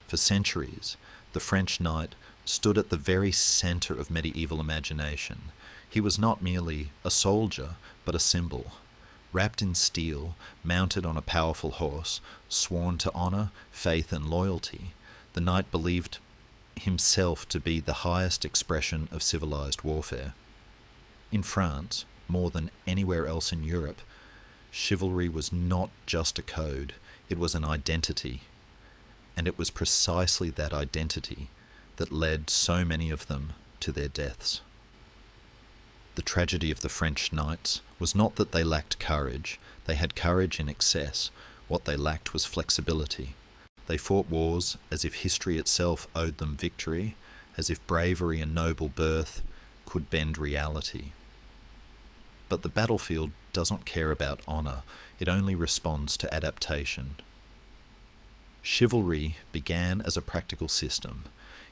For centuries, the French knight stood at the very centre of medieval imagination. He was not merely a soldier, but a symbol. Wrapped in steel, mounted on a powerful horse, sworn to honour, faith and loyalty, the knight believed himself to be the highest expression of civilized warfare. In France, more than anywhere else in Europe, chivalry was not just a code, it was an identity. And it was precisely that identity that led so many of them to their deaths. The tragedy of the French knights was not that they lacked courage, they had courage in excess. What they lacked was flexibility. They fought wars as if history itself owed them victory, as if bravery and noble birth could bend reality. But the battlefield doesn't care about honour, it only responds to adaptation. Chivalry began as a practical system.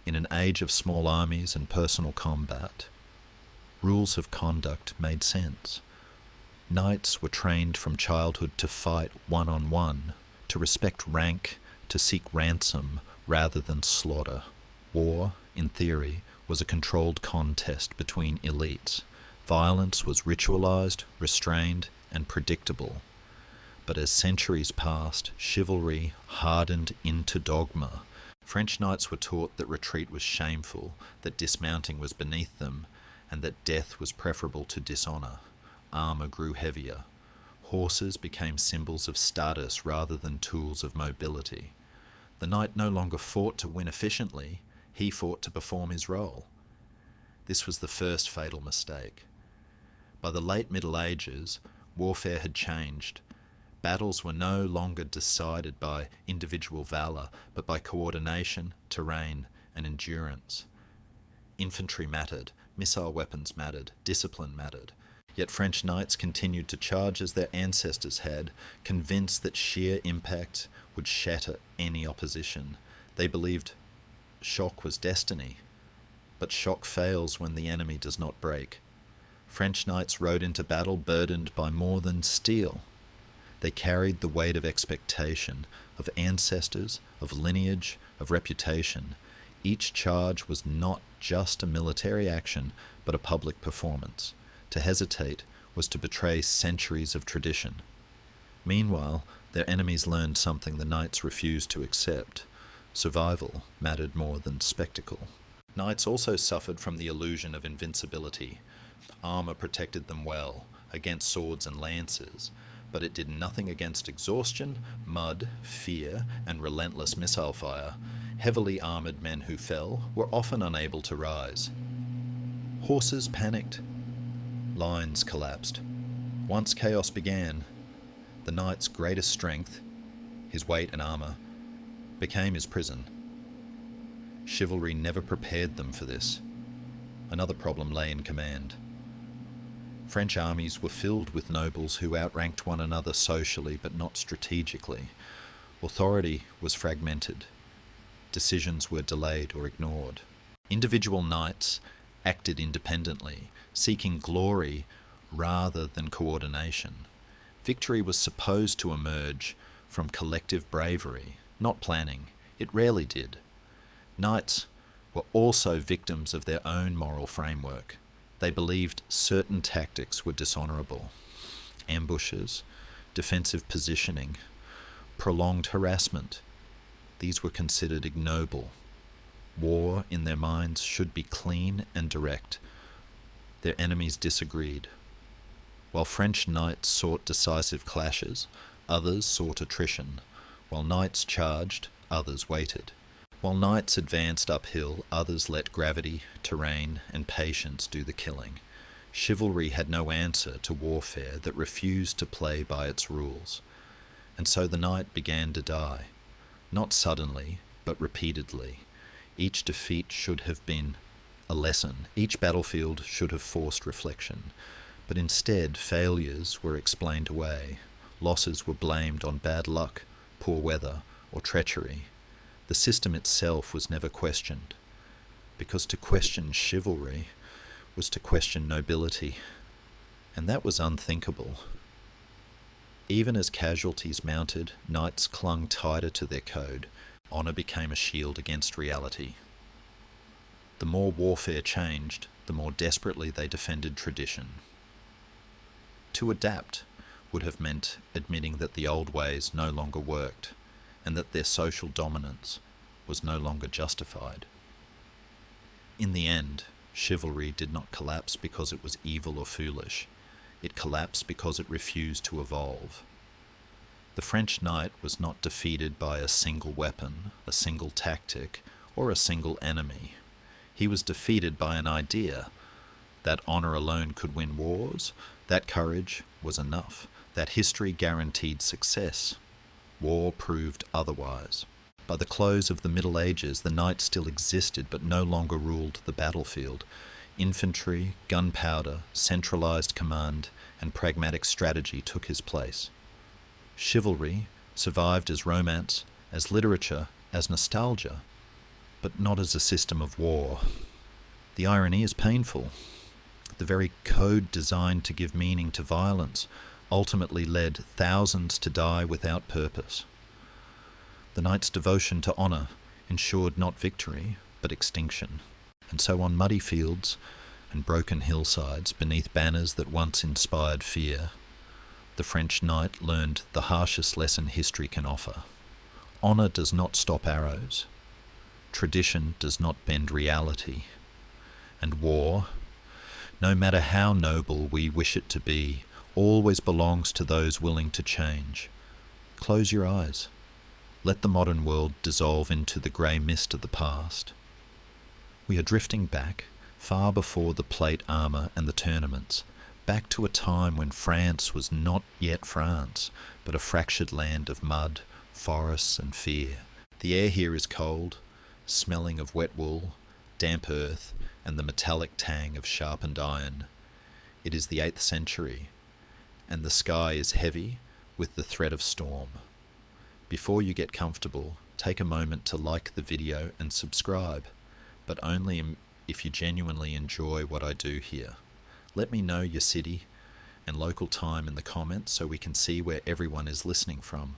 In an age of small armies and personal combat, rules of conduct made sense. Knights were trained from childhood to fight one-on-one, to respect rank, to seek ransom rather than slaughter. War, in theory, was a controlled contest between elites. Violence was ritualized, restrained, and predictable. But as centuries passed, chivalry hardened into dogma. French knights were taught that retreat was shameful, that dismounting was beneath them, and that death was preferable to dishonour. Armour grew heavier. Horses became symbols of status rather than tools of mobility. The knight no longer fought to win efficiently, he fought to perform his role. This was the first fatal mistake. By the late Middle Ages, warfare had changed. Battles were no longer decided by individual valour, but by coordination, terrain, and endurance. Infantry mattered, missile weapons mattered, discipline mattered. Yet French knights continued to charge as their ancestors had, convinced that sheer impact would shatter any opposition. They believed shock was destiny, but shock fails when the enemy does not break. French knights rode into battle burdened by more than steel. They carried the weight of expectation, of ancestors, of lineage, of reputation. Each charge was not just a military action, but a public performance. To hesitate was to betray centuries of tradition. Meanwhile, their enemies learned something the knights refused to accept. Survival mattered more than spectacle. Knights also suffered from the illusion of invincibility. Armour protected them well against swords and lances, but it did nothing against exhaustion, mud, fear, and relentless missile fire. Heavily armoured men who fell were often unable to rise. Horses panicked. Lines collapsed. Once chaos began, the knight's greatest strength, his weight and armour, became his prison. Chivalry never prepared them for this. Another problem lay in command. French armies were filled with nobles who outranked one another socially but not strategically. Authority was fragmented. Decisions were delayed or ignored. Individual knights acted independently, seeking glory rather than coordination. Victory was supposed to emerge from collective bravery, not planning. It rarely did. Knights were also victims of their own moral framework. They believed certain tactics were dishonourable. Ambushes, defensive positioning, prolonged harassment. These were considered ignoble. War, in their minds, should be clean and direct. Their enemies disagreed. While French knights sought decisive clashes, others sought attrition. While knights charged, others waited. While knights advanced uphill, others let gravity, terrain, and patience do the killing. Chivalry had no answer to warfare that refused to play by its rules. And so the knight began to die. Not suddenly, but repeatedly. Each defeat should have been a lesson. Each battlefield should have forced reflection. But instead, failures were explained away. Losses were blamed on bad luck, poor weather, or treachery. The system itself was never questioned, because to question chivalry was to question nobility, and that was unthinkable. Even as casualties mounted, knights clung tighter to their code. Honour became a shield against reality. The more warfare changed, the more desperately they defended tradition. To adapt would have meant admitting that the old ways no longer worked, and that their social dominance was no longer justified. In the end, chivalry did not collapse because it was evil or foolish. It collapsed because it refused to evolve. The French knight was not defeated by a single weapon, a single tactic, or a single enemy. He was defeated by an idea that honour alone could win wars, that courage was enough, that history guaranteed success. War proved otherwise. By the close of the Middle Ages, the knight still existed but no longer ruled the battlefield. Infantry, gunpowder, centralised command, and pragmatic strategy took his place. Chivalry survived as romance, as literature, as nostalgia, but not as a system of war. The irony is painful. The very code designed to give meaning to violence ultimately led thousands to die without purpose. The knight's devotion to honour ensured not victory, but extinction. And so on muddy fields and broken hillsides, beneath banners that once inspired fear, the French knight learned the harshest lesson history can offer. Honour does not stop arrows. Tradition does not bend reality. And war, no matter how noble we wish it to be, always belongs to those willing to change. Close your eyes. Let the modern world dissolve into the grey mist of the past. We are drifting back, far before the plate armour and the tournaments, back to a time when France was not yet France, but a fractured land of mud, forests and fear. The air here is cold, smelling of wet wool, damp earth, and the metallic tang of sharpened iron. It is the 8th century, and the sky is heavy with the threat of storm. Before you get comfortable, take a moment to like the video and subscribe, but only if you genuinely enjoy what I do here. Let me know your city and local time in the comments so we can see where everyone is listening from.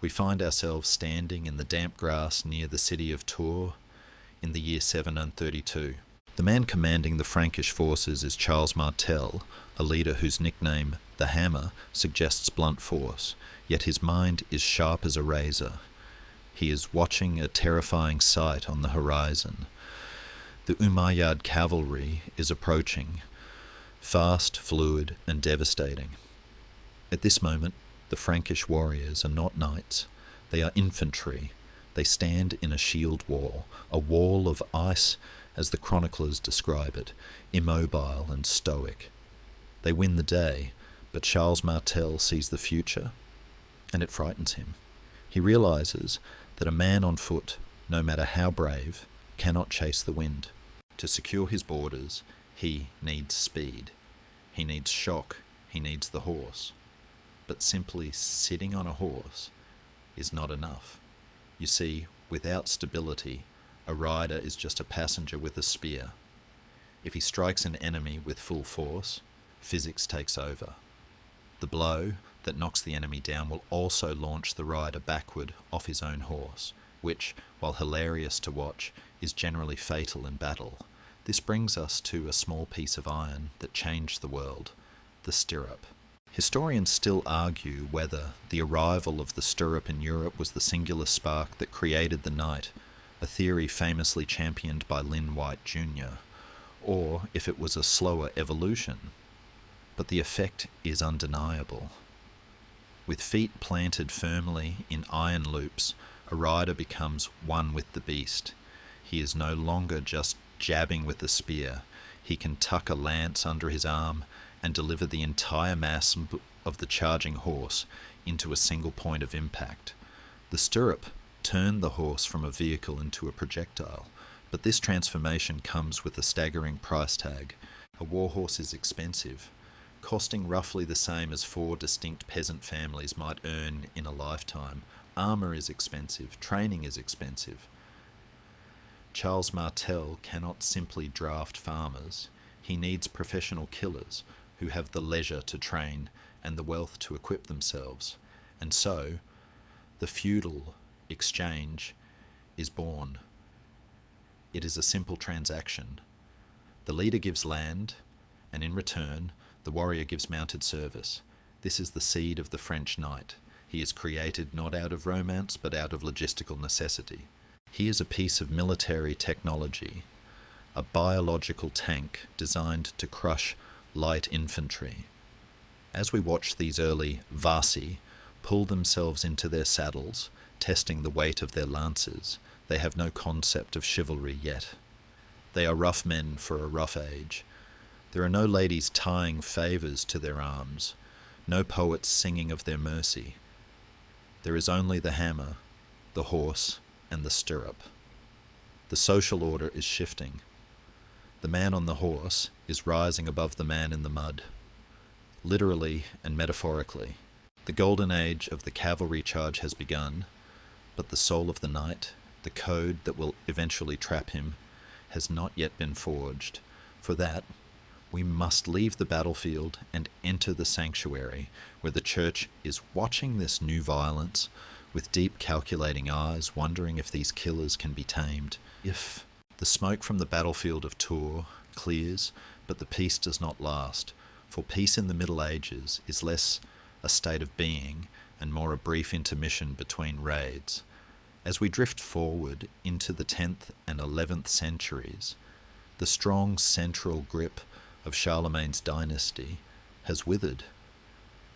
We find ourselves standing in the damp grass near the city of Tours in the year 732. The man commanding the Frankish forces is Charles Martel, a leader whose nickname, the Hammer, suggests blunt force, yet his mind is sharp as a razor. He is watching a terrifying sight on the horizon. The Umayyad cavalry is approaching, fast, fluid, and devastating. At this moment, the Frankish warriors are not knights, they are infantry. They stand in a shield wall, a wall of ice as the chroniclers describe it, immobile and stoic. They win the day, but Charles Martel sees the future, and it frightens him. He realizes that a man on foot, no matter how brave, cannot chase the wind. To secure his borders, he needs speed. He needs shock. He needs the horse. But simply sitting on a horse is not enough. You see, without stability, a rider is just a passenger with a spear. If he strikes an enemy with full force, physics takes over. The blow that knocks the enemy down will also launch the rider backward off his own horse, which, while hilarious to watch, is generally fatal in battle. This brings us to a small piece of iron that changed the world, the stirrup. Historians still argue whether the arrival of the stirrup in Europe was the singular spark that created the knight, a theory famously championed by Lynn White Jr., or if it was a slower evolution. But the effect is undeniable. With feet planted firmly in iron loops, a rider becomes one with the beast. He is no longer just jabbing with a spear. He can tuck a lance under his arm and deliver the entire mass of the charging horse into a single point of impact. The stirrup turned the horse from a vehicle into a projectile, but this transformation comes with a staggering price tag. A warhorse is expensive, costing roughly the same as 4 distinct peasant families might earn in a lifetime. Armour is expensive, training is expensive. Charles Martel cannot simply draft farmers. He needs professional killers who have the leisure to train and the wealth to equip themselves. And so, the feudal exchange is born. It is a simple transaction. The leader gives land, and in return, the warrior gives mounted service. This is the seed of the French knight. He is created not out of romance, but out of logistical necessity. He is a piece of military technology, a biological tank designed to crush light infantry. As we watch these early Vasi pull themselves into their saddles, testing the weight of their lances, they have no concept of chivalry yet. They are rough men for a rough age. There are no ladies tying favours to their arms, no poets singing of their mercy. There is only the hammer, the horse, and the stirrup. The social order is shifting. The man on the horse is rising above the man in the mud, literally and metaphorically. The golden age of the cavalry charge has begun, but the soul of the knight, the code that will eventually trap him, has not yet been forged. For that, we must leave the battlefield and enter the sanctuary, where the church is watching this new violence with deep calculating eyes, wondering if these killers can be tamed. If the smoke from the battlefield of Tours clears, but the peace does not last, for peace in the Middle Ages is less a state of being and more a brief intermission between raids. As we drift forward into the 10th and 11th centuries, the strong central grip of Charlemagne's dynasty has withered.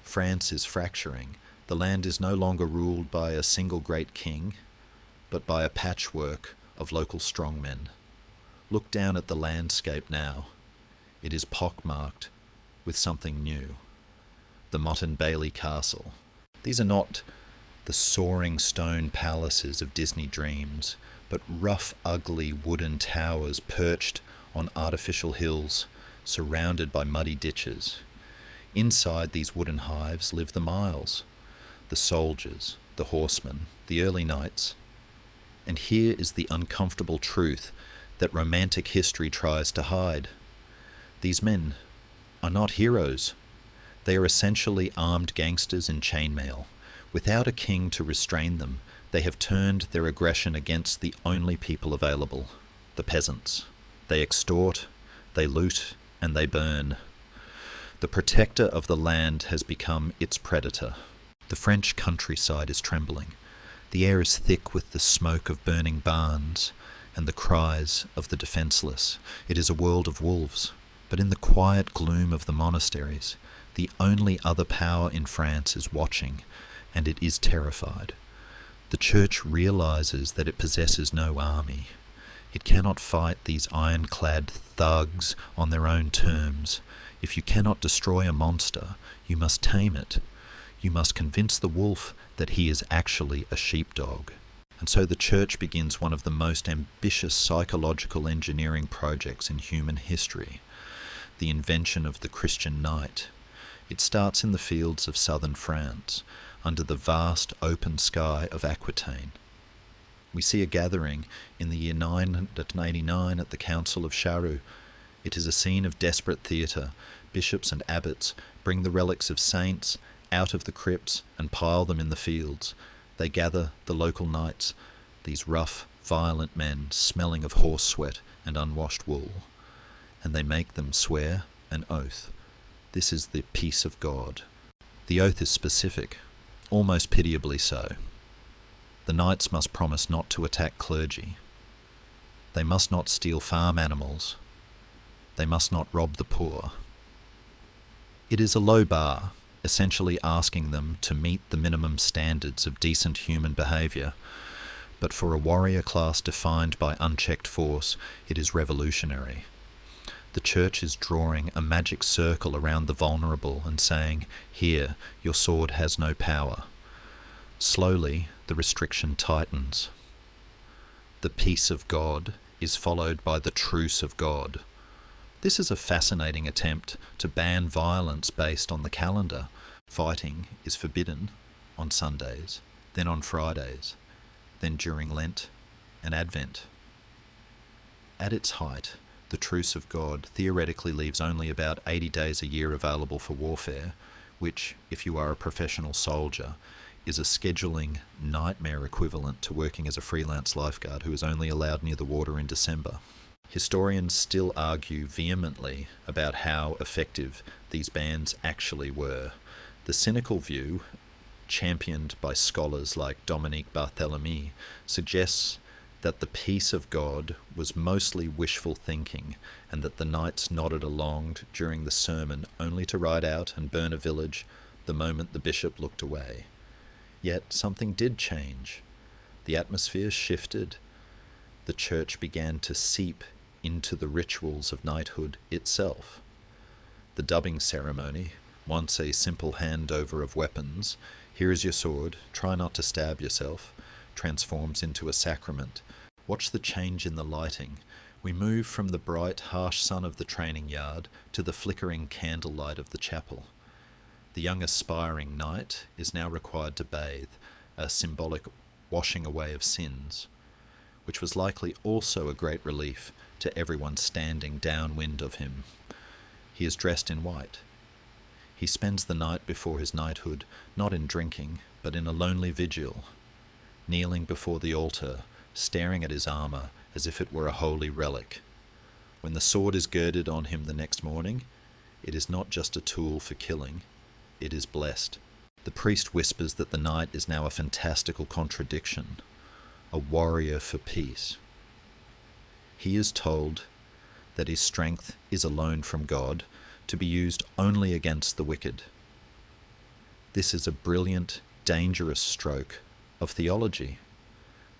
France is fracturing. The land is no longer ruled by a single great king, but by a patchwork of local strongmen. Look down at the landscape now. It is pockmarked with something new. The Motte and Bailey Castle. These are not the soaring stone palaces of Disney dreams, but rough, ugly wooden towers perched on artificial hills, surrounded by muddy ditches. Inside these wooden hives live the miles, the soldiers, the horsemen, the early knights. And here is the uncomfortable truth that romantic history tries to hide. These men are not heroes. They are essentially armed gangsters in chainmail. Without a king to restrain them, they have turned their aggression against the only people available, the peasants. They extort, they loot, and they burn. The protector of the land has become its predator. The French countryside is trembling. The air is thick with the smoke of burning barns and the cries of the defenceless. It is a world of wolves. But in the quiet gloom of the monasteries, the only other power in France is watching, and it is terrified. The church realizes that it possesses no army. It cannot fight these ironclad thugs on their own terms. If you cannot destroy a monster, you must tame it. You must convince the wolf that he is actually a sheepdog. And so the church begins one of the most ambitious psychological engineering projects in human history, the invention of the Christian knight. It starts in the fields of southern France, under the vast open sky of Aquitaine. We see a gathering in the year 989 at the Council of Charroux. It is a scene of desperate theatre. Bishops and abbots bring the relics of saints out of the crypts and pile them in the fields. They gather the local knights, these rough, violent men smelling of horse sweat and unwashed wool, and they make them swear an oath. This is the peace of God. The oath is specific, almost pitiably so. The knights must promise not to attack clergy. They must not steal farm animals. They must not rob the poor. It is a low bar, essentially asking them to meet the minimum standards of decent human behaviour, but for a warrior class defined by unchecked force, it is revolutionary. The church is drawing a magic circle around the vulnerable and saying, "Here, your sword has no power." Slowly, the restriction tightens. The peace of God is followed by the truce of God. This is a fascinating attempt to ban violence based on the calendar. Fighting is forbidden on Sundays, then on Fridays, then during Lent and Advent. At its height, the truce of God theoretically leaves only about 80 days a year available for warfare, which, if you are a professional soldier, is a scheduling nightmare equivalent to working as a freelance lifeguard who is only allowed near the water in December. Historians still argue vehemently about how effective these bans actually were. The cynical view, championed by scholars like Dominique Barthélemy, suggests that the peace of God was mostly wishful thinking, and that the knights nodded along during the sermon only to ride out and burn a village the moment the bishop looked away. Yet something did change. The atmosphere shifted. The church began to seep into the rituals of knighthood itself. The dubbing ceremony, once a simple handover of weapons, here is your sword, try not to stab yourself, transforms into a sacrament. Watch the change in the lighting. We move from the bright, harsh sun of the training yard to the flickering candlelight of the chapel. The young aspiring knight is now required to bathe, a symbolic washing away of sins, which was likely also a great relief to everyone standing downwind of him. He is dressed in white. He spends the night before his knighthood not in drinking, but in a lonely vigil, kneeling before the altar, staring at his armour as if it were a holy relic. When the sword is girded on him the next morning, it is not just a tool for killing, it is blessed. The priest whispers that the knight is now a fantastical contradiction, a warrior for peace. He is told that his strength is a loan from God to be used only against the wicked. This is a brilliant, dangerous stroke of theology.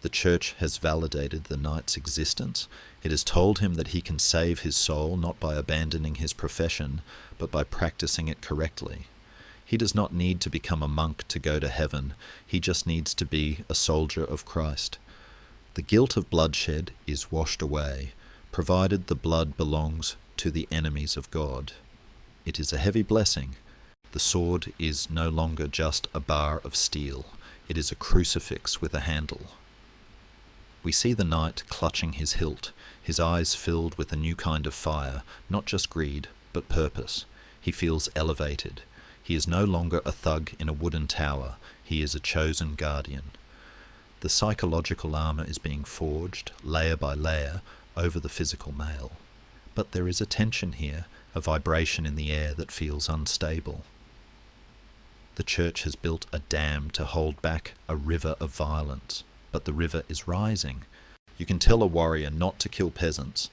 The church has validated the knight's existence. It has told him that he can save his soul not by abandoning his profession, but by practicing it correctly. He does not need to become a monk to go to heaven. He just needs to be a soldier of Christ. The guilt of bloodshed is washed away, provided the blood belongs to the enemies of God. It is a heavy blessing. The sword is no longer just a bar of steel. It is a crucifix with a handle. We see the knight clutching his hilt, his eyes filled with a new kind of fire, not just greed, but purpose. He feels elevated. He is no longer a thug in a wooden tower. He is a chosen guardian. The psychological armour is being forged, layer by layer, over the physical mail. But there is a tension here, a vibration in the air that feels unstable. The church has built a dam to hold back a river of violence, but the river is rising. You can tell a warrior not to kill peasants,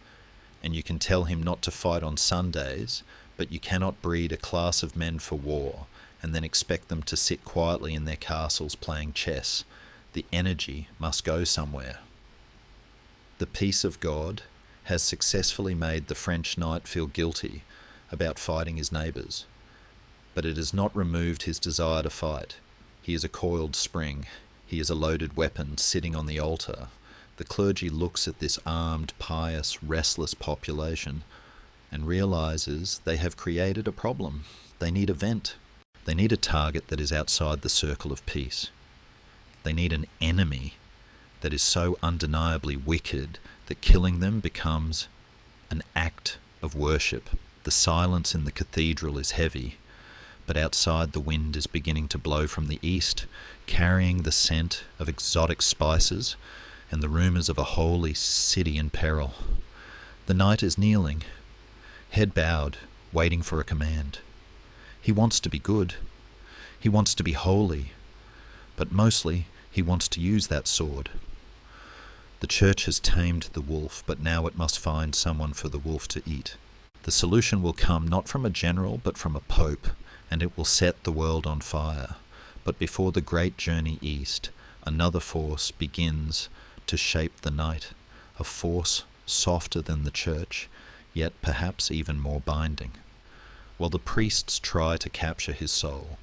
and you can tell him not to fight on Sundays, but you cannot breed a class of men for war and then expect them to sit quietly in their castles playing chess. The energy must go somewhere. The peace of God has successfully made the French knight feel guilty about fighting his neighbours, but it has not removed his desire to fight. He is a coiled spring. He is a loaded weapon sitting on the altar. The clergy looks at this armed, pious, restless population and realizes they have created a problem. They need a vent. They need a target that is outside the circle of peace. They need an enemy that is so undeniably wicked that killing them becomes an act of worship. The silence in the cathedral is heavy, but outside the wind is beginning to blow from the east, carrying the scent of exotic spices and the rumours of a holy city in peril. The knight is kneeling, head bowed, waiting for a command. He wants to be good. He wants to be holy. But mostly, he wants to use that sword. The church has tamed the wolf, but now it must find someone for the wolf to eat. The solution will come not from a general, but from a pope, and it will set the world on fire. But before the great journey east, another force begins to shape the night, a force softer than the church, yet perhaps even more binding. While the priests try to capture his soul,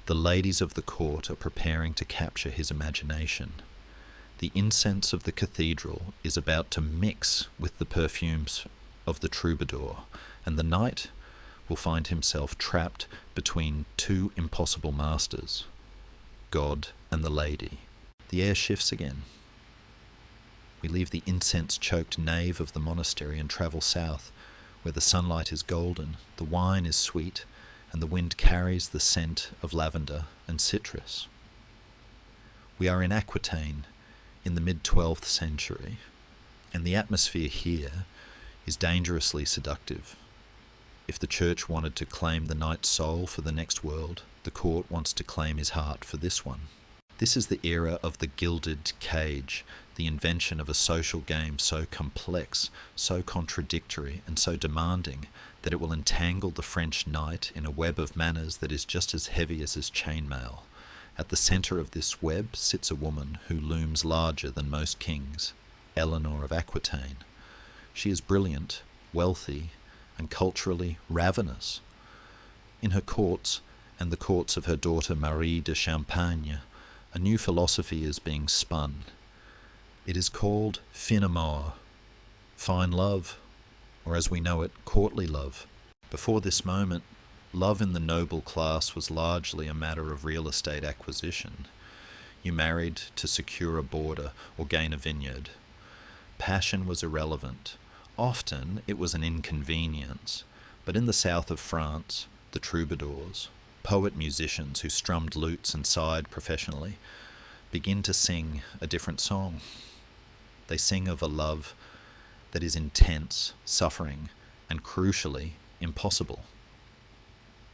the ladies of the court are preparing to capture his imagination. The incense of the cathedral is about to mix with the perfumes of the troubadour, and the knight will find himself trapped between two impossible masters, God and the lady. The air shifts again. We leave the incense-choked nave of the monastery and travel south, where the sunlight is golden, the wine is sweet, and the wind carries the scent of lavender and citrus. We are in Aquitaine in the mid-12th century, and the atmosphere here is dangerously seductive. If the church wanted to claim the knight's soul for the next world, the court wants to claim his heart for this one. This is the era of the gilded cage, the invention of a social game so complex, so contradictory, and so demanding that it will entangle the French knight in a web of manners that is just as heavy as his chainmail. At the centre of this web sits a woman who looms larger than most kings, Eleanor of Aquitaine. She is brilliant, wealthy, and culturally ravenous. In her courts, and the courts of her daughter Marie de Champagne, a new philosophy is being spun. It is called fin amour, fine love, or as we know it, courtly love. Before this moment, love in the noble class was largely a matter of real estate acquisition. You married to secure a border or gain a vineyard. Passion was irrelevant. Often it was an inconvenience, but in the south of France, the troubadours, poet-musicians who strummed lutes and sighed professionally, begin to sing a different song. They sing of a love that is intense, suffering, and crucially, impossible.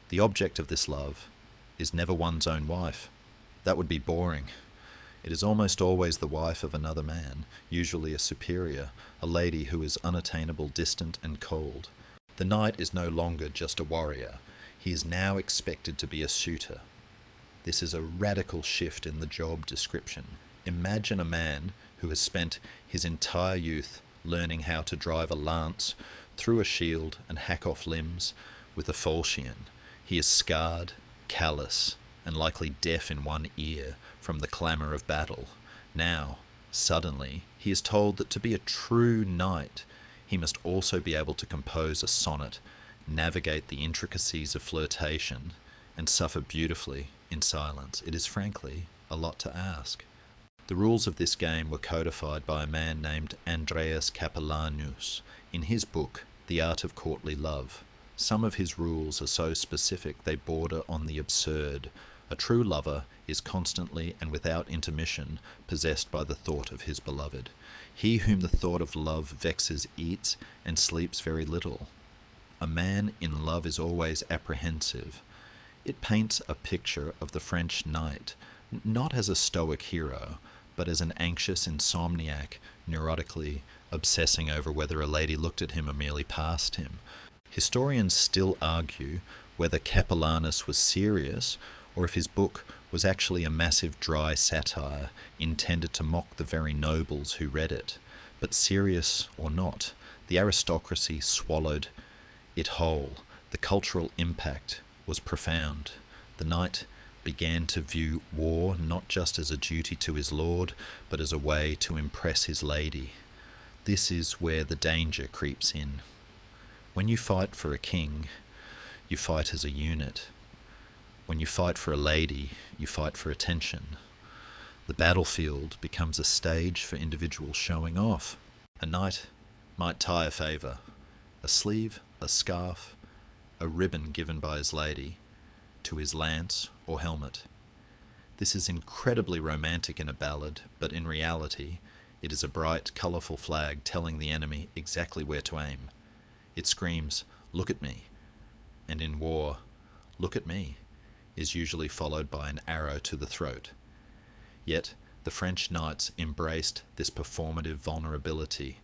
The object of this love is never one's own wife. That would be boring. It is almost always the wife of another man, usually a superior, a lady who is unattainable, distant, and cold. The knight is no longer just a warrior. He is now expected to be a suitor. This is a radical shift in the job description. Imagine a man who has spent his entire youth learning how to drive a lance through a shield and hack off limbs with a falchion. He is scarred, callous, and likely deaf in one ear from the clamour of battle. Now, suddenly, he is told that to be a true knight, he must also be able to compose a sonnet, navigate the intricacies of flirtation, and suffer beautifully in silence. It is frankly a lot to ask. The rules of this game were codified by a man named Andreas Capellanus in his book, The Art of Courtly Love. Some of his rules are so specific they border on the absurd. A true lover is constantly and without intermission possessed by the thought of his beloved. He whom the thought of love vexes eats and sleeps very little. A man in love is always apprehensive. It paints a picture of the French knight, not as a stoic hero, but as an anxious insomniac, neurotically obsessing over whether a lady looked at him or merely passed him. Historians still argue whether Capellanus was serious or if his book was actually a massive dry satire intended to mock the very nobles who read it. But serious or not, the aristocracy swallowed it whole. The cultural impact was profound. The knight began to view war not just as a duty to his lord, but as a way to impress his lady. This is where the danger creeps in. When you fight for a king, you fight as a unit. When you fight for a lady, you fight for attention. The battlefield becomes a stage for individuals showing off. A knight might tie a favour, a sleeve, a scarf, a ribbon given by his lady, to his lance or helmet. This is incredibly romantic in a ballad, but in reality, it is a bright, colourful flag telling the enemy exactly where to aim. It screams, "Look at me," and in war, "Look at me," is usually followed by an arrow to the throat. Yet, the French knights embraced this performative vulnerability.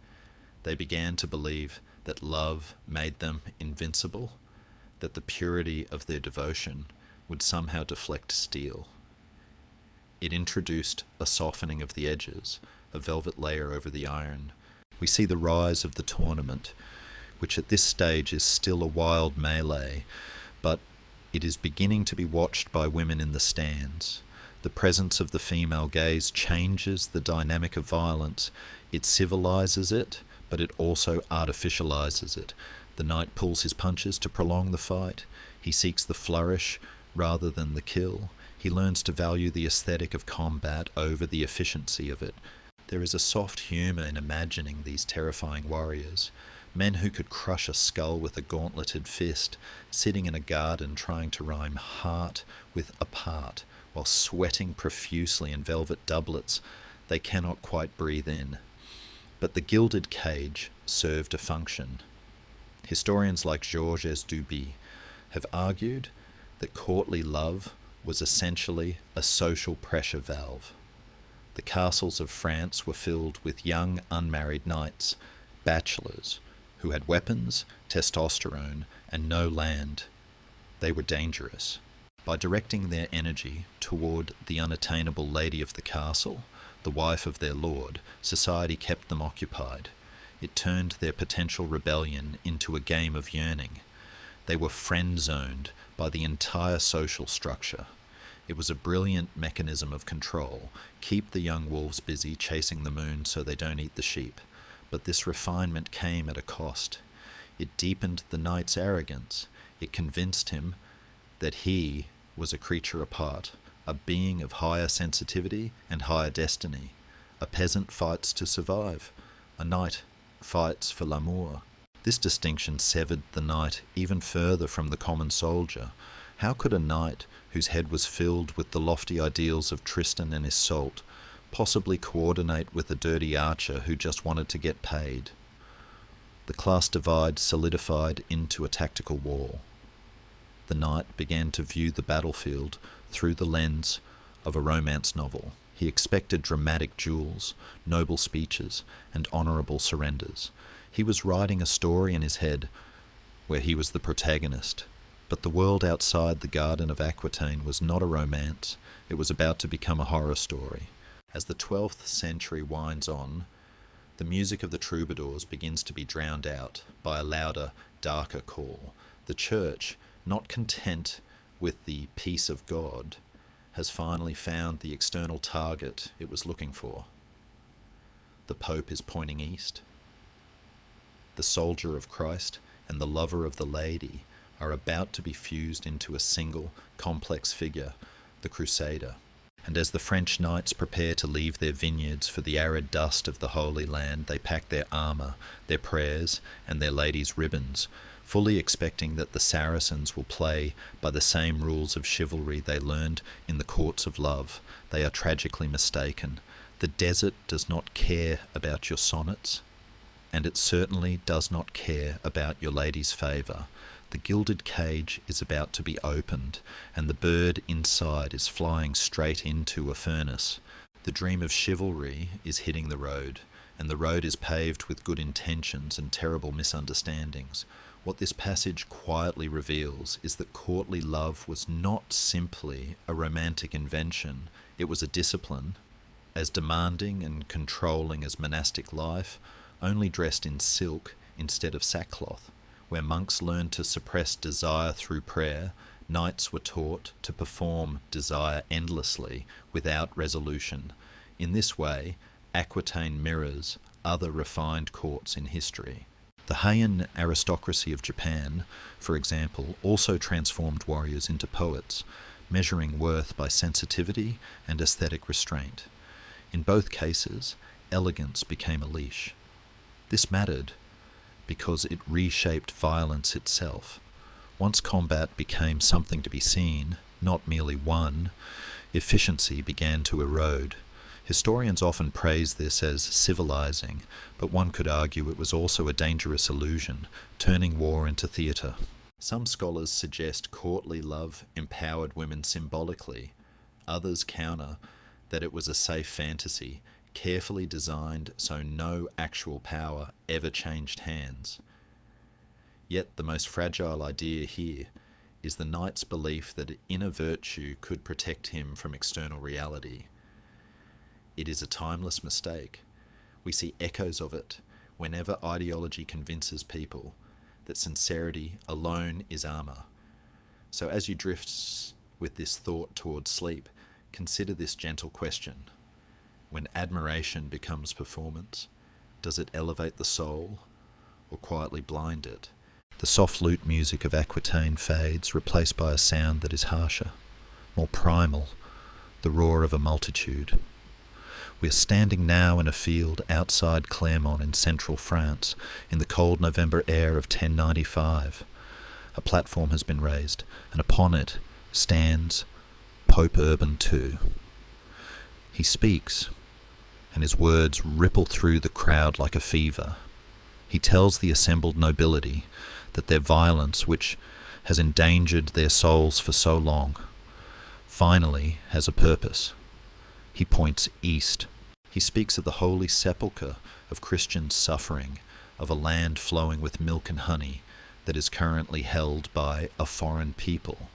They began to believe that love made them invincible, that the purity of their devotion would somehow deflect steel. It introduced a softening of the edges, a velvet layer over the iron. We see the rise of the tournament, which at this stage is still a wild melee, but it is beginning to be watched by women in the stands. The presence of the female gaze changes the dynamic of violence. It civilizes it, but it also artificializes it. The knight pulls his punches to prolong the fight. He seeks the flourish rather than the kill. He learns to value the aesthetic of combat over the efficiency of it. There is a soft humour in imagining these terrifying warriors, men who could crush a skull with a gauntleted fist, sitting in a garden trying to rhyme heart with apart, while sweating profusely in velvet doublets they cannot quite breathe in. But the gilded cage served a function. Historians like Georges Duby have argued that courtly love was essentially a social pressure valve. The castles of France were filled with young unmarried knights, bachelors, who had weapons, testosterone, and no land. They were dangerous. By directing their energy toward the unattainable lady of the castle, the wife of their lord, society kept them occupied. It turned their potential rebellion into a game of yearning. They were friend-zoned by the entire social structure. It was a brilliant mechanism of control. Keep the young wolves busy chasing the moon so they don't eat the sheep. But this refinement came at a cost. It deepened the knight's arrogance. It convinced him that he was a creature apart, a being of higher sensitivity and higher destiny. A peasant fights to survive. A knight fights for l'amour. This distinction severed the knight even further from the common soldier. How could a knight whose head was filled with the lofty ideals of Tristan and Isolde possibly coordinate with a dirty archer who just wanted to get paid? The class divide solidified into a tactical war. The knight began to view the battlefield through the lens of a romance novel. He expected dramatic duels, noble speeches, and honourable surrenders. He was writing a story in his head where he was the protagonist. But the world outside the Garden of Aquitaine was not a romance. It was about to become a horror story. As the 12th century winds on, the music of the troubadours begins to be drowned out by a louder, darker call. The church, not content with the peace of God, has finally found the external target it was looking for. The Pope is pointing east. The soldier of Christ and the lover of the lady are about to be fused into a single, complex figure, the Crusader. And as the French knights prepare to leave their vineyards for the arid dust of the Holy Land, they pack their armour, their prayers, and their ladies' ribbons, fully expecting that the Saracens will play by the same rules of chivalry they learned in the courts of love. They are tragically mistaken. The desert does not care about your sonnets, and it certainly does not care about your lady's favour. The gilded cage is about to be opened, and the bird inside is flying straight into a furnace. The dream of chivalry is hitting the road, and the road is paved with good intentions and terrible misunderstandings. What this passage quietly reveals is that courtly love was not simply a romantic invention. It was a discipline, as demanding and controlling as monastic life, only dressed in silk instead of sackcloth. Where monks learned to suppress desire through prayer, knights were taught to perform desire endlessly without resolution. In this way, Aquitaine mirrors other refined courts in history. The Heian aristocracy of Japan, for example, also transformed warriors into poets, measuring worth by sensitivity and aesthetic restraint. In both cases, elegance became a leash. This mattered because it reshaped violence itself. Once combat became something to be seen, not merely won, efficiency began to erode. Historians often praise this as civilizing, but one could argue it was also a dangerous illusion, turning war into theatre. Some scholars suggest courtly love empowered women symbolically. Others counter that it was a safe fantasy, carefully designed so no actual power ever changed hands. Yet the most fragile idea here is the knight's belief that inner virtue could protect him from external reality. It is a timeless mistake. We see echoes of it whenever ideology convinces people that sincerity alone is armour. So as you drift with this thought towards sleep, consider this gentle question. When admiration becomes performance, does it elevate the soul or quietly blind it? The soft lute music of Aquitaine fades, replaced by a sound that is harsher, more primal, the roar of a multitude. We are standing now in a field outside Clermont in central France, in the cold November air of 1095. A platform has been raised, and upon it stands Pope Urban II. He speaks, and his words ripple through the crowd like a fever. He tells the assembled nobility that their violence, which has endangered their souls for so long, finally has a purpose. He points east. He speaks of the holy sepulchre of Christian suffering, of a land flowing with milk and honey that is currently held by a foreign people.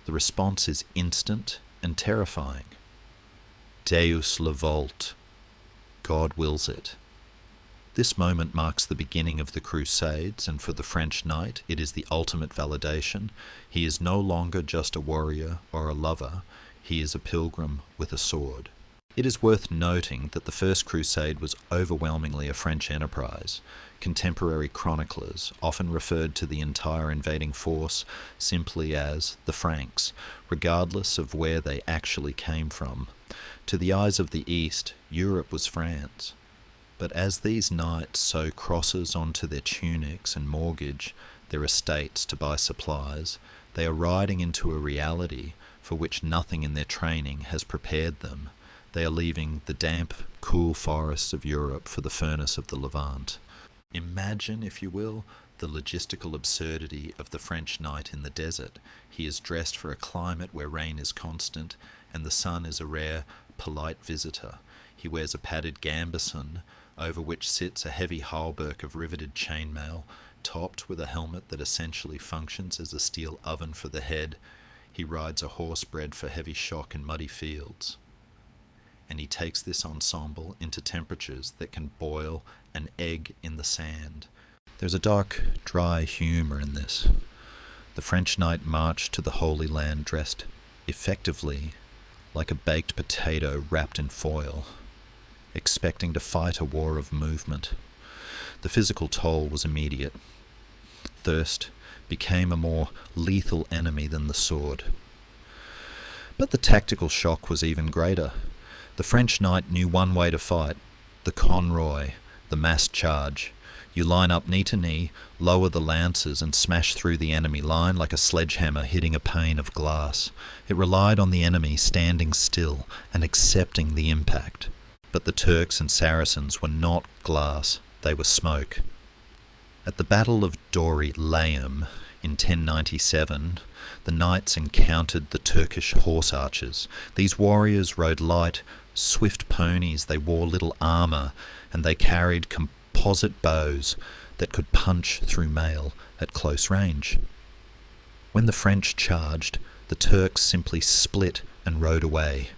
The response is instant and terrifying. Deus le volt. God wills it. This moment marks the beginning of the Crusades, and for the French knight it is the ultimate validation. He is no longer just a warrior or a lover, he is a pilgrim with a sword. It is worth noting that the First Crusade was overwhelmingly a French enterprise. Contemporary chroniclers often referred to the entire invading force simply as the Franks, regardless of where they actually came from. To the eyes of the East, Europe was France. But as these knights sew crosses onto their tunics and mortgage their estates to buy supplies, they are riding into a reality for which nothing in their training has prepared them. They are leaving the damp, cool forests of Europe for the furnace of the Levant. Imagine, if you will, the logistical absurdity of the French knight in the desert. He is dressed for a climate where rain is constant and the sun is a rare, polite visitor. He wears a padded gambeson, over which sits a heavy hauberk of riveted chainmail, topped with a helmet that essentially functions as a steel oven for the head. He rides a horse bred for heavy shock in muddy fields. And he takes this ensemble into temperatures that can boil an egg in the sand. There's a dark, dry humour in this. The French knight marched to the Holy Land dressed effectively like a baked potato wrapped in foil, expecting to fight a war of movement. The physical toll was immediate. Thirst became a more lethal enemy than the sword. But the tactical shock was even greater. The French knight knew one way to fight: the conroy, the massed charge. You line up knee to knee, lower the lances and smash through the enemy line like a sledgehammer hitting a pane of glass. It relied on the enemy standing still and accepting the impact. But the Turks and Saracens were not glass, they were smoke. At the Battle of Dori Layam in 1097, the knights encountered the Turkish horse archers. These warriors rode light, swift ponies. They wore little armour, and they carried composite bows that could punch through mail at close range. When the French charged, the Turks simply split and rode away,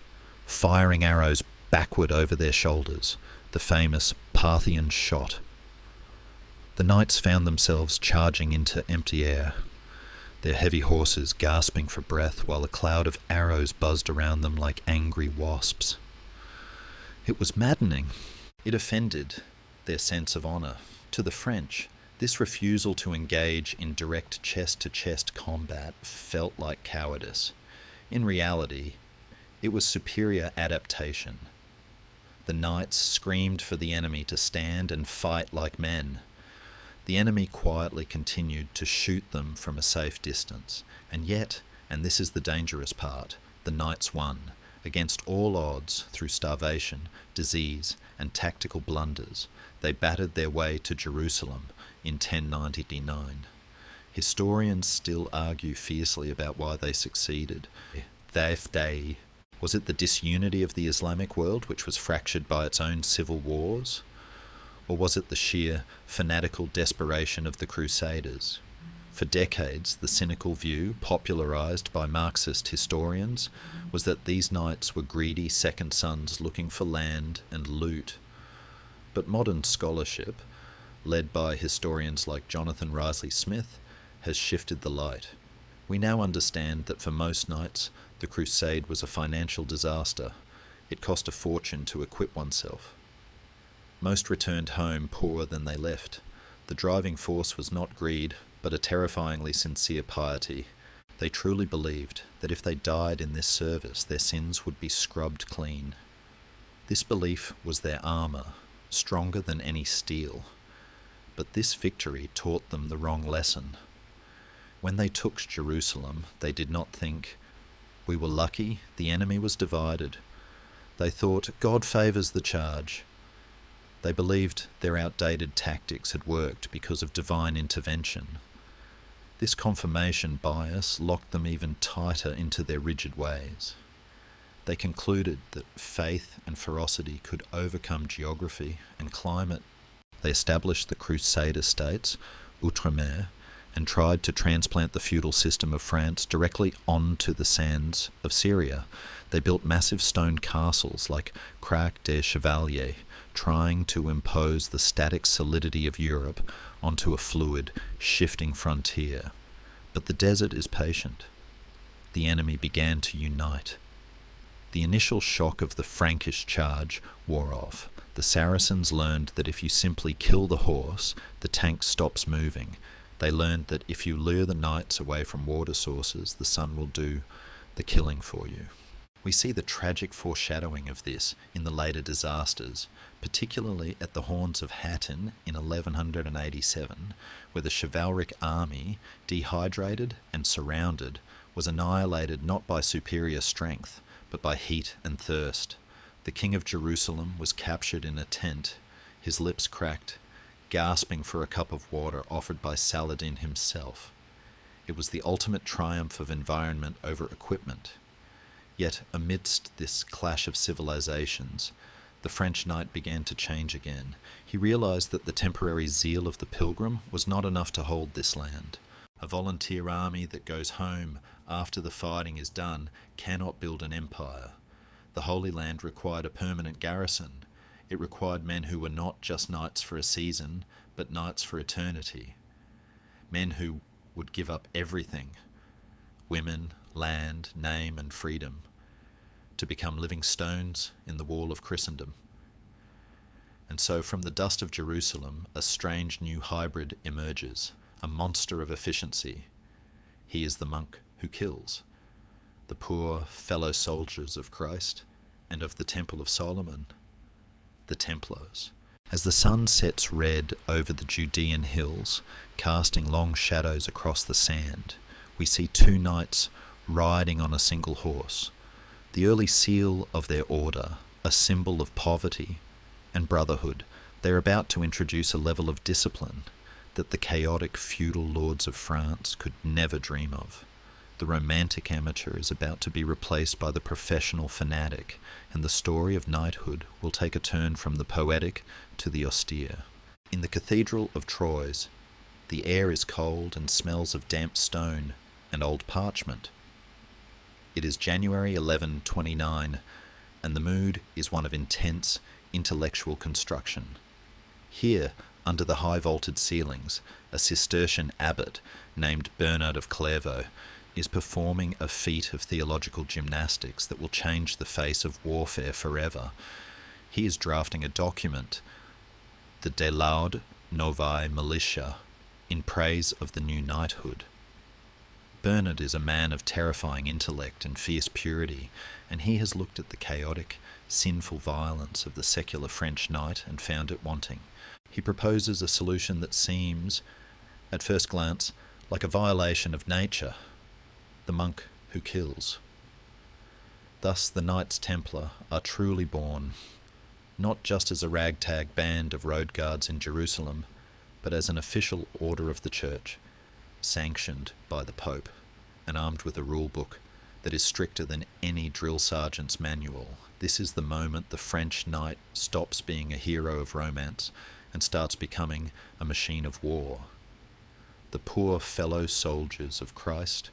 firing arrows backward over their shoulders, the famous Parthian shot. The knights found themselves charging into empty air, their heavy horses gasping for breath while a cloud of arrows buzzed around them like angry wasps. It was maddening. It offended their sense of honour. To the French, this refusal to engage in direct chest-to-chest combat felt like cowardice. In reality, it was superior adaptation. The knights screamed for the enemy to stand and fight like men. The enemy quietly continued to shoot them from a safe distance, and yet, and this is the dangerous part, the knights won. Against all odds, through starvation, disease, and tactical blunders, they battered their way to Jerusalem in 1099. Historians still argue fiercely about why they succeeded. Was it the disunity of the Islamic world, which was fractured by its own civil wars? Or was it the sheer fanatical desperation of the Crusaders? For decades, the cynical view, popularised by Marxist historians, was that these knights were greedy second sons looking for land and loot. But modern scholarship, led by historians like Jonathan Risley Smith, has shifted the light. We now understand that for most knights, the crusade was a financial disaster. It cost a fortune to equip oneself. Most returned home poorer than they left. The driving force was not greed, but a terrifyingly sincere piety. They truly believed that if they died in this service, their sins would be scrubbed clean. This belief was their armour, stronger than any steel. But this victory taught them the wrong lesson. When they took Jerusalem, they did not think, We were lucky, the enemy was divided. They thought, God favours the charge. They believed their outdated tactics had worked because of divine intervention. This confirmation bias locked them even tighter into their rigid ways. They concluded that faith and ferocity could overcome geography and climate. They established the Crusader states, Outremer, and tried to transplant the feudal system of France directly onto the sands of Syria. They built massive stone castles like Crac des Chevaliers, trying to impose the static solidity of Europe onto a fluid, shifting frontier. But the desert is patient. The enemy began to unite. The initial shock of the Frankish charge wore off. The Saracens learned that if you simply kill the horse, the tank stops moving. They learned that if you lure the knights away from water sources, the sun will do the killing for you. We see the tragic foreshadowing of this in the later disasters, particularly at the Horns of Hattin in 1187, where the chivalric army, dehydrated and surrounded, was annihilated not by superior strength, but by heat and thirst. The king of Jerusalem was captured in a tent, his lips cracked, gasping for a cup of water offered by Saladin himself. It was the ultimate triumph of environment over equipment. Yet amidst this clash of civilizations, the French knight began to change again. He realized that the temporary zeal of the pilgrim was not enough to hold this land. A volunteer army that goes home after the fighting is done cannot build an empire. The Holy Land required a permanent garrison. It required men who were not just knights for a season, but knights for eternity. Men who would give up everything, women, land, name and freedom, to become living stones in the wall of Christendom. And so from the dust of Jerusalem, a strange new hybrid emerges, a monster of efficiency. He is the monk who kills, the poor fellow soldiers of Christ and of the Temple of Solomon, the Templars. As the sun sets red over the Judean hills, casting long shadows across the sand, we see two knights riding on a single horse, the early seal of their order, a symbol of poverty and brotherhood. They're about to introduce a level of discipline that the chaotic feudal lords of France could never dream of. The romantic amateur is about to be replaced by the professional fanatic, and the story of knighthood will take a turn from the poetic to the austere. In the Cathedral of Troyes, the air is cold and smells of damp stone and old parchment. It is January 1129, and the mood is one of intense intellectual construction. Here, under the high vaulted ceilings, a Cistercian abbot named Bernard of Clairvaux is performing a feat of theological gymnastics that will change the face of warfare forever. He is drafting a document, the De Laude Novae Militia, in praise of the new knighthood. Bernard is a man of terrifying intellect and fierce purity, and he has looked at the chaotic, sinful violence of the secular French knight and found it wanting. He proposes a solution that seems, at first glance, like a violation of nature, the monk who kills. Thus the Knights Templar are truly born, not just as a ragtag band of road guards in Jerusalem, but as an official order of the Church, sanctioned by the Pope, and armed with a rule book that is stricter than any drill sergeant's manual. This is the moment the French knight stops being a hero of romance and starts becoming a machine of war. The poor fellow soldiers of Christ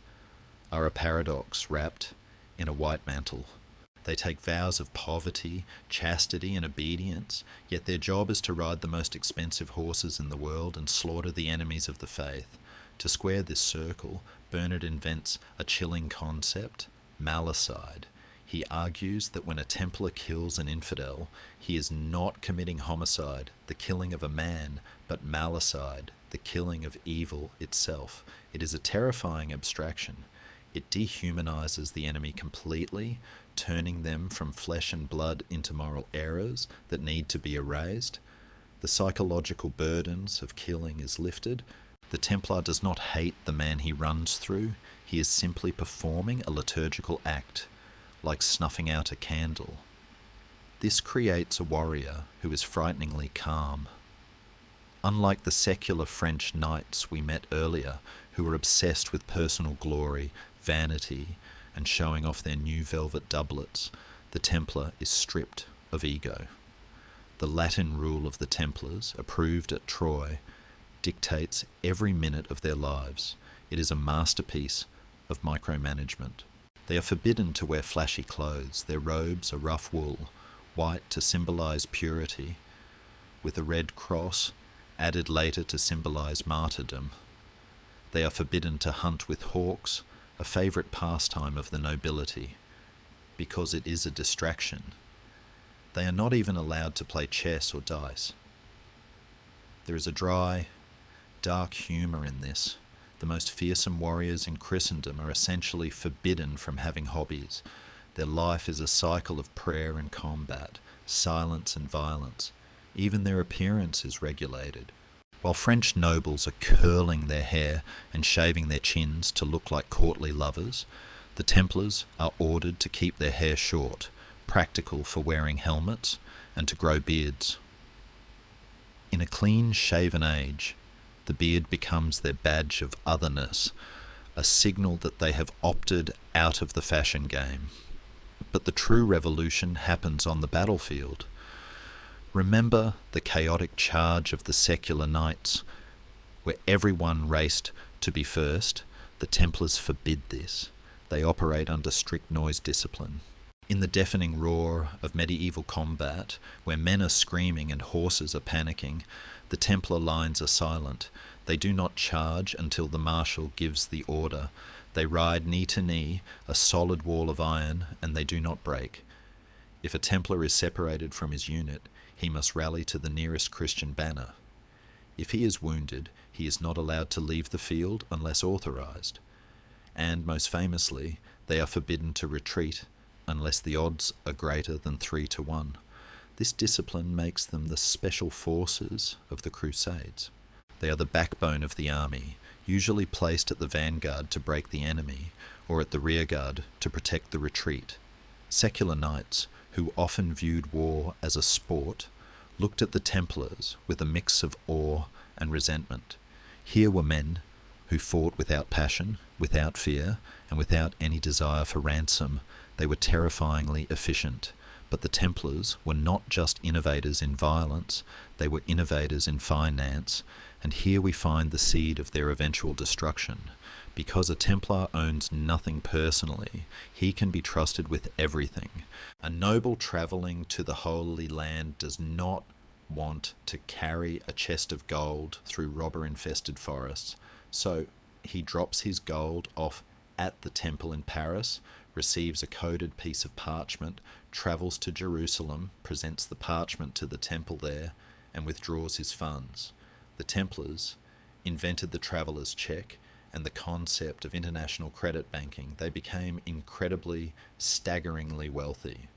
are a paradox wrapped in a white mantle. They take vows of poverty, chastity, and obedience, yet their job is to ride the most expensive horses in the world and slaughter the enemies of the faith. To square this circle, Bernard invents a chilling concept, malicide. He argues that when a Templar kills an infidel, he is not committing homicide, the killing of a man, but malicide, the killing of evil itself. It is a terrifying abstraction. It dehumanizes the enemy completely, turning them from flesh and blood into moral errors that need to be erased. The psychological burdens of killing is lifted, The Templar does not hate the man he runs through, he is simply performing a liturgical act, like snuffing out a candle. This creates a warrior who is frighteningly calm. Unlike the secular French knights we met earlier, who were obsessed with personal glory, vanity, and showing off their new velvet doublets, the Templar is stripped of ego. The Latin rule of the Templars, approved at Troy, dictates every minute of their lives. It is a masterpiece of micromanagement. They are forbidden to wear flashy clothes. Their robes are rough wool, white to symbolize purity, with a red cross added later to symbolize martyrdom. They are forbidden to hunt with hawks, a favorite pastime of the nobility, because it is a distraction. They are not even allowed to play chess or dice. There is a dry, dark humour in this. The most fearsome warriors in Christendom are essentially forbidden from having hobbies. Their life is a cycle of prayer and combat, silence and violence. Even their appearance is regulated. While French nobles are curling their hair and shaving their chins to look like courtly lovers, the Templars are ordered to keep their hair short, practical for wearing helmets, and to grow beards. In a clean-shaven age, the beard becomes their badge of otherness, a signal that they have opted out of the fashion game. But the true revolution happens on the battlefield. Remember the chaotic charge of the secular knights, where everyone raced to be first. The Templars forbid this. They operate under strict noise discipline. In the deafening roar of medieval combat, where men are screaming and horses are panicking, the Templar lines are silent. They do not charge until the marshal gives the order. They ride knee to knee, a solid wall of iron, and they do not break. If a Templar is separated from his unit, he must rally to the nearest Christian banner. If he is wounded, he is not allowed to leave the field unless authorized. And, most famously, they are forbidden to retreat unless the odds are greater than 3-1. This discipline makes them the special forces of the Crusades. They are the backbone of the army, usually placed at the vanguard to break the enemy, or at the rearguard to protect the retreat. Secular knights, who often viewed war as a sport, looked at the Templars with a mix of awe and resentment. Here were men who fought without passion, without fear, and without any desire for ransom. They were terrifyingly efficient. But the Templars were not just innovators in violence, they were innovators in finance, and here we find the seed of their eventual destruction. Because a Templar owns nothing personally, he can be trusted with everything. A noble travelling to the Holy Land does not want to carry a chest of gold through robber-infested forests, so he drops his gold off at the temple in Paris, receives a coded piece of parchment, travels to Jerusalem, presents the parchment to the temple there, and withdraws his funds. The Templars invented the traveller's cheque and the concept of international credit banking. They became incredibly, staggeringly wealthy.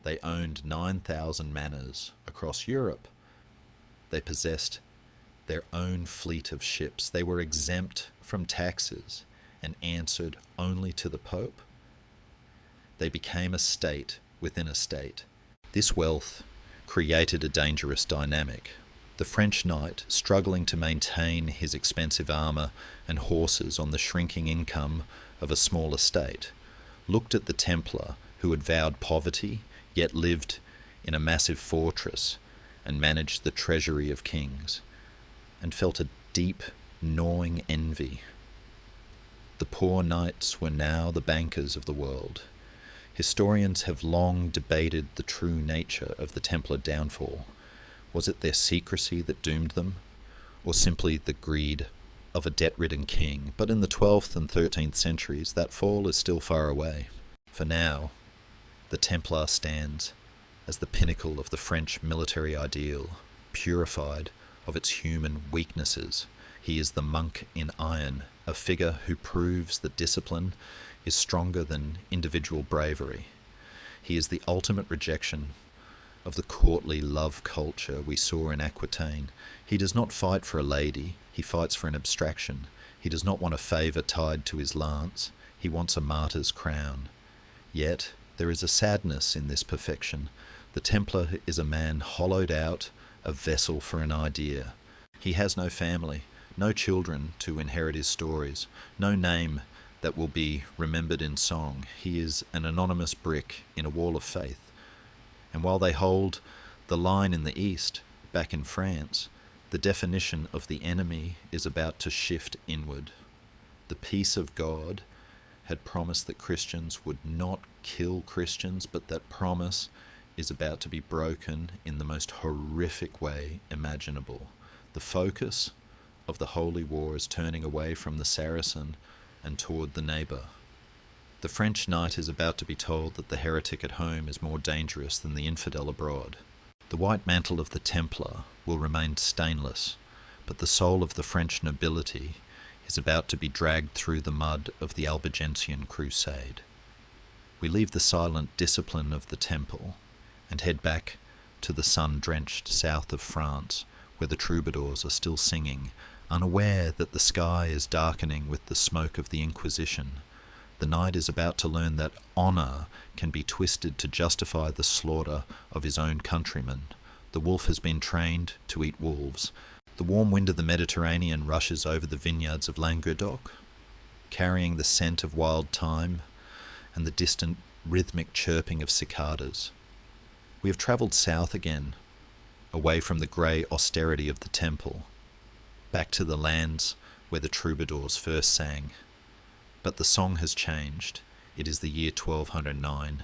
They owned 9,000 manors across Europe. They possessed their own fleet of ships. They were exempt from taxes and answered only to the Pope. They became a state within a state. This wealth created a dangerous dynamic. The French knight, struggling to maintain his expensive armour and horses on the shrinking income of a small estate, looked at the Templar, who had vowed poverty, yet lived in a massive fortress and managed the treasury of kings, and felt a deep, gnawing envy. The poor knights were now the bankers of the world. Historians have long debated the true nature of the Templar downfall. Was it their secrecy that doomed them, or simply the greed of a debt-ridden king? But in the 12th and 13th centuries, that fall is still far away. For now, the Templar stands as the pinnacle of the French military ideal, purified of its human weaknesses. He is the monk in iron, a figure who proves that discipline is stronger than individual bravery. He is the ultimate rejection of the courtly love culture we saw in Aquitaine. He does not fight for a lady, He fights for an abstraction. He does not want a favour tied to his lance. He wants a martyr's crown. Yet there is a sadness in this perfection. The Templar is a man hollowed out, a vessel for an idea. He has no family, no children to inherit his stories, no name that will be remembered in song. He is an anonymous brick in a wall of faith. And while they hold the line in the east, back in France, the definition of the enemy is about to shift inward. The peace of God had promised that Christians would not kill Christians, but that promise is about to be broken in the most horrific way imaginable. The focus of the holy war is turning away from the Saracen and toward the neighbour. The French knight is about to be told that the heretic at home is more dangerous than the infidel abroad. The white mantle of the Templar will remain stainless, but the soul of the French nobility is about to be dragged through the mud of the Albigensian crusade. We leave the silent discipline of the temple and head back to the sun-drenched south of France, where the troubadours are still singing, unaware that the sky is darkening with the smoke of the Inquisition. The knight is about to learn that honour can be twisted to justify the slaughter of his own countrymen. The wolf has been trained to eat wolves. The warm wind of the Mediterranean rushes over the vineyards of Languedoc, carrying the scent of wild thyme and the distant rhythmic chirping of cicadas. We have travelled south again, away from the grey austerity of the temple, back to the lands where the troubadours first sang. But the song has changed. It is the year 1209,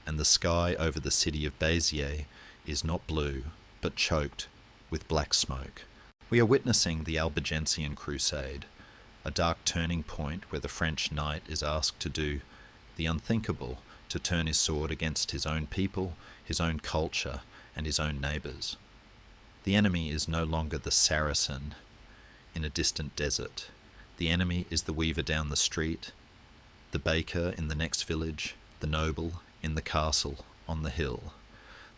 and the sky over the city of Béziers is not blue, but choked with black smoke. We are witnessing the Albigensian crusade, a dark turning point where the French knight is asked to do the unthinkable, to turn his sword against his own people, his own culture, and his own neighbours. The enemy is no longer the Saracen in a distant desert. The enemy is the weaver down the street, the baker in the next village, the noble in the castle on the hill.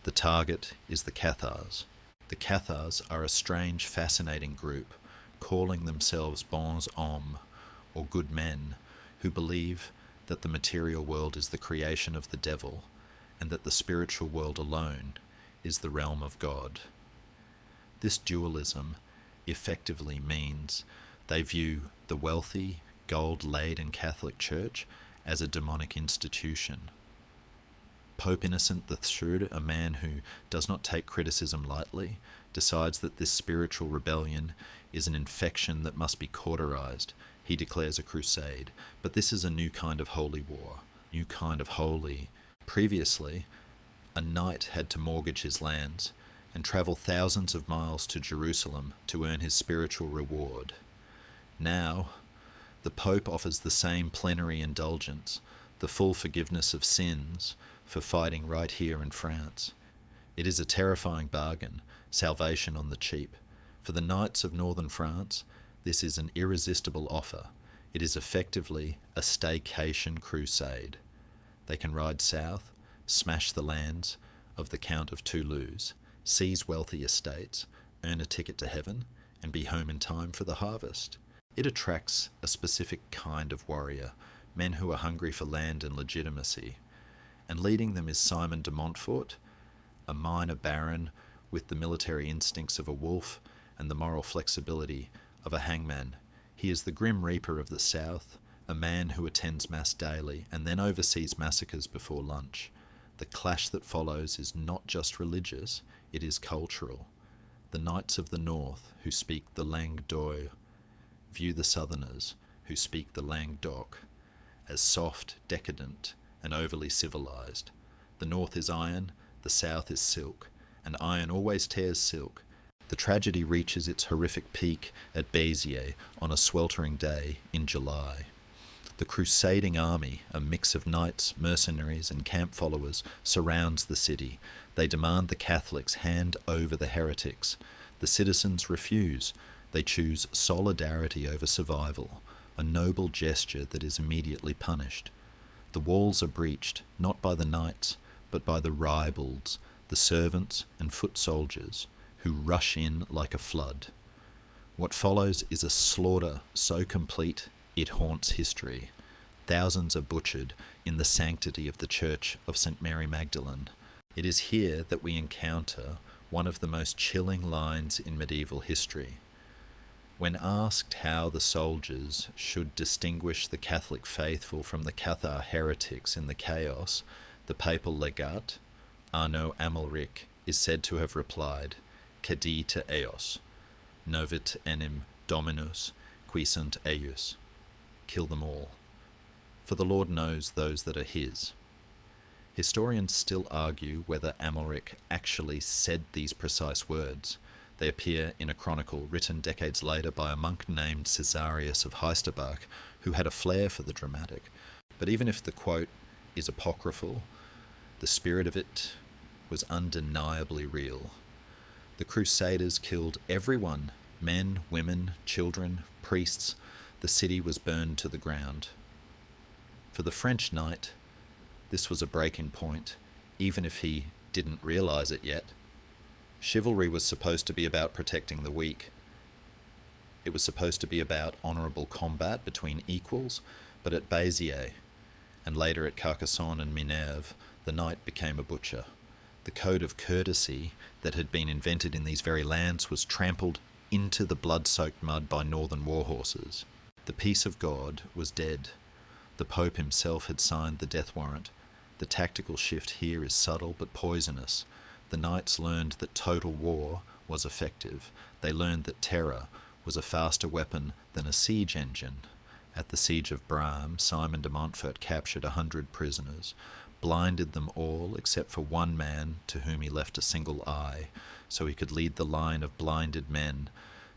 The target is the Cathars. The Cathars are a strange, fascinating group, calling themselves bons hommes, or good men, who believe that the material world is the creation of the devil, and that the spiritual world alone is the realm of God. This dualism effectively means they view the wealthy, gold-laden Catholic Church as a demonic institution. Pope Innocent III, a man who does not take criticism lightly, decides that this spiritual rebellion is an infection that must be cauterized. He declares a crusade. But this is a new kind of holy war, new kind of holy. Previously, a knight had to mortgage his lands and travel thousands of miles to Jerusalem to earn his spiritual reward. Now, the Pope offers the same plenary indulgence, the full forgiveness of sins, for fighting right here in France. It is a terrifying bargain, salvation on the cheap. For the knights of northern France, this is an irresistible offer. It is effectively a staycation crusade. They can ride south, smash the lands of the Count of Toulouse, seize wealthy estates, earn a ticket to heaven, and be home in time for the harvest. It attracts a specific kind of warrior, men who are hungry for land and legitimacy. And leading them is Simon de Montfort, a minor baron with the military instincts of a wolf and the moral flexibility of a hangman. He is the grim reaper of the south, a man who attends mass daily and then oversees massacres before lunch. The clash that follows is not just religious, it is cultural. The knights of the north, who speak the langue d'oil, view the southerners, who speak the langue d'oc, as soft, decadent, and overly civilized. The north is iron, the south is silk, and iron always tears silk. The tragedy reaches its horrific peak at Béziers on a sweltering day in July. The crusading army, a mix of knights, mercenaries, and camp followers, surrounds the city. They demand the Catholics hand over the heretics. The citizens refuse. They choose solidarity over survival, a noble gesture that is immediately punished. The walls are breached, not by the knights, but by the ribalds, the servants and foot soldiers, who rush in like a flood. What follows is a slaughter so complete it haunts history. Thousands are butchered in the sanctity of the Church of St. Mary Magdalene. It is here that we encounter one of the most chilling lines in medieval history. When asked how the soldiers should distinguish the Catholic faithful from the Cathar heretics in the chaos, the papal legate, Arnaud Amalric, is said to have replied, "Cadite eos, novit enim dominus, qui sunt eius." Kill them all, for the Lord knows those that are his. Historians still argue whether Amalric actually said these precise words. They appear in a chronicle written decades later by a monk named Caesarius of Heisterbach, who had a flair for the dramatic. But even if the quote is apocryphal, the spirit of it was undeniably real. The Crusaders killed everyone, men, women, children, priests. The city was burned to the ground. For the French knight, this was a breaking point, even if he didn't realize it yet. Chivalry was supposed to be about protecting the weak. It was supposed to be about honourable combat between equals, but at Béziers, and later at Carcassonne and Minerve, the knight became a butcher. The code of courtesy that had been invented in these very lands was trampled into the blood-soaked mud by northern warhorses. The peace of God was dead. The Pope himself had signed the death warrant. The tactical shift here is subtle but poisonous. The knights learned that total war was effective. They learned that terror was a faster weapon than a siege engine. At the siege of Bram, Simon de Montfort captured 100 prisoners, blinded them all except for one man to whom he left a single eye, so he could lead the line of blinded men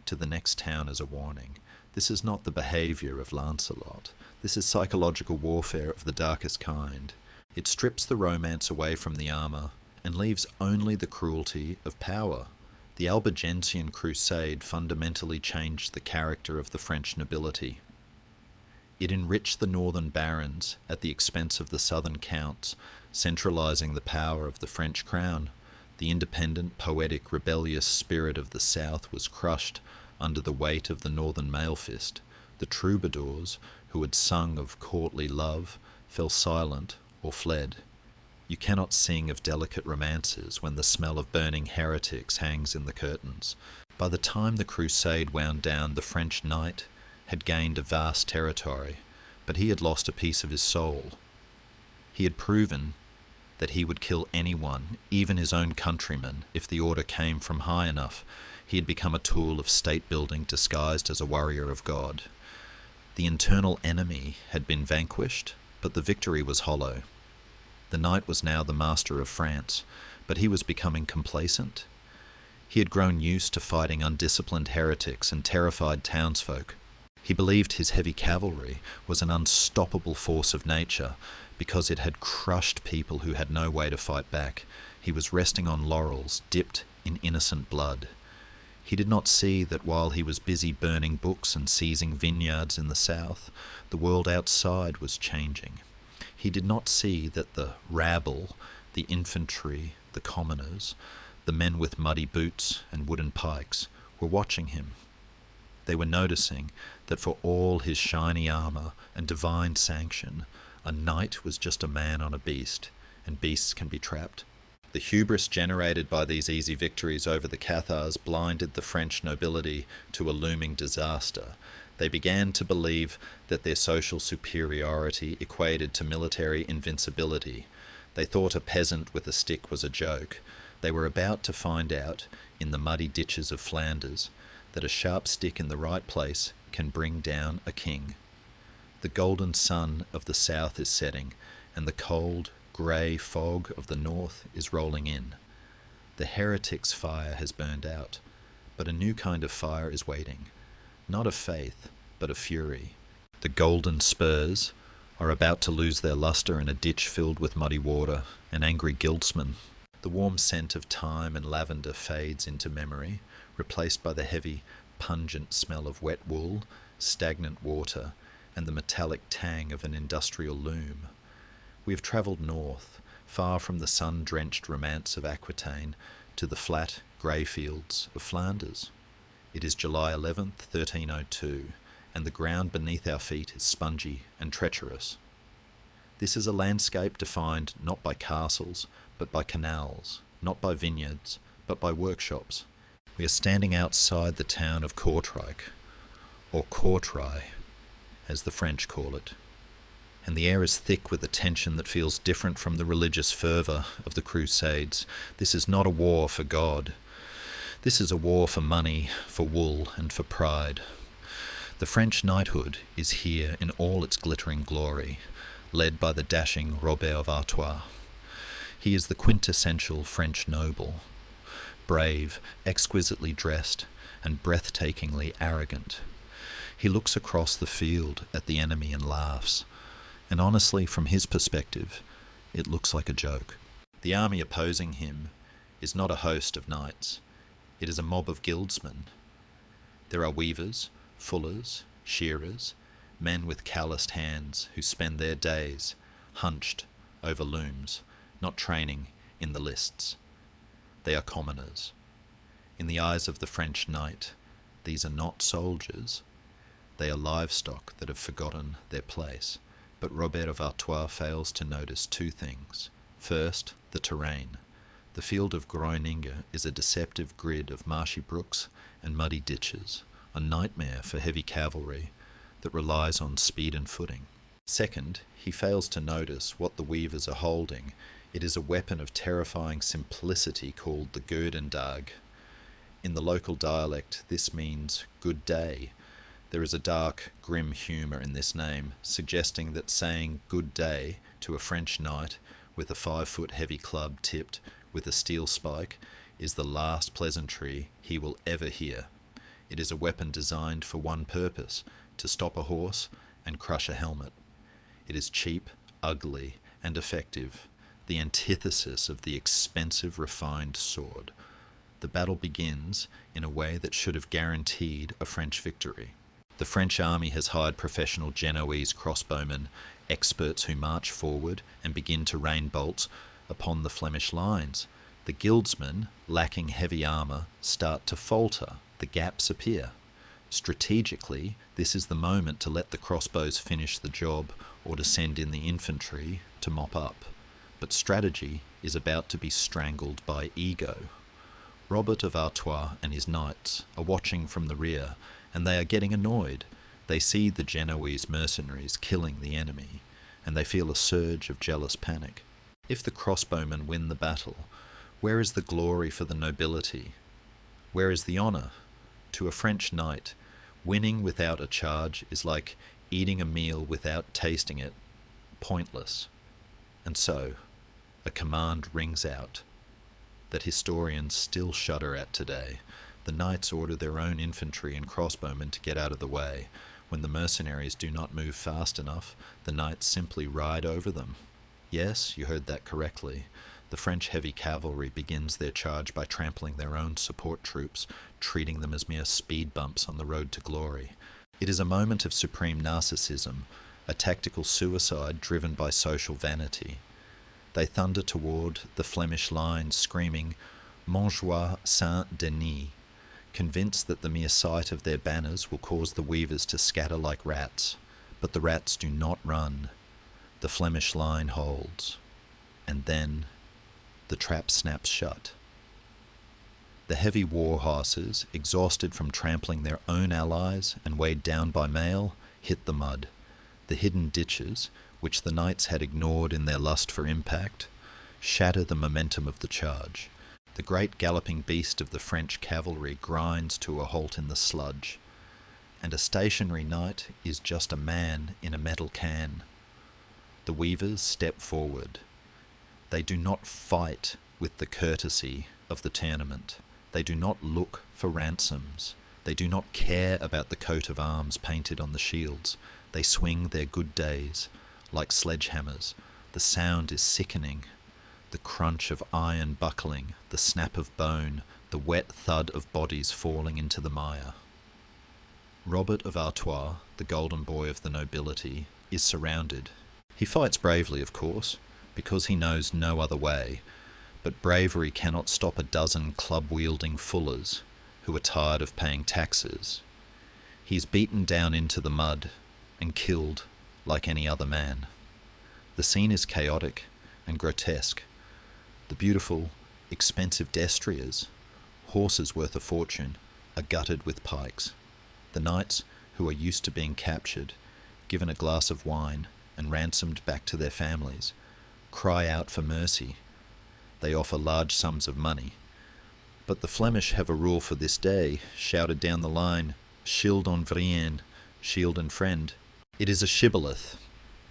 to the next town as a warning. This is not the behaviour of Lancelot. This is psychological warfare of the darkest kind. It strips the romance away from the armour and leaves only the cruelty of power. The Albigensian Crusade fundamentally changed the character of the French nobility. It enriched the northern barons at the expense of the southern counts, centralising the power of the French crown. The independent, poetic, rebellious spirit of the south was crushed under the weight of the northern mail fist. The troubadours, who had sung of courtly love, fell silent or fled. You cannot sing of delicate romances when the smell of burning heretics hangs in the curtains. By the time the crusade wound down, the French knight had gained a vast territory, but he had lost a piece of his soul. He had proven that he would kill anyone, even his own countrymen, if the order came from high enough. He had become a tool of state-building disguised as a warrior of God. The internal enemy had been vanquished, but the victory was hollow. The knight was now the master of France, but he was becoming complacent. He had grown used to fighting undisciplined heretics and terrified townsfolk. He believed his heavy cavalry was an unstoppable force of nature because it had crushed people who had no way to fight back. He was resting on laurels dipped in innocent blood. He did not see that while he was busy burning books and seizing vineyards in the south, the world outside was changing. He did not see that the rabble, the infantry, the commoners, the men with muddy boots and wooden pikes, were watching him. They were noticing that for all his shiny armour and divine sanction, a knight was just a man on a beast, and beasts can be trapped. The hubris generated by these easy victories over the Cathars blinded the French nobility to a looming disaster. They began to believe that their social superiority equated to military invincibility. They thought a peasant with a stick was a joke. They were about to find out, in the muddy ditches of Flanders, that a sharp stick in the right place can bring down a king. The golden sun of the south is setting, and the cold, grey fog of the north is rolling in. The heretic's fire has burned out, but a new kind of fire is waiting. Not of faith, but of fury. The golden spurs are about to lose their lustre in a ditch filled with muddy water and angry guildsmen. The warm scent of thyme and lavender fades into memory, replaced by the heavy, pungent smell of wet wool, stagnant water, and the metallic tang of an industrial loom. We have travelled north, far from the sun-drenched romance of Aquitaine, to the flat, grey fields of Flanders. It is July 11th, 1302, and the ground beneath our feet is spongy and treacherous. This is a landscape defined not by castles, but by canals, not by vineyards, but by workshops. We are standing outside the town of Kortrijk, or Courtrai, as the French call it, and the air is thick with a tension that feels different from the religious fervour of the Crusades. This is not a war for God. This is a war for money, for wool, and for pride. The French knighthood is here in all its glittering glory, led by the dashing Robert of Artois. He is the quintessential French noble, brave, exquisitely dressed, and breathtakingly arrogant. He looks across the field at the enemy and laughs, and honestly, from his perspective, it looks like a joke. The army opposing him is not a host of knights. It is a mob of guildsmen. There are weavers, fullers, shearers, men with calloused hands who spend their days hunched over looms, not training in the lists. They are commoners. In the eyes of the French knight, these are not soldiers. They are livestock that have forgotten their place. But Robert of Artois fails to notice two things. First, the terrain. The field of Groeninge is a deceptive grid of marshy brooks and muddy ditches, a nightmare for heavy cavalry that relies on speed and footing. Second, he fails to notice what the weavers are holding. It is a weapon of terrifying simplicity called the Goedendag. In the local dialect, this means good day. There is a dark, grim humour in this name, suggesting that saying good day to a French knight with a 5-foot heavy club tipped with a steel spike is the last pleasantry he will ever hear. It is a weapon designed for one purpose, to stop a horse and crush a helmet. It is cheap, ugly, and effective, the antithesis of the expensive, refined sword. The battle begins in a way that should have guaranteed a French victory. The French army has hired professional Genoese crossbowmen, experts who march forward and begin to rain bolts upon the Flemish lines. The guildsmen, lacking heavy armour, start to falter. The gaps appear. Strategically, this is the moment to let the crossbows finish the job or to send in the infantry to mop up. But strategy is about to be strangled by ego. Robert of Artois and his knights are watching from the rear, and they are getting annoyed. They see the Genoese mercenaries killing the enemy, and they feel a surge of jealous panic. If the crossbowmen win the battle, where is the glory for the nobility? Where is the honour? To a French knight, winning without a charge is like eating a meal without tasting it, pointless. And so, a command rings out that historians still shudder at today. The knights order their own infantry and crossbowmen to get out of the way. When the mercenaries do not move fast enough, the knights simply ride over them. Yes, you heard that correctly. The French heavy cavalry begins their charge by trampling their own support troops, treating them as mere speed bumps on the road to glory. It is a moment of supreme narcissism, a tactical suicide driven by social vanity. They thunder toward the Flemish lines, screaming, Montjoie Saint-Denis, convinced that the mere sight of their banners will cause the weavers to scatter like rats. But the rats do not run. The Flemish line holds. And then the trap snaps shut. The heavy war horses, exhausted from trampling their own allies and weighed down by mail, hit the mud. The hidden ditches, which the knights had ignored in their lust for impact, shatter the momentum of the charge. The great galloping beast of the French cavalry grinds to a halt in the sludge, and a stationary knight is just a man in a metal can. The weavers step forward. They do not fight with the courtesy of the tournament. They do not look for ransoms. They do not care about the coat of arms painted on the shields. They swing their good days like sledgehammers. The sound is sickening. The crunch of iron buckling, the snap of bone, the wet thud of bodies falling into the mire. Robert of Artois, the golden boy of the nobility, is surrounded. He fights bravely, of course, because he knows no other way, but bravery cannot stop a dozen club-wielding fullers who are tired of paying taxes. He is beaten down into the mud and killed like any other man. The scene is chaotic and grotesque. The beautiful, expensive destriers, horses worth a fortune, are gutted with pikes. The knights, who are used to being captured, given a glass of wine and ransomed back to their families, cry out for mercy. They offer large sums of money. But the Flemish have a rule for this day, shouted down the line, "Schild on vrien," shield and friend. It is a shibboleth.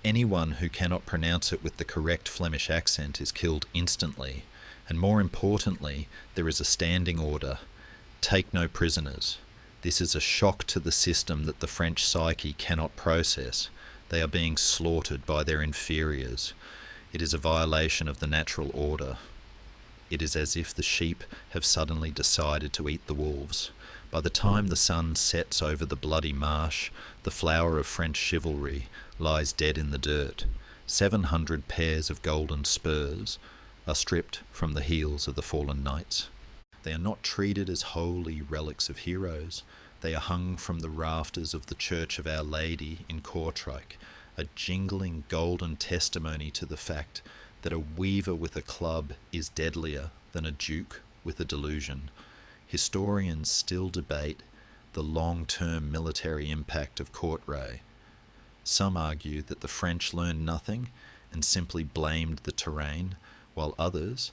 Anyone who cannot pronounce it with the correct Flemish accent is killed instantly, and more importantly, there is a standing order: take no prisoners. This is a shock to the system that the French psyche cannot process. They are being slaughtered by their inferiors. It is a violation of the natural order. It is as if the sheep have suddenly decided to eat the wolves. By the time the sun sets over the bloody marsh, the flower of French chivalry lies dead in the dirt. 700 pairs of golden spurs are stripped from the heels of the fallen knights. They are not treated as holy relics of heroes. They are hung from the rafters of the Church of Our Lady in Kortrijk, a jingling golden testimony to the fact that a weaver with a club is deadlier than a duke with a delusion. Historians still debate the long-term military impact of Courtrai. Some argue that the French learned nothing and simply blamed the terrain, while others,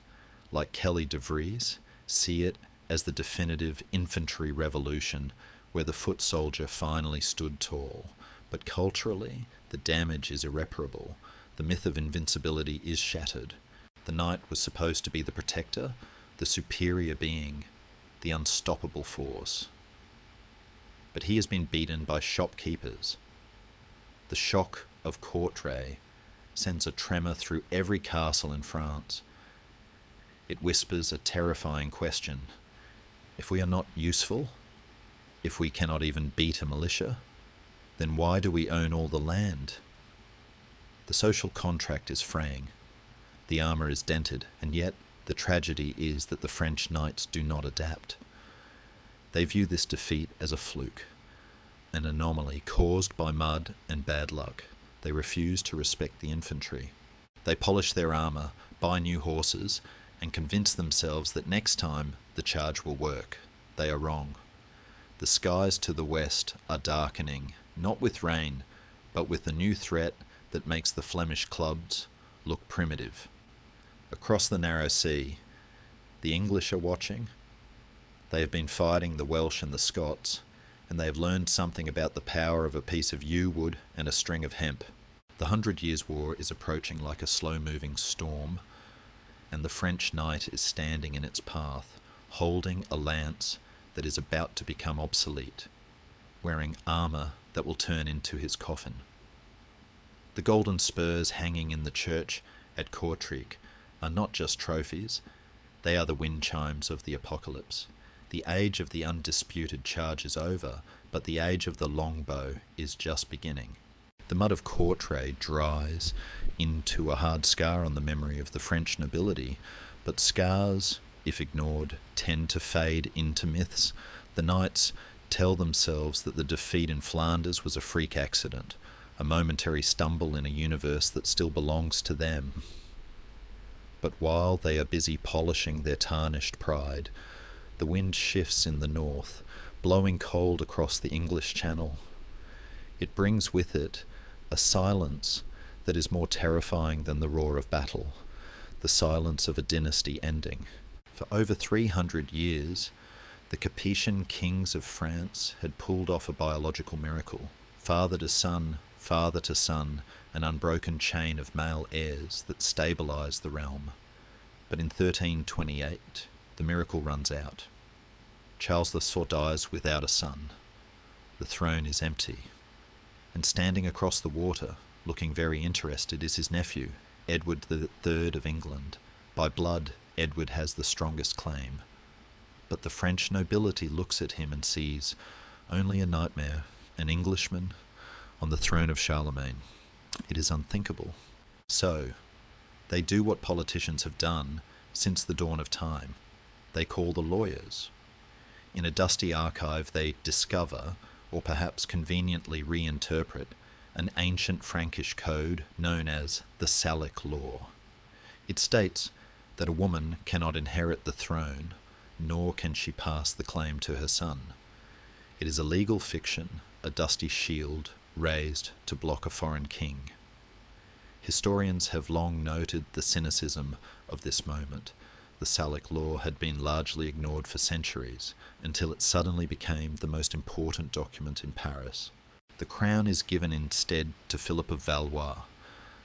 like Kelly de Vries, see it as the definitive infantry revolution where the foot soldier finally stood tall. But culturally, the damage is irreparable. The myth of invincibility is shattered. The knight was supposed to be the protector, the superior being, the unstoppable force. But he has been beaten by shopkeepers. The shock of Courtrai sends a tremor through every castle in France. It whispers a terrifying question. If we are not useful, if we cannot even beat a militia, then why do we own all the land? The social contract is fraying. The armour is dented, and yet the tragedy is that the French knights do not adapt. They view this defeat as a fluke, an anomaly caused by mud and bad luck. They refuse to respect the infantry. They polish their armour, buy new horses, and convince themselves that next time the charge will work. They are wrong. The skies to the west are darkening, not with rain, but with a new threat that makes the Flemish clubs look primitive. Across the narrow sea, the English are watching. They have been fighting the Welsh and the Scots, and they have learned something about the power of a piece of yew wood and a string of hemp. The 100 Years' War is approaching like a slow-moving storm, and the French knight is standing in its path, holding a lance that is about to become obsolete, wearing armour that will turn into his coffin. The golden spurs hanging in the church at Kortrijk are not just trophies, they are the wind chimes of the apocalypse. The age of the undisputed charge is over, but the age of the longbow is just beginning. The mud of Courtrai dries into a hard scar on the memory of the French nobility, but scars, if ignored, tend to fade into myths. The knights tell themselves that the defeat in Flanders was a freak accident, a momentary stumble in a universe that still belongs to them. But while they are busy polishing their tarnished pride, the wind shifts in the north, blowing cold across the English Channel. It brings with it a silence that is more terrifying than the roar of battle, the silence of a dynasty ending. For over 300 years, the Capetian kings of France had pulled off a biological miracle. Father to son, an unbroken chain of male heirs that stabilised the realm. But in 1328, the miracle runs out. Charles IV dies without a son. The throne is empty. And standing across the water, looking very interested, is his nephew, Edward III of England. By blood, Edward has the strongest claim. But the French nobility looks at him and sees only a nightmare, an Englishman on the throne of Charlemagne. It is unthinkable. So, they do what politicians have done since the dawn of time. They call the lawyers. In a dusty archive they discover, or perhaps conveniently reinterpret, an ancient Frankish code known as the Salic Law. It states that a woman cannot inherit the throne, nor can she pass the claim to her son. It is a legal fiction, a dusty shield raised to block a foreign king. Historians have long noted the cynicism of this moment. The Salic Law had been largely ignored for centuries, until it suddenly became the most important document in Paris. The crown is given instead to Philip of Valois,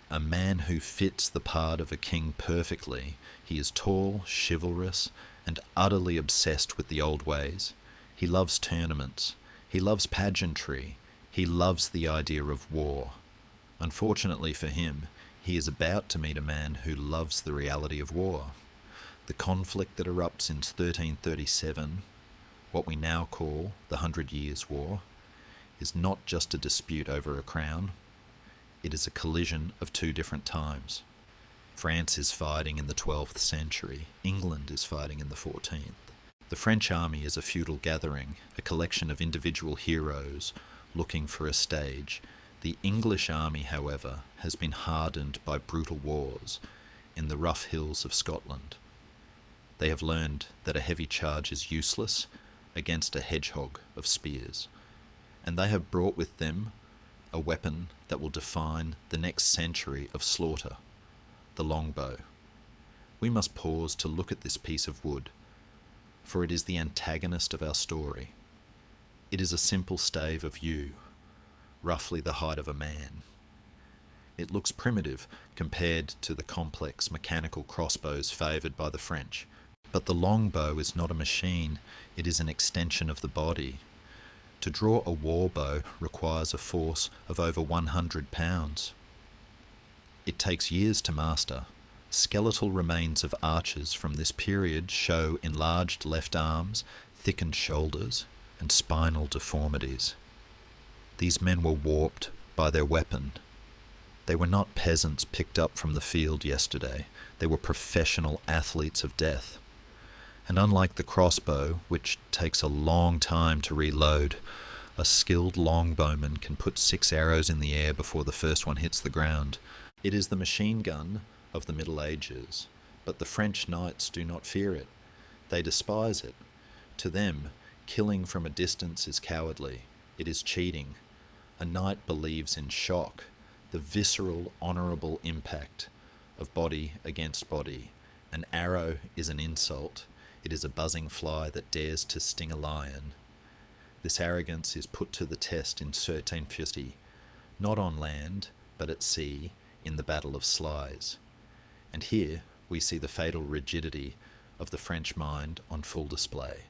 a man who fits the part of a king perfectly. He is tall, chivalrous, and utterly obsessed with the old ways. He loves tournaments. He loves pageantry. He loves the idea of war. Unfortunately for him, he is about to meet a man who loves the reality of war. The conflict that erupts since 1337, what we now call the 100 Years' War, is not just a dispute over a crown. It is a collision of two different times. France is fighting in the 12th century. England is fighting in the 14th. The French army is a feudal gathering, a collection of individual heroes looking for a stage. The English army, however, has been hardened by brutal wars in the rough hills of Scotland. They have learned that a heavy charge is useless against a hedgehog of spears, and they have brought with them a weapon that will define the next century of slaughter, the longbow. We must pause to look at this piece of wood, for it is the antagonist of our story. It is a simple stave of yew, roughly the height of a man. It looks primitive compared to the complex mechanical crossbows favoured by the French, but the longbow is not a machine, it is an extension of the body. To draw a war bow requires a force of over 100 pounds. It takes years to master. Skeletal remains of archers from this period show enlarged left arms, thickened shoulders, and spinal deformities. These men were warped by their weapon. They were not peasants picked up from the field yesterday. They were professional athletes of death. And unlike the crossbow, which takes a long time to reload, a skilled longbowman can put 6 arrows in the air before the first one hits the ground. It is the machine gun of the Middle Ages, but the French knights do not fear it. They despise it. To them, killing from a distance is cowardly. It is cheating. A knight believes in shock, the visceral, honourable impact of body against body. An arrow is an insult. It is a buzzing fly that dares to sting a lion. This arrogance is put to the test in 1350, not on land, but at sea, in the Battle of Sluys. And here we see the fatal rigidity of the French mind on full display.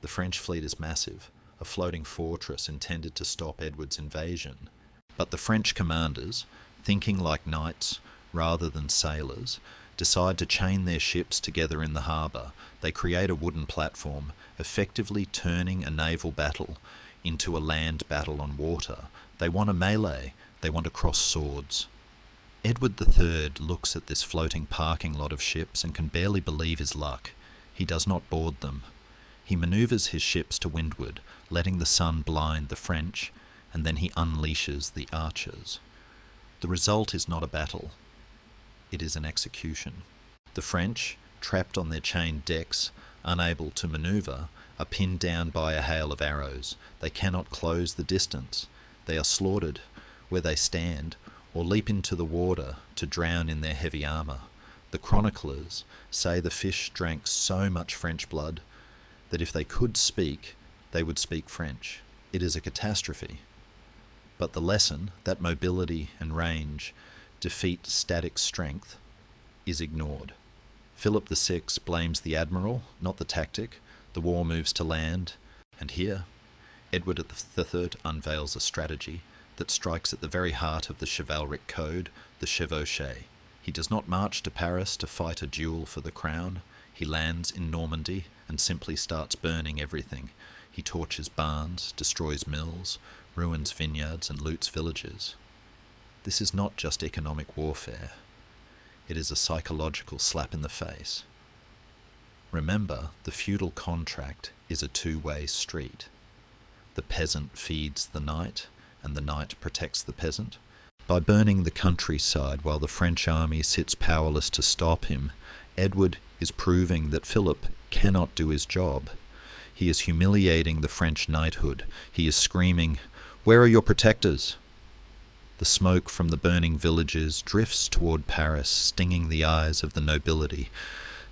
The French fleet is massive, a floating fortress intended to stop Edward's invasion. But the French commanders, thinking like knights rather than sailors, decide to chain their ships together in the harbour. They create a wooden platform, effectively turning a naval battle into a land battle on water. They want a melee. They want to cross swords. Edward III looks at this floating parking lot of ships and can barely believe his luck. He does not board them. He manoeuvres his ships to windward, letting the sun blind the French, and then he unleashes the archers. The result is not a battle. It is an execution. The French, trapped on their chained decks, unable to manoeuvre, are pinned down by a hail of arrows. They cannot close the distance. They are slaughtered where they stand, or leap into the water to drown in their heavy armour. The chroniclers say the fish drank so much French blood that if they could speak, they would speak French. It is a catastrophe. But the lesson, that mobility and range defeat static strength, is ignored. Philip VI blames the admiral, not the tactic. The war moves to land, and here, Edward III unveils a strategy that strikes at the very heart of the chivalric code, the chevauchée. He does not march to Paris to fight a duel for the crown. He lands in Normandy and simply starts burning everything. He torches barns, destroys mills, ruins vineyards, and loots villages. This is not just economic warfare. It is a psychological slap in the face. Remember, the feudal contract is a two-way street. The peasant feeds the knight, and the knight protects the peasant. By burning the countryside while the French army sits powerless to stop him, Edward is proving that Philip cannot do his job. He is humiliating the French knighthood. He is screaming, "Where are your protectors?" The smoke from the burning villages drifts toward Paris, stinging the eyes of the nobility.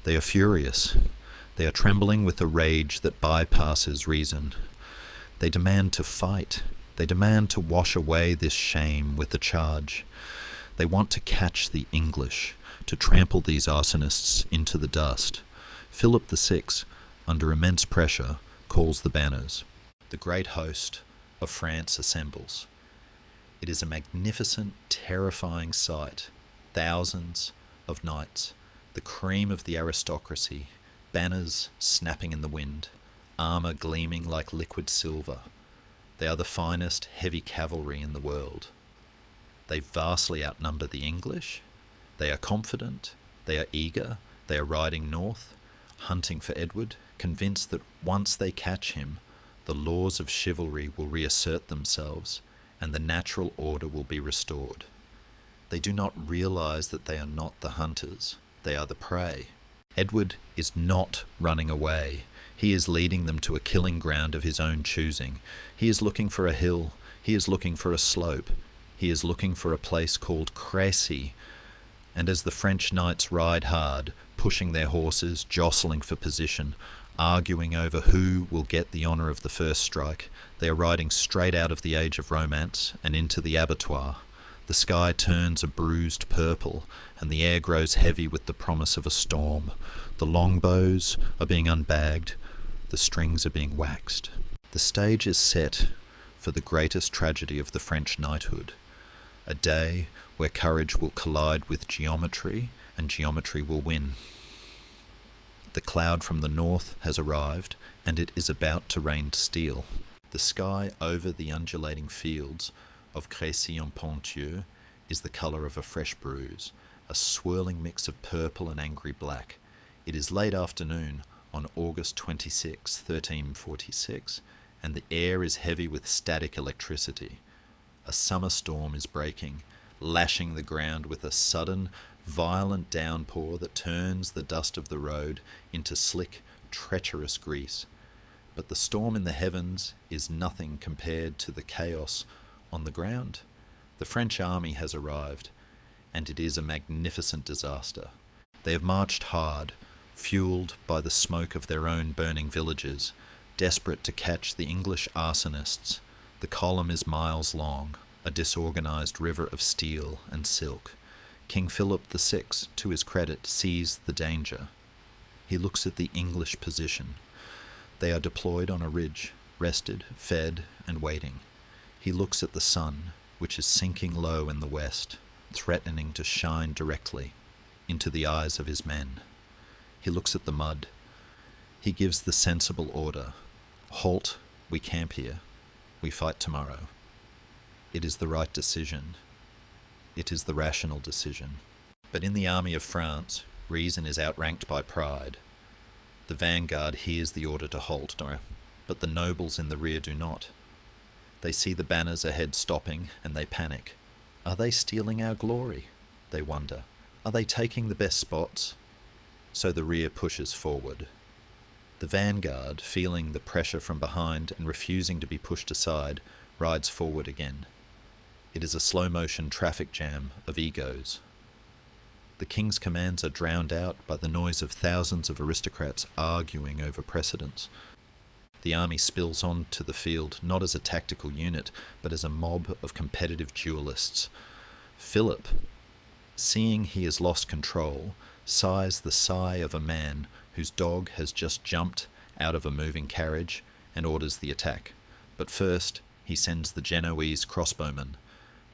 They are furious. They are trembling with a rage that bypasses reason. They demand to fight. They demand to wash away this shame with a charge. They want to catch the English, to trample these arsonists into the dust. Philip VI, under immense pressure, calls the banners. The great host of France assembles. It is a magnificent, terrifying sight. Thousands of knights, the cream of the aristocracy, banners snapping in the wind, armour gleaming like liquid silver. They are the finest heavy cavalry in the world. They vastly outnumber the English. They are confident. They are eager. They are riding north, hunting for Edward, convinced that once they catch him, the laws of chivalry will reassert themselves and the natural order will be restored. They do not realize that they are not the hunters. They are the prey. Edward is not running away. He is leading them to a killing ground of his own choosing. He is looking for a hill. He is looking for a slope. He is looking for a place called Crécy. And as the French knights ride hard, pushing their horses, jostling for position, arguing over who will get the honour of the first strike, they are riding straight out of the age of romance and into the abattoir. The sky turns a bruised purple, and the air grows heavy with the promise of a storm. The longbows are being unbagged, the strings are being waxed. The stage is set for the greatest tragedy of the French knighthood, a day where courage will collide with geometry, and geometry will win. The cloud from the north has arrived, and it is about to rain steel. The sky over the undulating fields of Crécy-en-Ponthieu is the colour of a fresh bruise, a swirling mix of purple and angry black. It is late afternoon on August 26, 1346, and the air is heavy with static electricity. A summer storm is breaking, lashing the ground with a sudden, violent downpour that turns the dust of the road into slick, treacherous grease. But the storm in the heavens is nothing compared to the chaos on the ground. The French army has arrived, and it is a magnificent disaster. They have marched hard, fueled by the smoke of their own burning villages, desperate to catch the English arsonists. The column is miles long, a disorganized river of steel and silk. King Philip VI, to his credit, sees the danger. He looks at the English position. They are deployed on a ridge, rested, fed, and waiting. He looks at the sun, which is sinking low in the west, threatening to shine directly into the eyes of his men. He looks at the mud. He gives the sensible order. Halt, we camp here. We fight tomorrow. It is the right decision. It is the rational decision. But in the army of France, reason is outranked by pride. The vanguard hears the order to halt, but the nobles in the rear do not. They see the banners ahead stopping, and they panic. Are they stealing our glory? They wonder. Are they taking the best spots? So the rear pushes forward. The vanguard, feeling the pressure from behind and refusing to be pushed aside, rides forward again. It is a slow-motion traffic jam of egos. The king's commands are drowned out by the noise of thousands of aristocrats arguing over precedence. The army spills onto the field not as a tactical unit, but as a mob of competitive duelists. Philip, seeing he has lost control, sighs the sigh of a man whose dog has just jumped out of a moving carriage and orders the attack. But first, he sends the Genoese crossbowmen.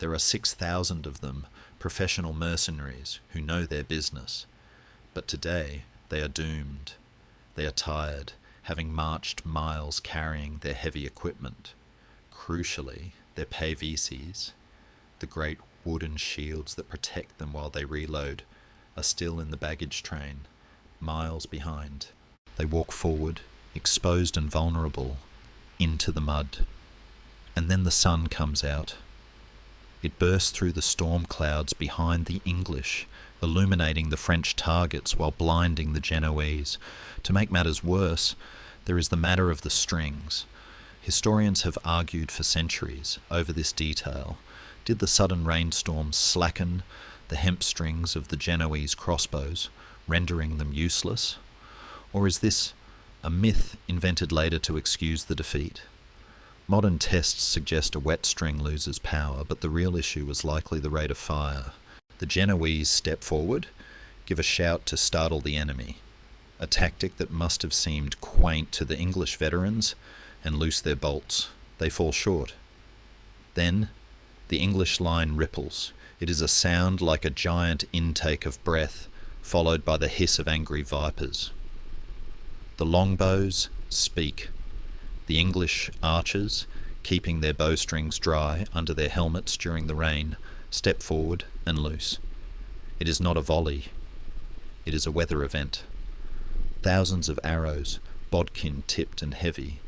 There are 6,000 of them, professional mercenaries who know their business. But today they are doomed. They are tired, having marched miles carrying their heavy equipment. Crucially, their pavises, the great wooden shields that protect them while they reload, are still in the baggage train, miles behind. They walk forward, exposed and vulnerable, into the mud. And then the sun comes out. It bursts through the storm clouds behind the English, illuminating the French targets while blinding the Genoese. To make matters worse, there is the matter of the strings. Historians have argued for centuries over this detail. Did the sudden rainstorm slacken the hemp strings of the Genoese crossbows, rendering them useless? Or is this a myth invented later to excuse the defeat? Modern tests suggest a wet string loses power, but the real issue was likely the rate of fire. The Genoese step forward, give a shout to startle the enemy, a tactic that must have seemed quaint to the English veterans, and loose their bolts. They fall short. Then the English line ripples. It is a sound like a giant intake of breath, followed by the hiss of angry vipers. The longbows speak. The English archers, keeping their bowstrings dry under their helmets during the rain, step forward and loose. It is not a volley. It is a weather event. Thousands of arrows, bodkin tipped and heavy,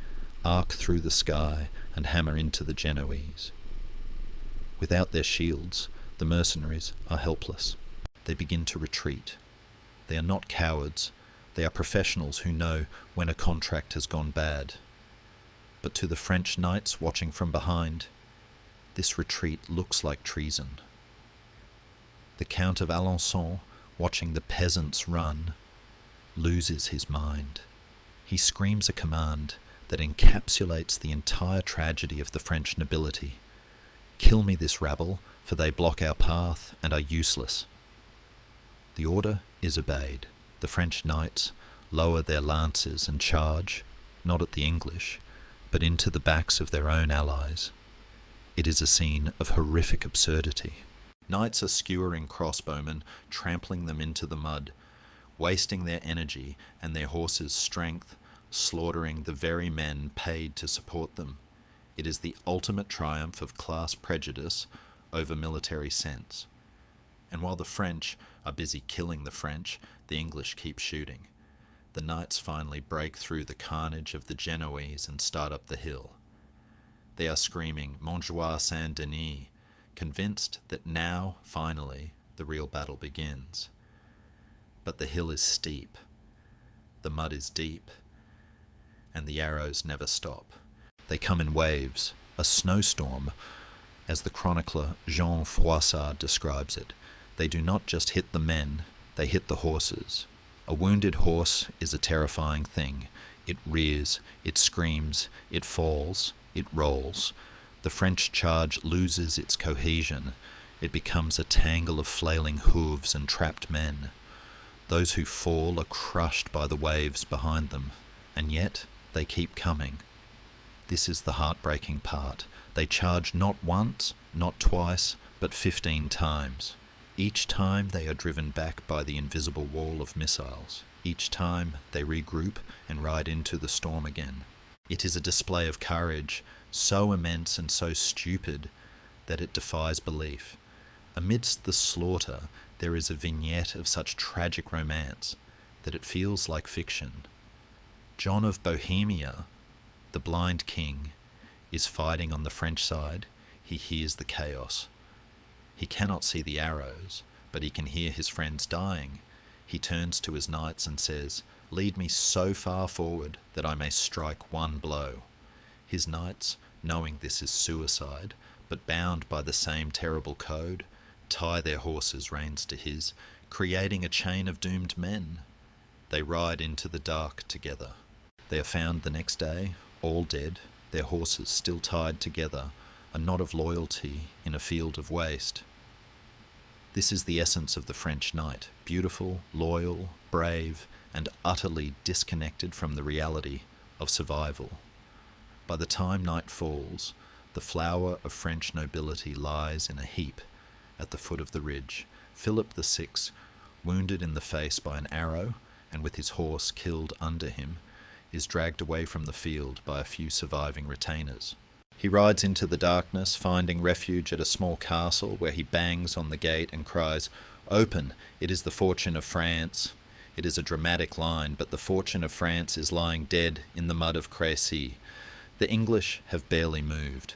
arc through the sky and hammer into the Genoese. Without their shields, the mercenaries are helpless. They begin to retreat. They are not cowards. They are professionals who know when a contract has gone bad. But to the French knights watching from behind, this retreat looks like treason. The Count of Alençon, watching the peasants run, loses his mind. He screams a command that encapsulates the entire tragedy of the French nobility. Kill me this rabble, for they block our path and are useless. The order is obeyed. The French knights lower their lances and charge, not at the English, but into the backs of their own allies. It is a scene of horrific absurdity. Knights are skewering crossbowmen, trampling them into the mud, wasting their energy and their horses' strength, slaughtering the very men paid to support them. It is the ultimate triumph of class prejudice over military sense. And while the French are busy killing the French, the English keep shooting. The knights finally break through the carnage of the Genoese and start up the hill. They are screaming Montjoie Saint-Denis, convinced that now, finally, the real battle begins. But the hill is steep, the mud is deep, and the arrows never stop. They come in waves, a snowstorm, as the chronicler Jean Froissart describes it. They do not just hit the men, they hit the horses. A wounded horse is a terrifying thing. It rears, it screams, it falls, it rolls. The French charge loses its cohesion. It becomes a tangle of flailing hooves and trapped men. Those who fall are crushed by the waves behind them, and yet they keep coming. This is the heartbreaking part. They charge not once, not twice, but 15 times. Each time they are driven back by the invisible wall of missiles. Each time they regroup and ride into the storm again. It is a display of courage, so immense and so stupid that it defies belief. Amidst the slaughter, there is a vignette of such tragic romance that it feels like fiction. John of Bohemia, the blind king, is fighting on the French side. He hears the chaos. He cannot see the arrows, but he can hear his friends dying. He turns to his knights and says, "Lead me so far forward that I may strike one blow." His knights, knowing this is suicide, but bound by the same terrible code, tie their horses' reins to his, creating a chain of doomed men. They ride into the dark together. They are found the next day, all dead, their horses still tied together, a knot of loyalty in a field of waste. This is the essence of the French knight, beautiful, loyal, brave, and utterly disconnected from the reality of survival. By the time night falls, the flower of French nobility lies in a heap at the foot of the ridge. Philip VI, wounded in the face by an arrow and with his horse killed under him, is dragged away from the field by a few surviving retainers. He rides into the darkness, finding refuge at a small castle where he bangs on the gate and cries, "Open, it is the fortune of France." It is a dramatic line, but the fortune of France is lying dead in the mud of Crécy. The English have barely moved.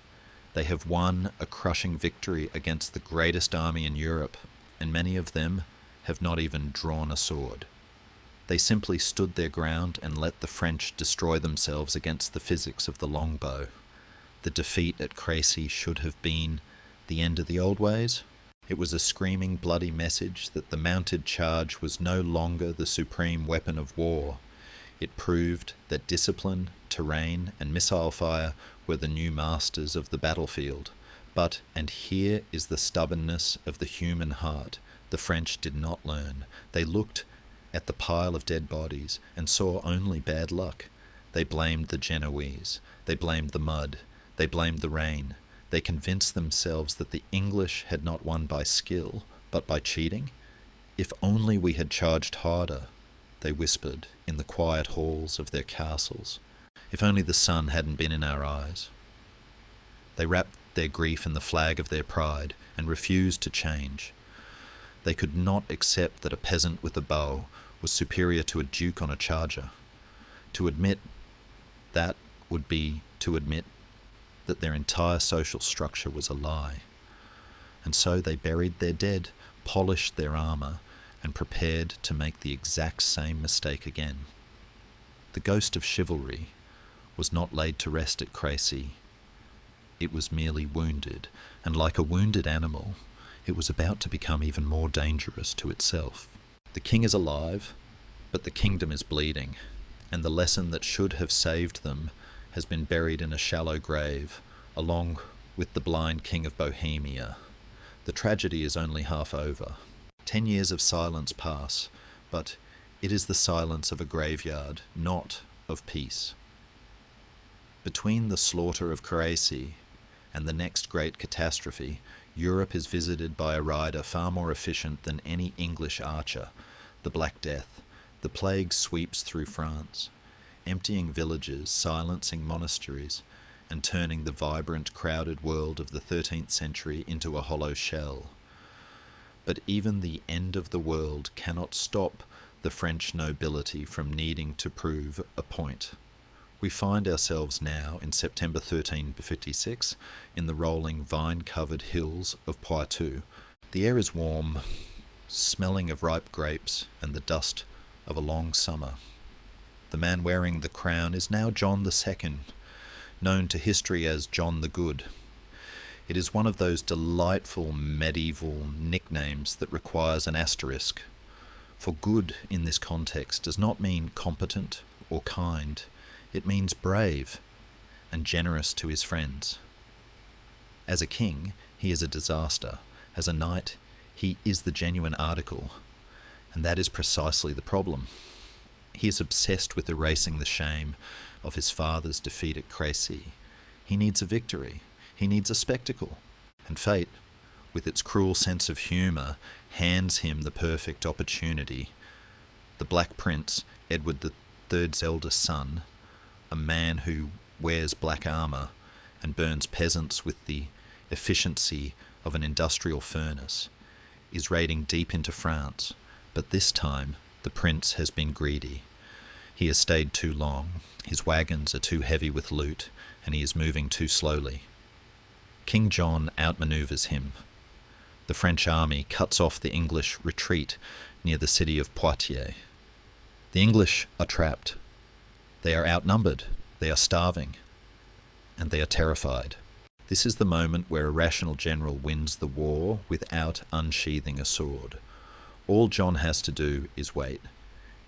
They have won a crushing victory against the greatest army in Europe, and many of them have not even drawn a sword. They simply stood their ground and let the French destroy themselves against the physics of the longbow. The defeat at Crécy should have been the end of the old ways. It was a screaming, bloody message that the mounted charge was no longer the supreme weapon of war. It proved that discipline, terrain, and missile fire were the new masters of the battlefield. But, and here is the stubbornness of the human heart, the French did not learn. They looked at the pile of dead bodies and saw only bad luck. They blamed the Genoese. They blamed the mud. They blamed the rain. They convinced themselves that the English had not won by skill, but by cheating. If only we had charged harder, they whispered in the quiet halls of their castles. If only the sun hadn't been in our eyes. They wrapped their grief in the flag of their pride and refused to change. They could not accept that a peasant with a bow was superior to a duke on a charger. To admit that would be to admit that their entire social structure was a lie. And so they buried their dead, polished their armour, and prepared to make the exact same mistake again. The ghost of chivalry was not laid to rest at Crécy. It was merely wounded, and like a wounded animal, it was about to become even more dangerous to itself. The king is alive, but the kingdom is bleeding, and the lesson that should have saved them has been buried in a shallow grave, along with the blind king of Bohemia. The tragedy is only half over. 10 years of silence pass, but it is the silence of a graveyard, not of peace. Between the slaughter of Crécy and the next great catastrophe, Europe is visited by a rider far more efficient than any English archer, the Black Death. The plague sweeps through France, emptying villages, silencing monasteries, and turning the vibrant, crowded world of the 13th century into a hollow shell. But even the end of the world cannot stop the French nobility from needing to prove a point. We find ourselves now, in September 1356, in the rolling vine-covered hills of Poitou. The air is warm, smelling of ripe grapes and the dust of a long summer. The man wearing the crown is now John II, known to history as John the Good. It is one of those delightful medieval nicknames that requires an asterisk, for good in this context does not mean competent or kind. It means brave and generous to his friends. As a king, he is a disaster. As a knight, he is the genuine article, and that is precisely the problem. He is obsessed with erasing the shame of his father's defeat at Crécy. He needs a victory. He needs a spectacle. And fate, with its cruel sense of humour, hands him the perfect opportunity. The Black Prince, Edward III's eldest son, a man who wears black armour and burns peasants with the efficiency of an industrial furnace, is raiding deep into France, but this time the prince has been greedy. He has stayed too long, his wagons are too heavy with loot, and he is moving too slowly. King John outmanoeuvres him. The French army cuts off the English retreat near the city of Poitiers. The English are trapped. They are outnumbered, they are starving, and they are terrified. This is the moment where a rational general wins the war without unsheathing a sword. All John has to do is wait.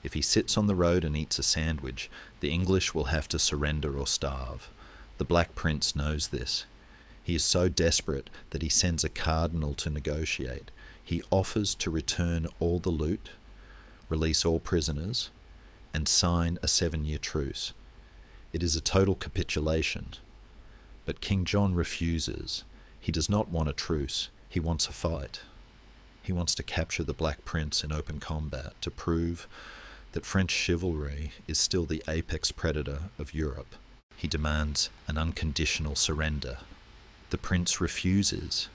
If he sits on the road and eats a sandwich, the English will have to surrender or starve. The Black Prince knows this. He is so desperate that he sends a cardinal to negotiate. He offers to return all the loot, release all prisoners, and sign a 7-year truce. It is a total capitulation. But King John refuses. He does not want a truce. He wants a fight. He wants to capture the Black Prince in open combat to prove that French chivalry is still the apex predator of Europe. He demands an unconditional surrender. The prince refuses.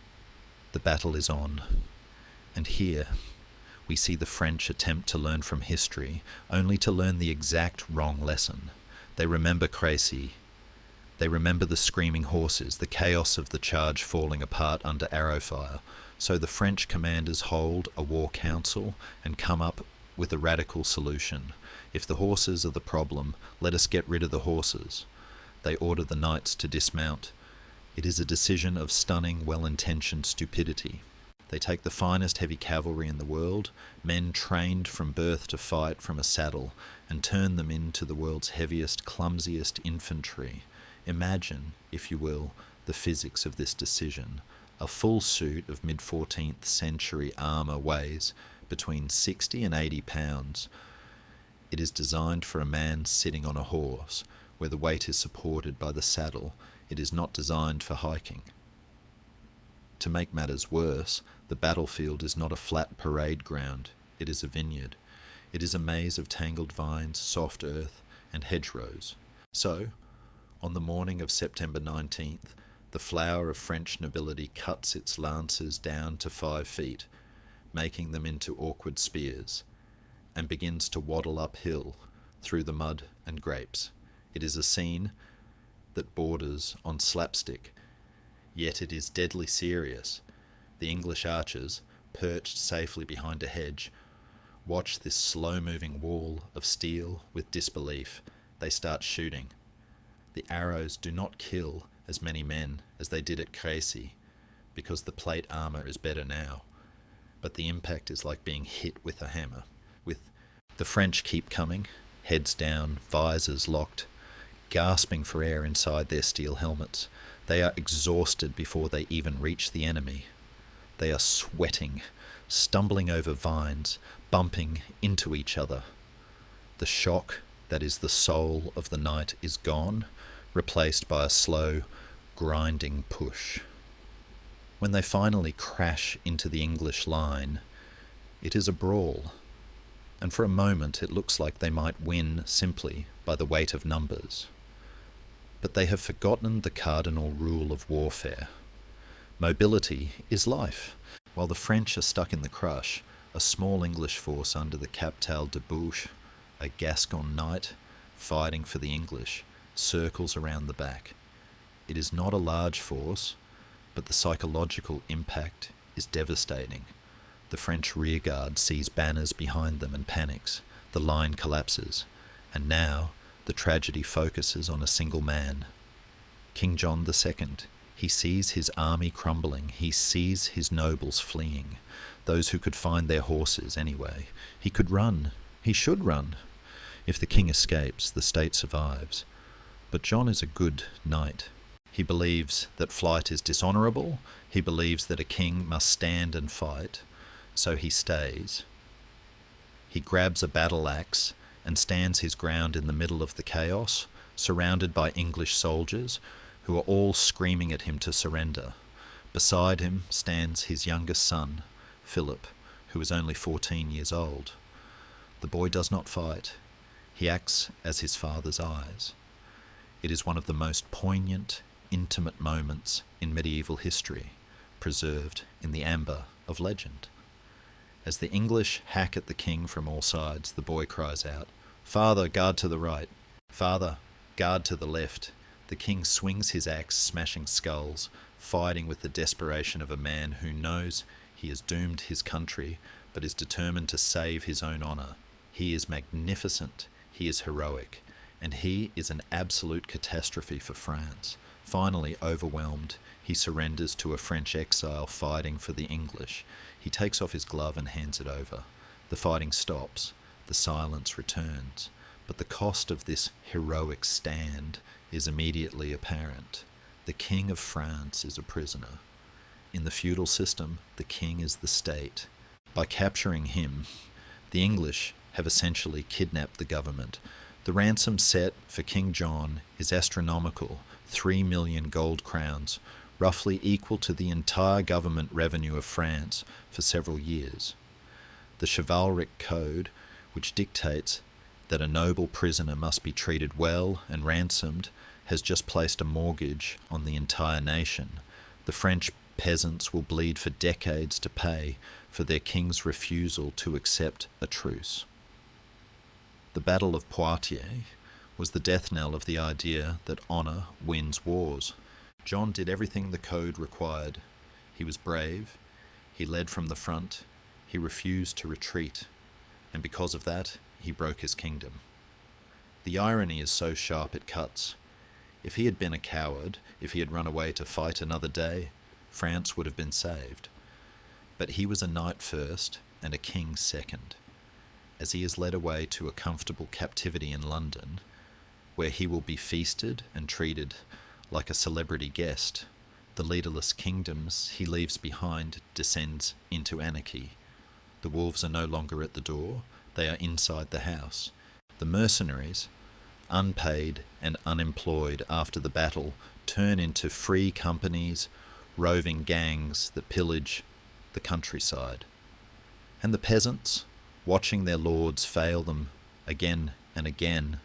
The battle is on. And here, we see the French attempt to learn from history, only to learn the exact wrong lesson. They remember Crécy. They remember the screaming horses, the chaos of the charge falling apart under arrow fire. So the French commanders hold a war council and come up with a radical solution. If the horses are the problem, let us get rid of the horses. They order the knights to dismount. It is a decision of stunning, well-intentioned stupidity. They take the finest heavy cavalry in the world, men trained from birth to fight from a saddle, and turn them into the world's heaviest, clumsiest infantry. Imagine, if you will, the physics of this decision. A full suit of mid-14th century armour weighs between 60 and 80 pounds. It is designed for a man sitting on a horse, where the weight is supported by the saddle. It is not designed for hiking. To make matters worse, the battlefield is not a flat parade ground. It is a vineyard. It is a maze of tangled vines, soft earth, and hedgerows. So, on the morning of September 19th, the flower of French nobility cuts its lances down to 5 feet, making them into awkward spears, and begins to waddle uphill through the mud and grapes. It is a scene that borders on slapstick, yet it is deadly serious. The English archers, perched safely behind a hedge, watch this slow-moving wall of steel with disbelief. They start shooting. The arrows do not kill as many men as they did at Crécy, because the plate armour is better now, but the impact is like being hit with a hammer. The French keep coming, heads down, visors locked, gasping for air inside their steel helmets. They are exhausted before they even reach the enemy. They are sweating, stumbling over vines, bumping into each other. The shock that is the soul of the night is gone, replaced by a slow, grinding push. When they finally crash into the English line, it is a brawl, and for a moment it looks like they might win simply by the weight of numbers. But they have forgotten the cardinal rule of warfare. Mobility is life. While the French are stuck in the crush, a small English force under the Captal de Buch, a Gascon knight, fighting for the English, circles around the back. It is not a large force, but the psychological impact is devastating. The French rearguard sees banners behind them and panics. The line collapses, and now the tragedy focuses on a single man. King John II. He sees his army crumbling. He sees his nobles fleeing, those who could find their horses anyway. He could run. He should run. If the king escapes, the state survives. But John is a good knight. He believes that flight is dishonourable. He believes that a king must stand and fight. So he stays. He grabs a battle axe and stands his ground in the middle of the chaos, surrounded by English soldiers who are all screaming at him to surrender. Beside him stands his youngest son, Philip, who is only 14 years old. The boy does not fight. He acts as his father's eyes. It is one of the most poignant, intimate moments in medieval history, preserved in the amber of legend. As the English hack at the king from all sides, the boy cries out, "Father, guard to the right. Father, guard to the left." The king swings his axe, smashing skulls, fighting with the desperation of a man who knows he has doomed his country, but is determined to save his own honour. He is magnificent, he is heroic, and he is an absolute catastrophe for France. Finally overwhelmed, he surrenders to a French exile fighting for the English. He takes off his glove and hands it over. The fighting stops. The silence returns. But the cost of this heroic stand is immediately apparent. The King of France is a prisoner. In the feudal system, the king is the state. By capturing him, the English have essentially kidnapped the government. The ransom set for King John is astronomical, 3 million gold crowns, roughly equal to the entire government revenue of France for several years. The chivalric code, which dictates that a noble prisoner must be treated well and ransomed, has just placed a mortgage on the entire nation. The French peasants will bleed for decades to pay for their king's refusal to accept a truce. The Battle of Poitiers was the death knell of the idea that honour wins wars. John did everything the code required. He was brave, he led from the front, he refused to retreat, and because of that, he broke his kingdom. The irony is so sharp it cuts. If he had been a coward, if he had run away to fight another day, France would have been saved. But he was a knight first and a king second. As he is led away to a comfortable captivity in London, where he will be feasted and treated like a celebrity guest, the leaderless kingdoms he leaves behind descends into anarchy. The wolves are no longer at the door, they are inside the house. The mercenaries, unpaid and unemployed after the battle, turn into free companies, roving gangs that pillage the countryside. And the peasants, watching their lords fail them again and again,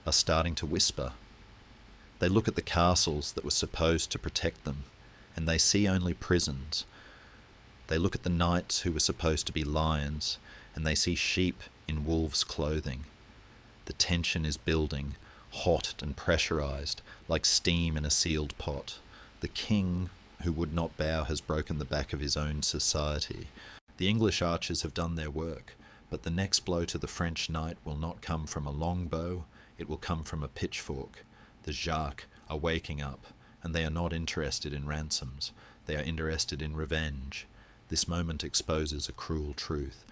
are starting to whisper. They look at the castles that were supposed to protect them, and they see only prisons. They look at the knights who were supposed to be lions, and they see sheep in wolves' clothing. The tension is building, hot and pressurized, like steam in a sealed pot. The king who would not bow has broken the back of his own society. The English archers have done their work, but the next blow to the French knight will not come from a longbow, it will come from a pitchfork. The Jacques are waking up, and they are not interested in ransoms. They are interested in revenge. This moment exposes a cruel truth.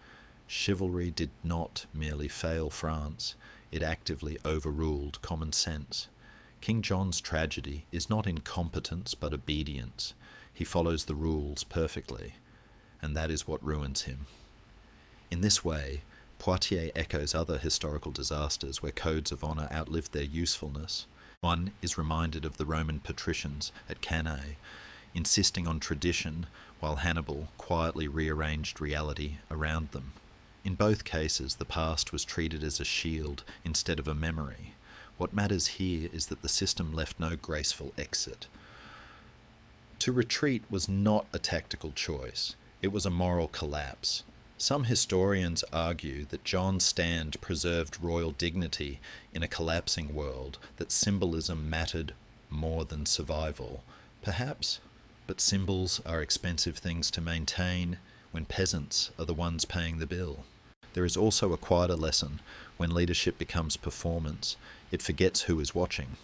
Chivalry did not merely fail France, it actively overruled common sense. King John's tragedy is not incompetence but obedience. He follows the rules perfectly, and that is what ruins him. In this way, Poitiers echoes other historical disasters where codes of honour outlived their usefulness. One is reminded of the Roman patricians at Cannae, insisting on tradition while Hannibal quietly rearranged reality around them. In both cases, the past was treated as a shield instead of a memory. What matters here is that the system left no graceful exit. To retreat was not a tactical choice, it was a moral collapse. Some historians argue that John's stand preserved royal dignity in a collapsing world, that symbolism mattered more than survival. Perhaps, but symbols are expensive things to maintain when peasants are the ones paying the bill. There is also a quieter lesson. When leadership becomes performance, it forgets who is watching.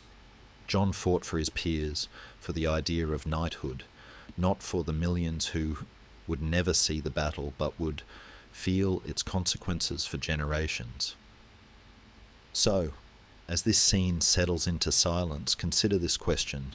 John fought for his peers, for the idea of knighthood, not for the millions who would never see the battle but would feel its consequences for generations. So, as this scene settles into silence, consider this question.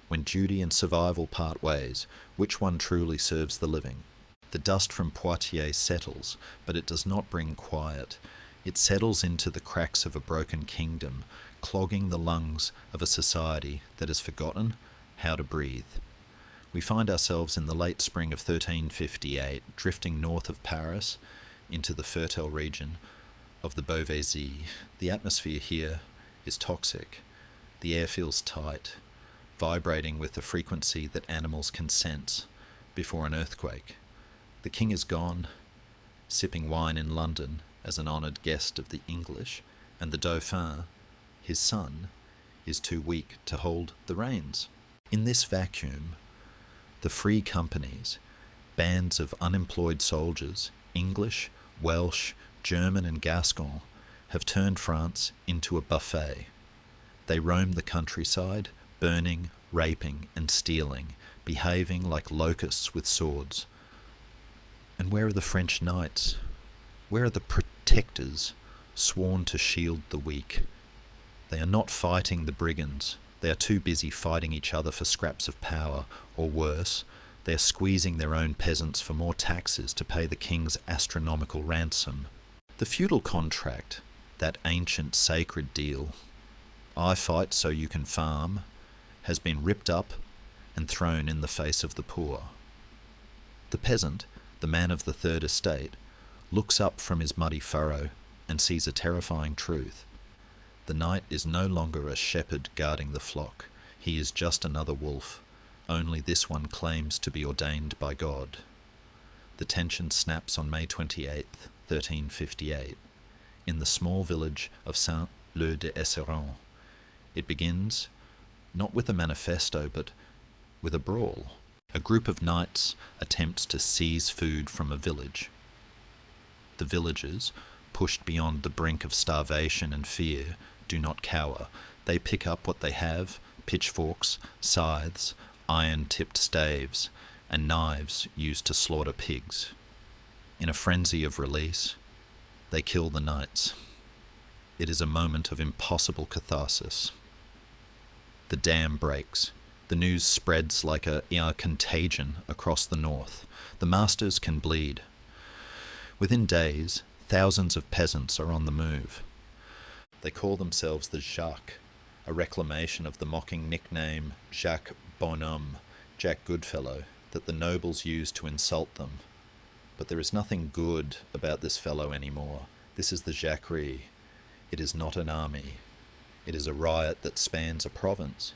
When duty and survival part ways, which one truly serves the living? The dust from Poitiers settles, but it does not bring quiet. It settles into the cracks of a broken kingdom, clogging the lungs of a society that has forgotten how to breathe. We find ourselves in the late spring of 1358, drifting north of Paris into the fertile region of the Beauvaisis. The atmosphere here is toxic. The air feels tight, vibrating with the frequency that animals can sense before an earthquake. The king is gone, sipping wine in London as an honoured guest of the English, and the Dauphin, his son, is too weak to hold the reins. In this vacuum, the free companies, bands of unemployed soldiers, English, Welsh, German and Gascon, have turned France into a buffet. They roam the countryside, burning, raping and stealing, behaving like locusts with swords. And where are the French knights? Where are the protectors sworn to shield the weak? They are not fighting the brigands. They are too busy fighting each other for scraps of power, or worse, they are squeezing their own peasants for more taxes to pay the king's astronomical ransom. The feudal contract, that ancient sacred deal, I fight so you can farm, has been ripped up and thrown in the face of the poor. The peasant, the man of the third estate, looks up from his muddy furrow and sees a terrifying truth. The knight is no longer a shepherd guarding the flock. He is just another wolf, only this one claims to be ordained by God. The tension snaps on May 28th, 1358, in the small village of Saint-Leu-de-Esseron. It begins not with a manifesto, but with a brawl. A group of knights attempts to seize food from a village. The villagers, pushed beyond the brink of starvation and fear, do not cower. They pick up what they have: pitchforks, scythes, iron-tipped staves, and knives used to slaughter pigs. In a frenzy of release, they kill the knights. It is a moment of impossible catharsis. The dam breaks. The news spreads like a contagion across the north. The masters can bleed. Within days, thousands of peasants are on the move. They call themselves the Jacques, a reclamation of the mocking nickname Jacques Bonhomme, Jack Goodfellow, that the nobles used to insult them. But there is nothing good about this fellow anymore. This is the Jacquerie. It is not an army. It is a riot that spans a province.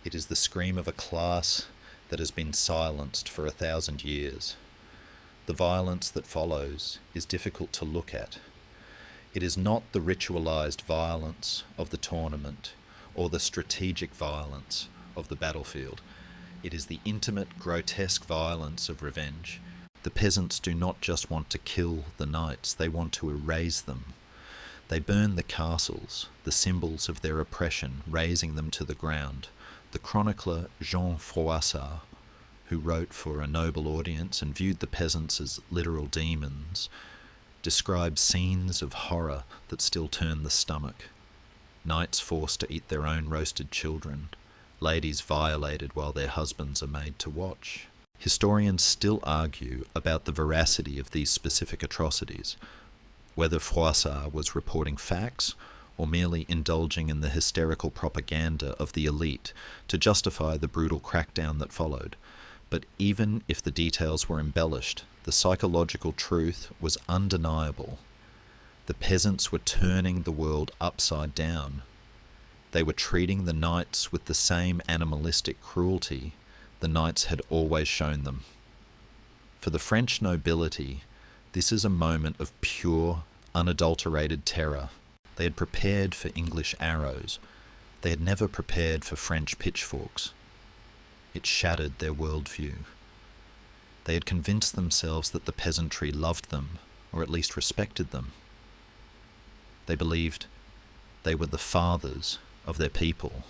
It is the scream of a class that has been silenced for 1,000 years. The violence that follows is difficult to look at. It is not the ritualized violence of the tournament or the strategic violence of the battlefield. It is the intimate, grotesque violence of revenge. The peasants do not just want to kill the knights, they want to erase them. They burn the castles, the symbols of their oppression, razing them to the ground. The chronicler Jean Froissart, who wrote for a noble audience and viewed the peasants as literal demons, describes scenes of horror that still turn the stomach. Knights forced to eat their own roasted children, ladies violated while their husbands are made to watch. Historians still argue about the veracity of these specific atrocities, whether Froissart was reporting facts or merely indulging in the hysterical propaganda of the elite to justify the brutal crackdown that followed. But even if the details were embellished, the psychological truth was undeniable. The peasants were turning the world upside down. They were treating the knights with the same animalistic cruelty the knights had always shown them. For the French nobility, this is a moment of pure, unadulterated terror. They had prepared for English arrows. They had never prepared for French pitchforks. It shattered their worldview. They had convinced themselves that the peasantry loved them, or at least respected them. They believed they were the fathers of their people.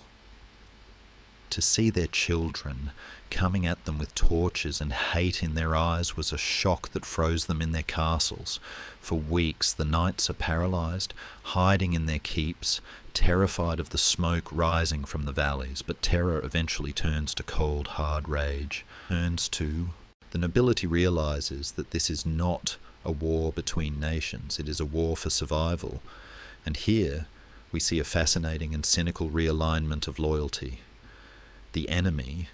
To see their children coming at them with torches and hate in their eyes was a shock that froze them in their castles. For weeks the knights are paralysed, hiding in their keeps, terrified of the smoke rising from the valleys, but terror eventually turns to cold, hard rage. The nobility realises that this is not a war between nations, it is a war for survival. And here we see a fascinating and cynical realignment of loyalty. The enemy,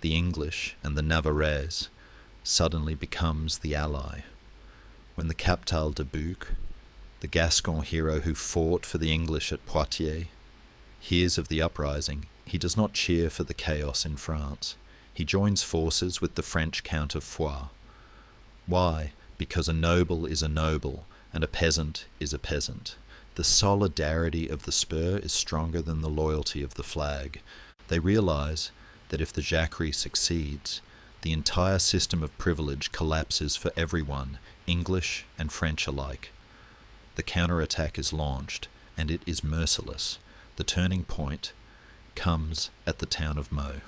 the English and the Navarrese, suddenly becomes the ally. When the Captal de Buch, the Gascon hero who fought for the English at Poitiers, hears of the uprising, he does not cheer for the chaos in France. He joins forces with the French Count of Foix. Why? Because a noble is a noble, and a peasant is a peasant. The solidarity of the spur is stronger than the loyalty of the flag. They realise that if the Jacquerie succeeds, the entire system of privilege collapses for everyone, English and French alike. The counterattack is launched, and it is merciless. The turning point comes at the town of Meaux.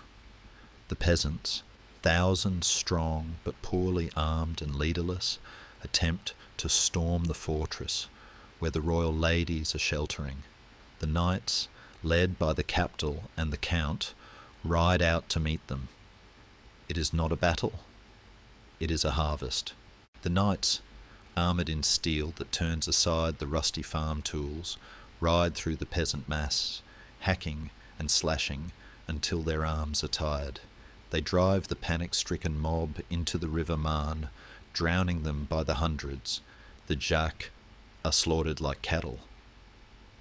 The peasants, thousands strong but poorly armed and leaderless, attempt to storm the fortress where the royal ladies are sheltering. The knights, led by the Captal and the Count, ride out to meet them. It is not a battle. It is a harvest. The knights, armoured in steel that turns aside the rusty farm tools, ride through the peasant mass, hacking and slashing until their arms are tired. They drive the panic-stricken mob into the River Marne, drowning them by the hundreds. The Jacques are slaughtered like cattle.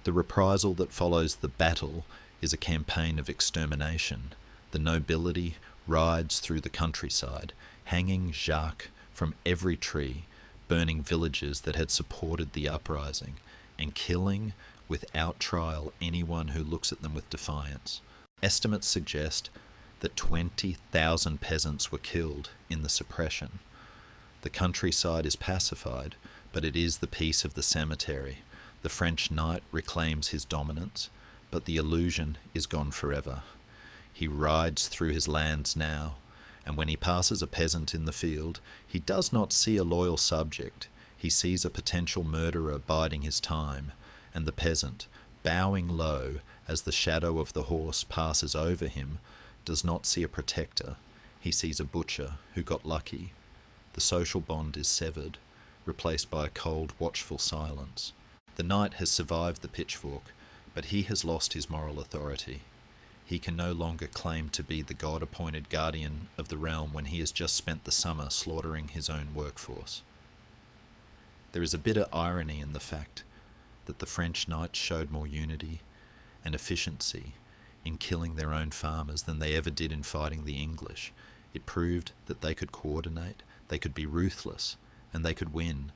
The reprisal that follows the battle is a campaign of extermination. The nobility rides through the countryside, hanging Jacques from every tree, burning villages that had supported the uprising, and killing without trial anyone who looks at them with defiance. Estimates suggest that 20,000 peasants were killed in the suppression. The countryside is pacified, but it is the peace of the cemetery. The French knight reclaims his dominance, but the illusion is gone forever. He rides through his lands now, and when he passes a peasant in the field, he does not see a loyal subject. He sees a potential murderer biding his time, and the peasant, bowing low as the shadow of the horse passes over him, does not see a protector. He sees a butcher who got lucky. The social bond is severed, replaced by a cold, watchful silence. The knight has survived the pitchfork, but he has lost his moral authority. He can no longer claim to be the God-appointed guardian of the realm when he has just spent the summer slaughtering his own workforce. There is a bitter irony in the fact that the French knights showed more unity and efficiency in killing their own farmers than they ever did in fighting the English. It proved that they could coordinate, they could be ruthless, and they could win,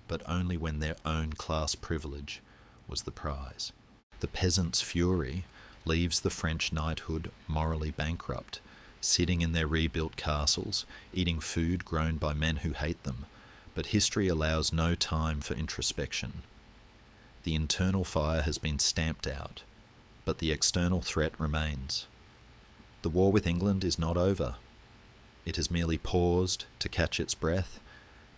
but only when their own class privilege was the prize. The peasants' fury leaves the French knighthood morally bankrupt, sitting in their rebuilt castles, eating food grown by men who hate them. But history allows no time for introspection. The internal fire has been stamped out, but the external threat remains. The war with England is not over. It has merely paused to catch its breath,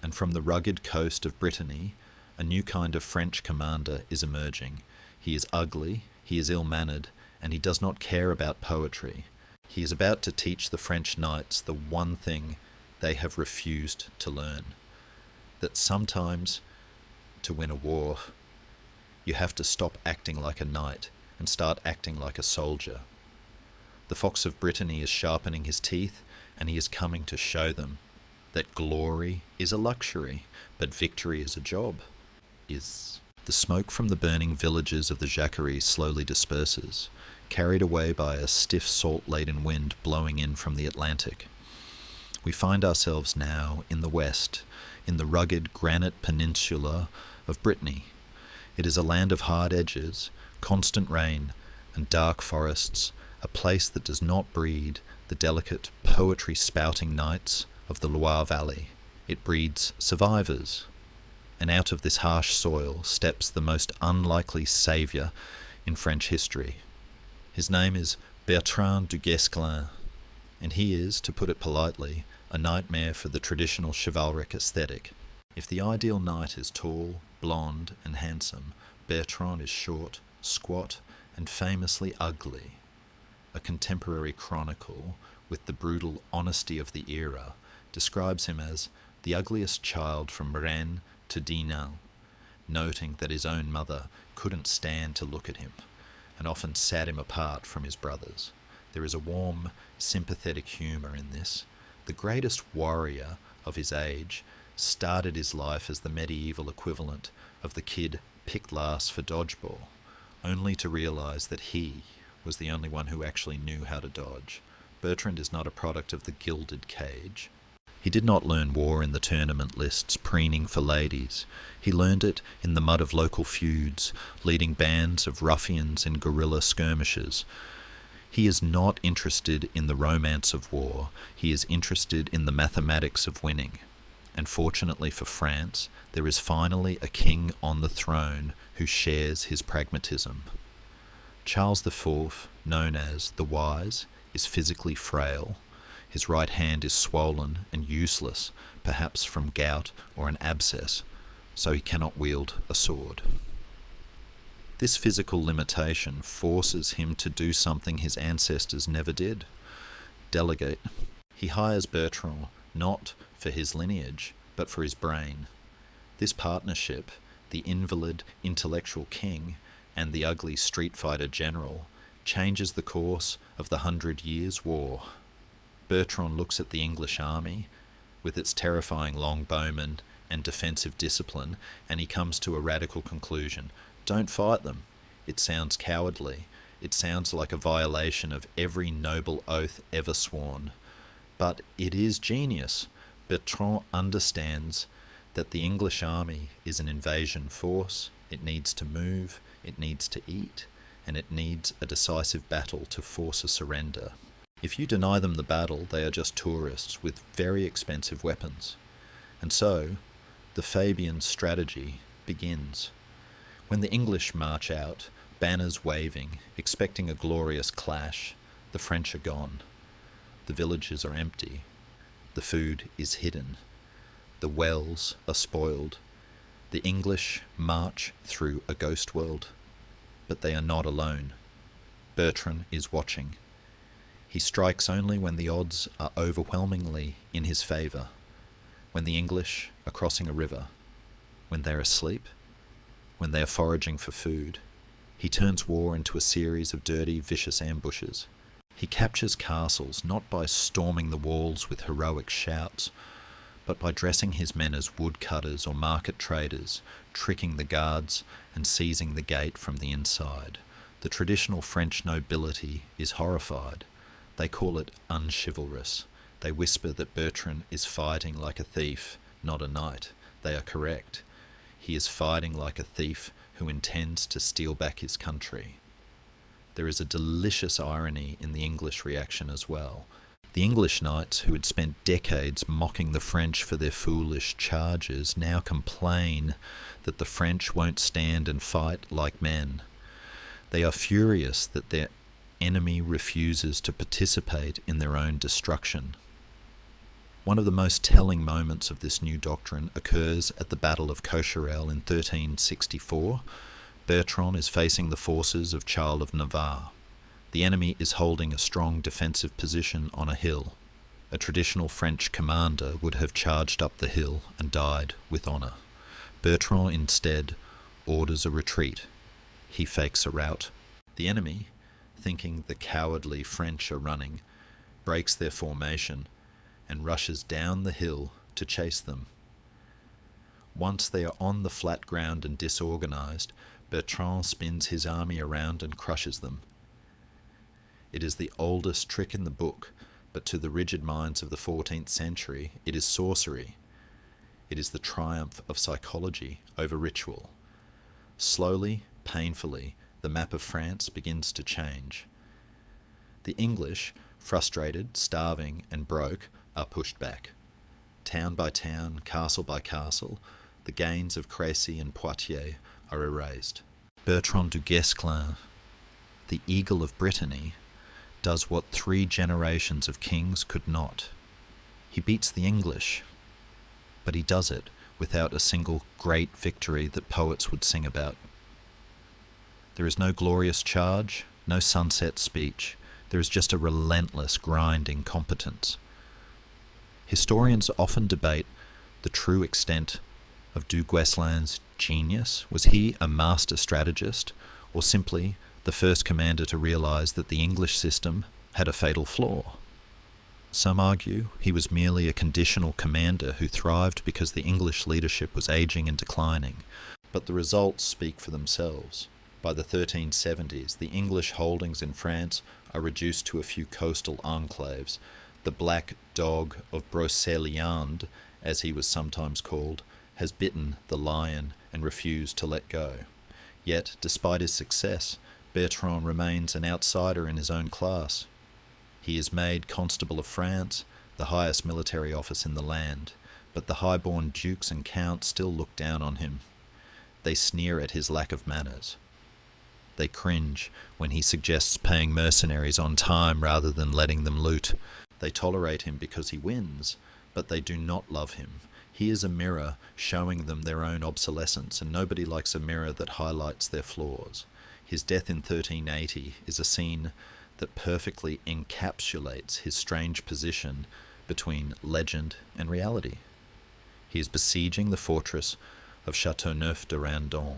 and from the rugged coast of Brittany, a new kind of French commander is emerging. He is ugly, he is ill-mannered, and he does not care about poetry. He is about to teach the French knights the one thing they have refused to learn, that sometimes, to win a war, you have to stop acting like a knight and start acting like a soldier. The Fox of Brittany is sharpening his teeth, and he is coming to show them that glory is a luxury, but victory is a job. The smoke from the burning villages of the Jacquerie slowly disperses, carried away by a stiff salt-laden wind blowing in from the Atlantic. We find ourselves now in the west, in the rugged granite peninsula of Brittany. It is a land of hard edges, constant rain, and dark forests, a place that does not breed the delicate, poetry-spouting knights of the Loire Valley. It breeds survivors, and out of this harsh soil steps the most unlikely saviour in French history. His name is Bertrand du Guesclin, and he is, to put it politely, a nightmare for the traditional chivalric aesthetic. If the ideal knight is tall, blonde, and handsome, Bertrand is short, squat, and famously ugly. A contemporary chronicle, with the brutal honesty of the era, describes him as the ugliest child from Rennes to Dinan, noting that his own mother couldn't stand to look at him, and often sat him apart from his brothers. There is a warm, sympathetic humour in this. The greatest warrior of his age started his life as the medieval equivalent of the kid picked last for dodgeball, only to realise that he was the only one who actually knew how to dodge. Bertrand is not a product of the gilded cage. He did not learn war in the tournament lists, preening for ladies. He learned it in the mud of local feuds, leading bands of ruffians in guerrilla skirmishes. He is not interested in the romance of war. He is interested in the mathematics of winning. And fortunately for France, there is finally a king on the throne who shares his pragmatism. Charles IV, known as the Wise, is physically frail. His right hand is swollen and useless, perhaps from gout or an abscess, so he cannot wield a sword. This physical limitation forces him to do something his ancestors never did: delegate. He hires Bertrand not for his lineage, but for his brain. This partnership, the invalid intellectual king and the ugly street fighter general, changes the course of the 100 Years' War. Bertrand looks at the English army, with its terrifying longbowmen and defensive discipline, and he comes to a radical conclusion. Don't fight them. It sounds cowardly. It sounds like a violation of every noble oath ever sworn. But it is genius. Bertrand understands that the English army is an invasion force. It needs to move, it needs to eat, and it needs a decisive battle to force a surrender. If you deny them the battle, they are just tourists with very expensive weapons. And so, the Fabian strategy begins. When the English march out, banners waving, expecting a glorious clash, the French are gone. The villages are empty. The food is hidden. The wells are spoiled. The English march through a ghost world, but they are not alone. Bertrand is watching. He strikes only when the odds are overwhelmingly in his favour, when the English are crossing a river, when they're asleep, when they are foraging for food. He turns war into a series of dirty, vicious ambushes. He captures castles not by storming the walls with heroic shouts, but by dressing his men as woodcutters or market traders, tricking the guards and seizing the gate from the inside. The traditional French nobility is horrified. They call it unchivalrous. They whisper that Bertrand is fighting like a thief, not a knight. They are correct. He is fighting like a thief who intends to steal back his country. There is a delicious irony in the English reaction as well. The English knights, who had spent decades mocking the French for their foolish charges, now complain that the French won't stand and fight like men. They are furious that their enemy refuses to participate in their own destruction. One of the most telling moments of this new doctrine occurs at the Battle of Cocherel in 1364. Bertrand is facing the forces of Charles of Navarre. The enemy is holding a strong defensive position on a hill. A traditional French commander would have charged up the hill and died with honour. Bertrand instead orders a retreat. He fakes a rout. The enemy, thinking the cowardly French are running, breaks their formation and rushes down the hill to chase them. Once they are on the flat ground and disorganised, Bertrand spins his army around and crushes them. It is the oldest trick in the book, but to the rigid minds of the 14th century, it is sorcery. It is the triumph of psychology over ritual. Slowly, painfully, the map of France begins to change. The English, frustrated, starving, and broke, are pushed back. Town by town, castle by castle, the gains of Crécy and Poitiers are erased. Bertrand du Guesclin, the eagle of Brittany, does what 3 generations of kings could not. He beats the English, but he does it without a single great victory that poets would sing about. There is no glorious charge, no sunset speech. There is just a relentless grinding competence. Historians often debate the true extent of du Guesclin's genius. Was he a master strategist, or simply the first commander to realise that the English system had a fatal flaw? Some argue he was merely a conditional commander who thrived because the English leadership was ageing and declining, but the results speak for themselves. By the 1370s, the English holdings in France are reduced to a few coastal enclaves. The Black Dog of Brocéliande, as he was sometimes called, has bitten the lion and refused to let go. Yet, despite his success, Bertrand remains an outsider in his own class. He is made Constable of France, the highest military office in the land, but the high-born dukes and counts still look down on him. They sneer at his lack of manners. They cringe when he suggests paying mercenaries on time rather than letting them loot. They tolerate him because he wins, but they do not love him. He is a mirror showing them their own obsolescence, and nobody likes a mirror that highlights their flaws. His death in 1380 is a scene that perfectly encapsulates his strange position between legend and reality. He is besieging the fortress of Châteauneuf-de-Randon.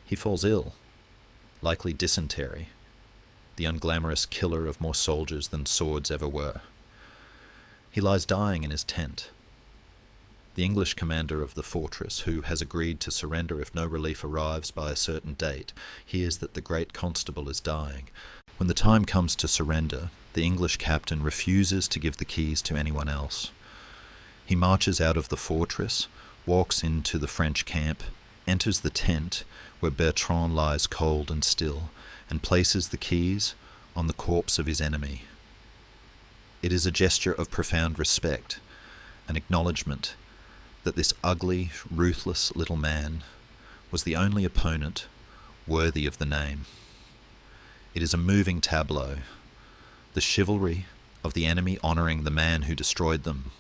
He falls ill, likely dysentery, the unglamorous killer of more soldiers than swords ever were. He lies dying in his tent. The English commander of the fortress, who has agreed to surrender if no relief arrives by a certain date, hears that the great constable is dying. When the time comes to surrender, the English captain refuses to give the keys to anyone else. He marches out of the fortress, walks into the French camp, enters the tent where Bertrand lies cold and still, and places the keys on the corpse of his enemy. It is a gesture of profound respect, an acknowledgement that this ugly, ruthless little man was the only opponent worthy of the name. It is a moving tableau, the chivalry of the enemy honouring the man who destroyed them,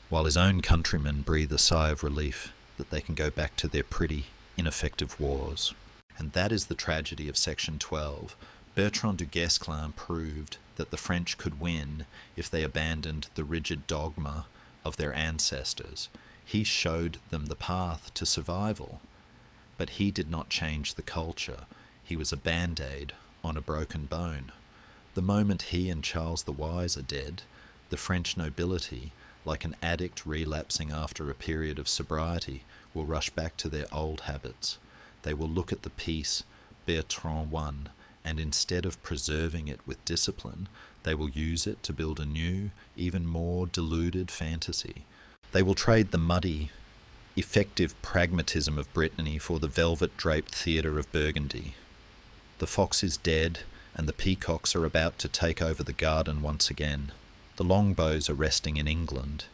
while his own countrymen breathe a sigh of relief that they can go back to their pretty, ineffective wars. And that is the tragedy of Section 12. Bertrand du Guesclin proved that the French could win if they abandoned the rigid dogma of their ancestors. He showed them the path to survival, but he did not change the culture. He was a band-aid on a broken bone. The moment he and Charles the Wise are dead, the French nobility, like an addict relapsing after a period of sobriety, will rush back to their old habits. They will look at the peace Bertrand won, and instead of preserving it with discipline, they will use it to build a new, even more deluded fantasy. They will trade the muddy, effective pragmatism of Brittany for the velvet-draped theatre of Burgundy. The fox is dead, and the peacocks are about to take over the garden once again. The longbows are resting in England,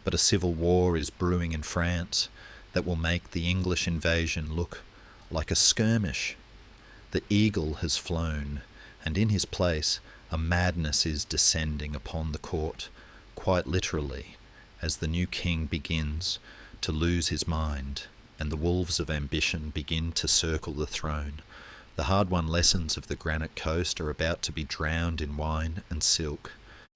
but a civil war is brewing in France that will make the English invasion look like a skirmish. The eagle has flown, and in his place a madness is descending upon the court, quite literally, as the new king begins to lose his mind, and the wolves of ambition begin to circle the throne. The hard-won lessons of the granite coast are about to be drowned in wine and silk.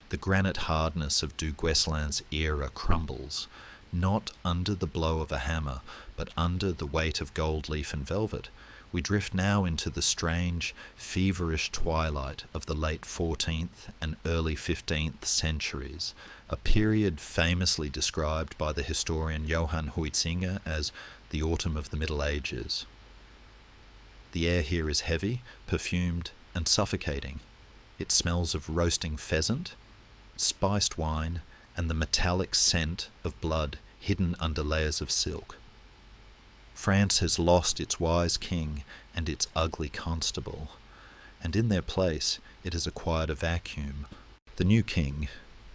The granite hardness of du Guesclin's era crumbles, not under the blow of a hammer, but under the weight of gold leaf and velvet. We drift now into the strange, feverish twilight of the late 14th and early 15th centuries, a period famously described by the historian Johann Huizinga as the autumn of the Middle Ages. The air here is heavy, perfumed, and suffocating. It smells of roasting pheasant, spiced wine, and the metallic scent of blood hidden under layers of silk. France has lost its wise king and its ugly constable, and in their place it has acquired a vacuum. The new king,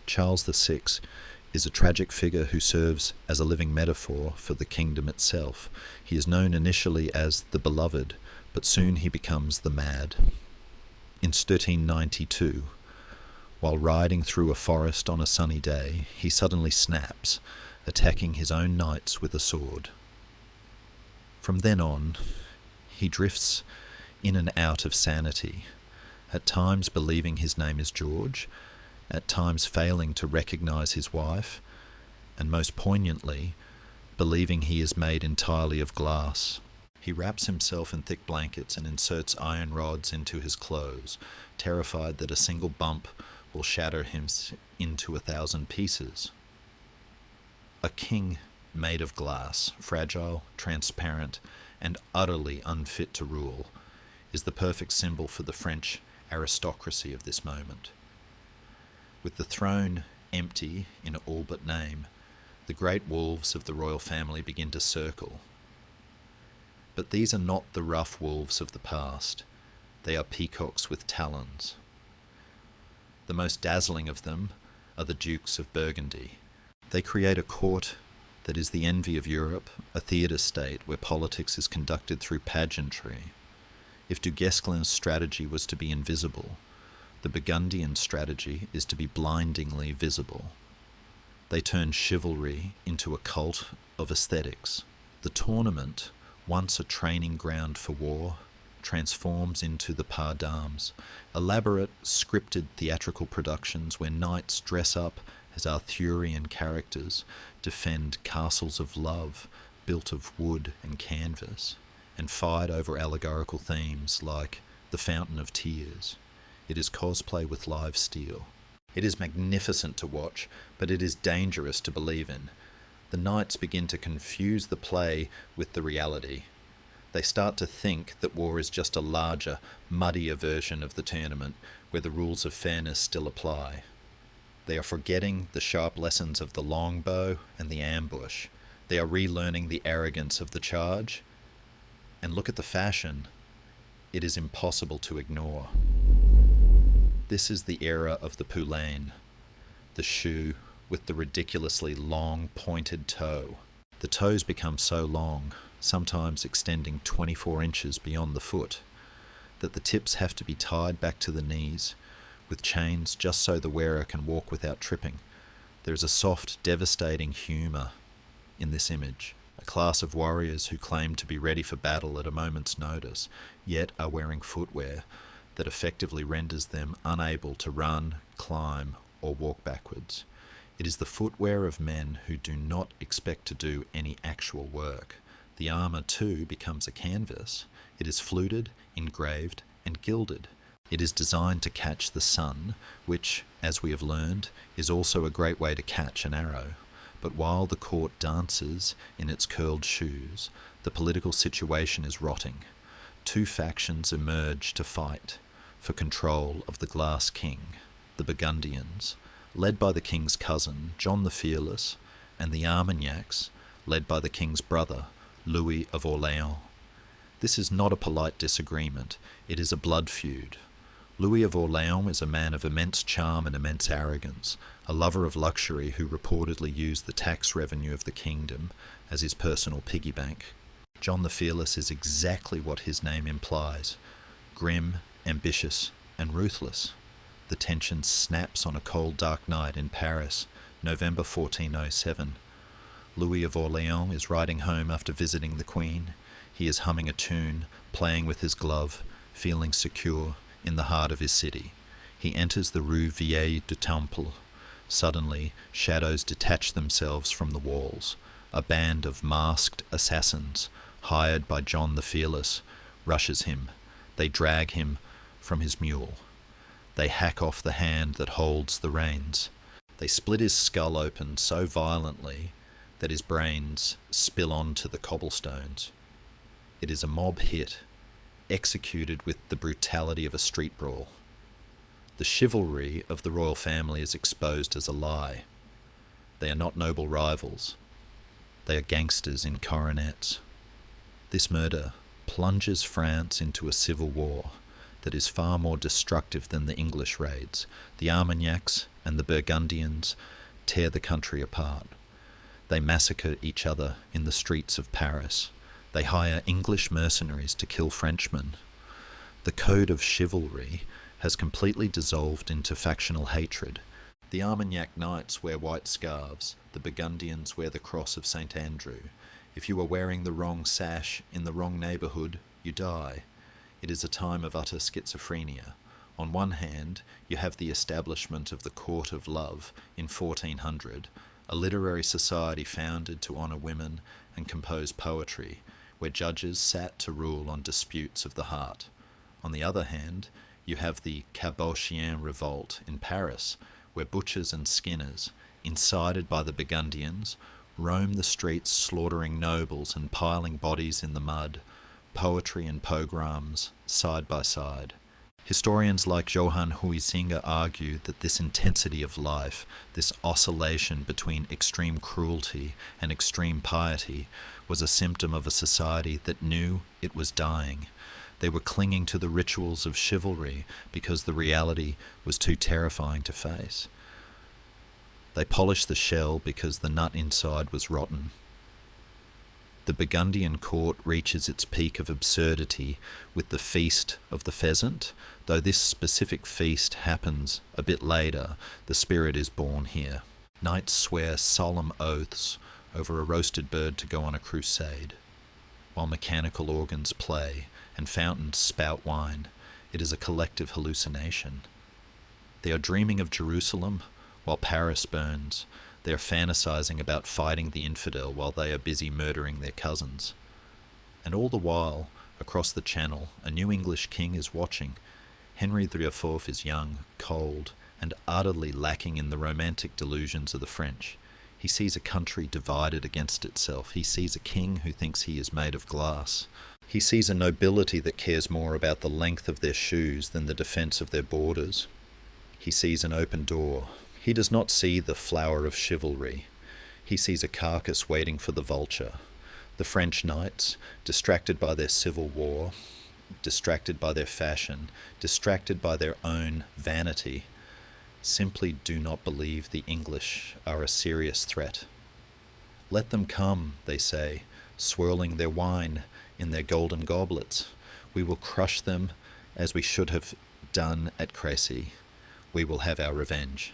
Charles VI, is a tragic figure who serves as a living metaphor for the kingdom itself. He is known initially as the Beloved, but soon he becomes the Mad. In 1392, while riding through a forest on a sunny day, he suddenly snaps, attacking his own knights with a sword. From then on, he drifts in and out of sanity, at times believing his name is George, at times failing to recognize his wife, and most poignantly, believing he is made entirely of glass. He wraps himself in thick blankets and inserts iron rods into his clothes, terrified that a single bump will shatter him into 1,000 pieces. A king made of glass, fragile, transparent, and utterly unfit to rule, is the perfect symbol for the French aristocracy of this moment. With the throne empty in all but name, the great wolves of the royal family begin to circle. But these are not the rough wolves of the past. They are peacocks with talons. The most dazzling of them are the Dukes of Burgundy. They create a court that is the envy of Europe, a theatre state where politics is conducted through pageantry. If du Guesclin's strategy was to be invisible, the Burgundian strategy is to be blindingly visible. They turn chivalry into a cult of aesthetics. The tournament, once a training ground for war, transforms into the pas d'armes, elaborate, scripted theatrical productions where knights dress up as Arthurian characters, defend castles of love built of wood and canvas, and fight over allegorical themes like the Fountain of Tears. It is cosplay with live steel. It is magnificent to watch, but it is dangerous to believe in. The knights begin to confuse the play with the reality. They start to think that war is just a larger, muddier version of the tournament where the rules of fairness still apply. They are forgetting the sharp lessons of the longbow and the ambush. They are relearning the arrogance of the charge. And look at the fashion. It is impossible to ignore. This is the era of the poulain, the shoe with the ridiculously long, pointed toe. The toes become so long, sometimes extending 24 inches beyond the foot, that the tips have to be tied back to the knees with chains just so the wearer can walk without tripping. There is a soft, devastating humour in this image. A class of warriors who claim to be ready for battle at a moment's notice, yet are wearing footwear that effectively renders them unable to run, climb, or walk backwards. It is the footwear of men who do not expect to do any actual work. The armour too becomes a canvas. It is fluted, engraved, and gilded. It is designed to catch the sun, which, as we have learned, is also a great way to catch an arrow. But while the court dances in its curled shoes, the political situation is rotting. Two factions emerge to fight for control of the Glass King, the Burgundians, led by the king's cousin, John the Fearless, and the Armagnacs, led by the king's brother, Louis of Orléans. This is not a polite disagreement, it is a blood feud. Louis of Orléans is a man of immense charm and immense arrogance, a lover of luxury who reportedly used the tax revenue of the kingdom as his personal piggy bank. John the Fearless is exactly what his name implies: grim, ambitious, and ruthless. The tension snaps on a cold, dark night in Paris, November 1407. Louis of Orléans is riding home after visiting the Queen. He is humming a tune, playing with his glove, feeling secure in the heart of his city. He enters the Rue Vieille du Temple. Suddenly, shadows detach themselves from the walls. A band of masked assassins, hired by John the Fearless, rushes him. They drag him from his mule. They hack off the hand that holds the reins. They split his skull open so violently that his brains spill onto the cobblestones. It is a mob hit, executed with the brutality of a street brawl. The chivalry of the royal family is exposed as a lie. They are not noble rivals. They are gangsters in coronets. This murder plunges France into a civil war that is far more destructive than the English raids. The Armagnacs and the Burgundians tear the country apart. They massacre each other in the streets of Paris. They hire English mercenaries to kill Frenchmen. The code of chivalry has completely dissolved into factional hatred. The Armagnac knights wear white scarves. The Burgundians wear the cross of St. Andrew. If you are wearing the wrong sash in the wrong neighbourhood, you die. It is a time of utter schizophrenia. On one hand, you have the establishment of the Court of Love in 1400, a literary society founded to honour women and compose poetry, where judges sat to rule on disputes of the heart. On the other hand, you have the Cabochien revolt in Paris, where butchers and skinners, incited by the Burgundians, roam the streets slaughtering nobles and piling bodies in the mud, poetry and pogroms side by side. Historians like Johann Huizinga argue that this intensity of life, this oscillation between extreme cruelty and extreme piety, was a symptom of a society that knew it was dying. They were clinging to the rituals of chivalry because the reality was too terrifying to face. They polished the shell because the nut inside was rotten. The Burgundian court reaches its peak of absurdity with the Feast of the Pheasant. Though this specific feast happens a bit later, the spirit is born here. Knights swear solemn oaths over a roasted bird to go on a crusade, while mechanical organs play and fountains spout wine. It is a collective hallucination. They are dreaming of Jerusalem while Paris burns. They are fantasizing about fighting the infidel while they are busy murdering their cousins. And all the while, across the channel, a new English king is watching. Henry III is young, cold, and utterly lacking in the romantic delusions of the French. He sees a country divided against itself. He sees a king who thinks he is made of glass. He sees a nobility that cares more about the length of their shoes than the defence of their borders. He sees an open door. He does not see the flower of chivalry. He sees a carcass waiting for the vulture. The French knights, distracted by their civil war, distracted by their fashion, distracted by their own vanity, simply do not believe the English are a serious threat. Let them come, they say, swirling their wine in their golden goblets. We will crush them as we should have done at Crécy. We will have our revenge.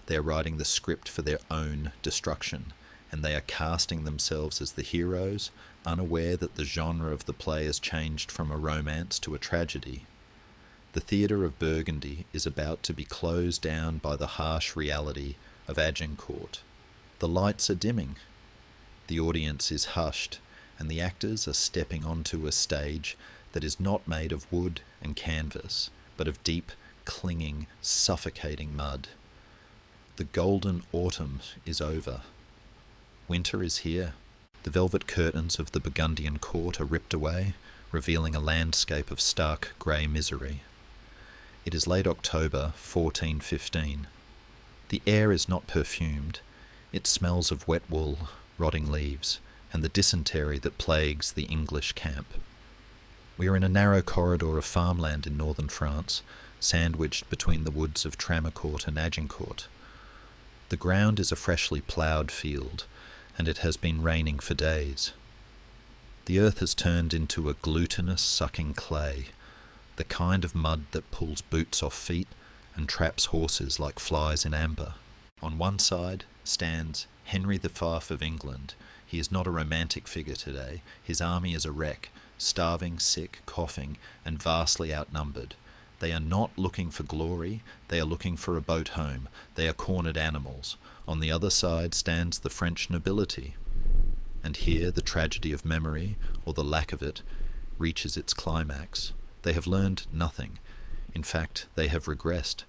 They are writing the script for their own destruction, and they are casting themselves as the heroes, unaware that the genre of the play has changed from a romance to a tragedy. The theatre of Burgundy is about to be closed down by the harsh reality of Agincourt. The lights are dimming. The audience is hushed, and the actors are stepping onto a stage that is not made of wood and canvas, but of deep, clinging, suffocating mud. The golden autumn is over. Winter is here. The velvet curtains of the Burgundian court are ripped away, revealing a landscape of stark grey misery. It is late October, 1415. The air is not perfumed. It smells of wet wool, rotting leaves, and the dysentery that plagues the English camp. We are in a narrow corridor of farmland in northern France, sandwiched between the woods of Tramecourt and Agincourt. The ground is a freshly ploughed field, and it has been raining for days. The earth has turned into a glutinous, sucking clay, the kind of mud that pulls boots off feet and traps horses like flies in amber. On one side stands Henry V of England. He is not a romantic figure today. His army is a wreck, starving, sick, coughing, and vastly outnumbered. They are not looking for glory, they are looking for a boat home. They are cornered animals. On the other side stands the French nobility. And here the tragedy of memory, or the lack of it, reaches its climax. They have learned nothing. In fact, they have regressed.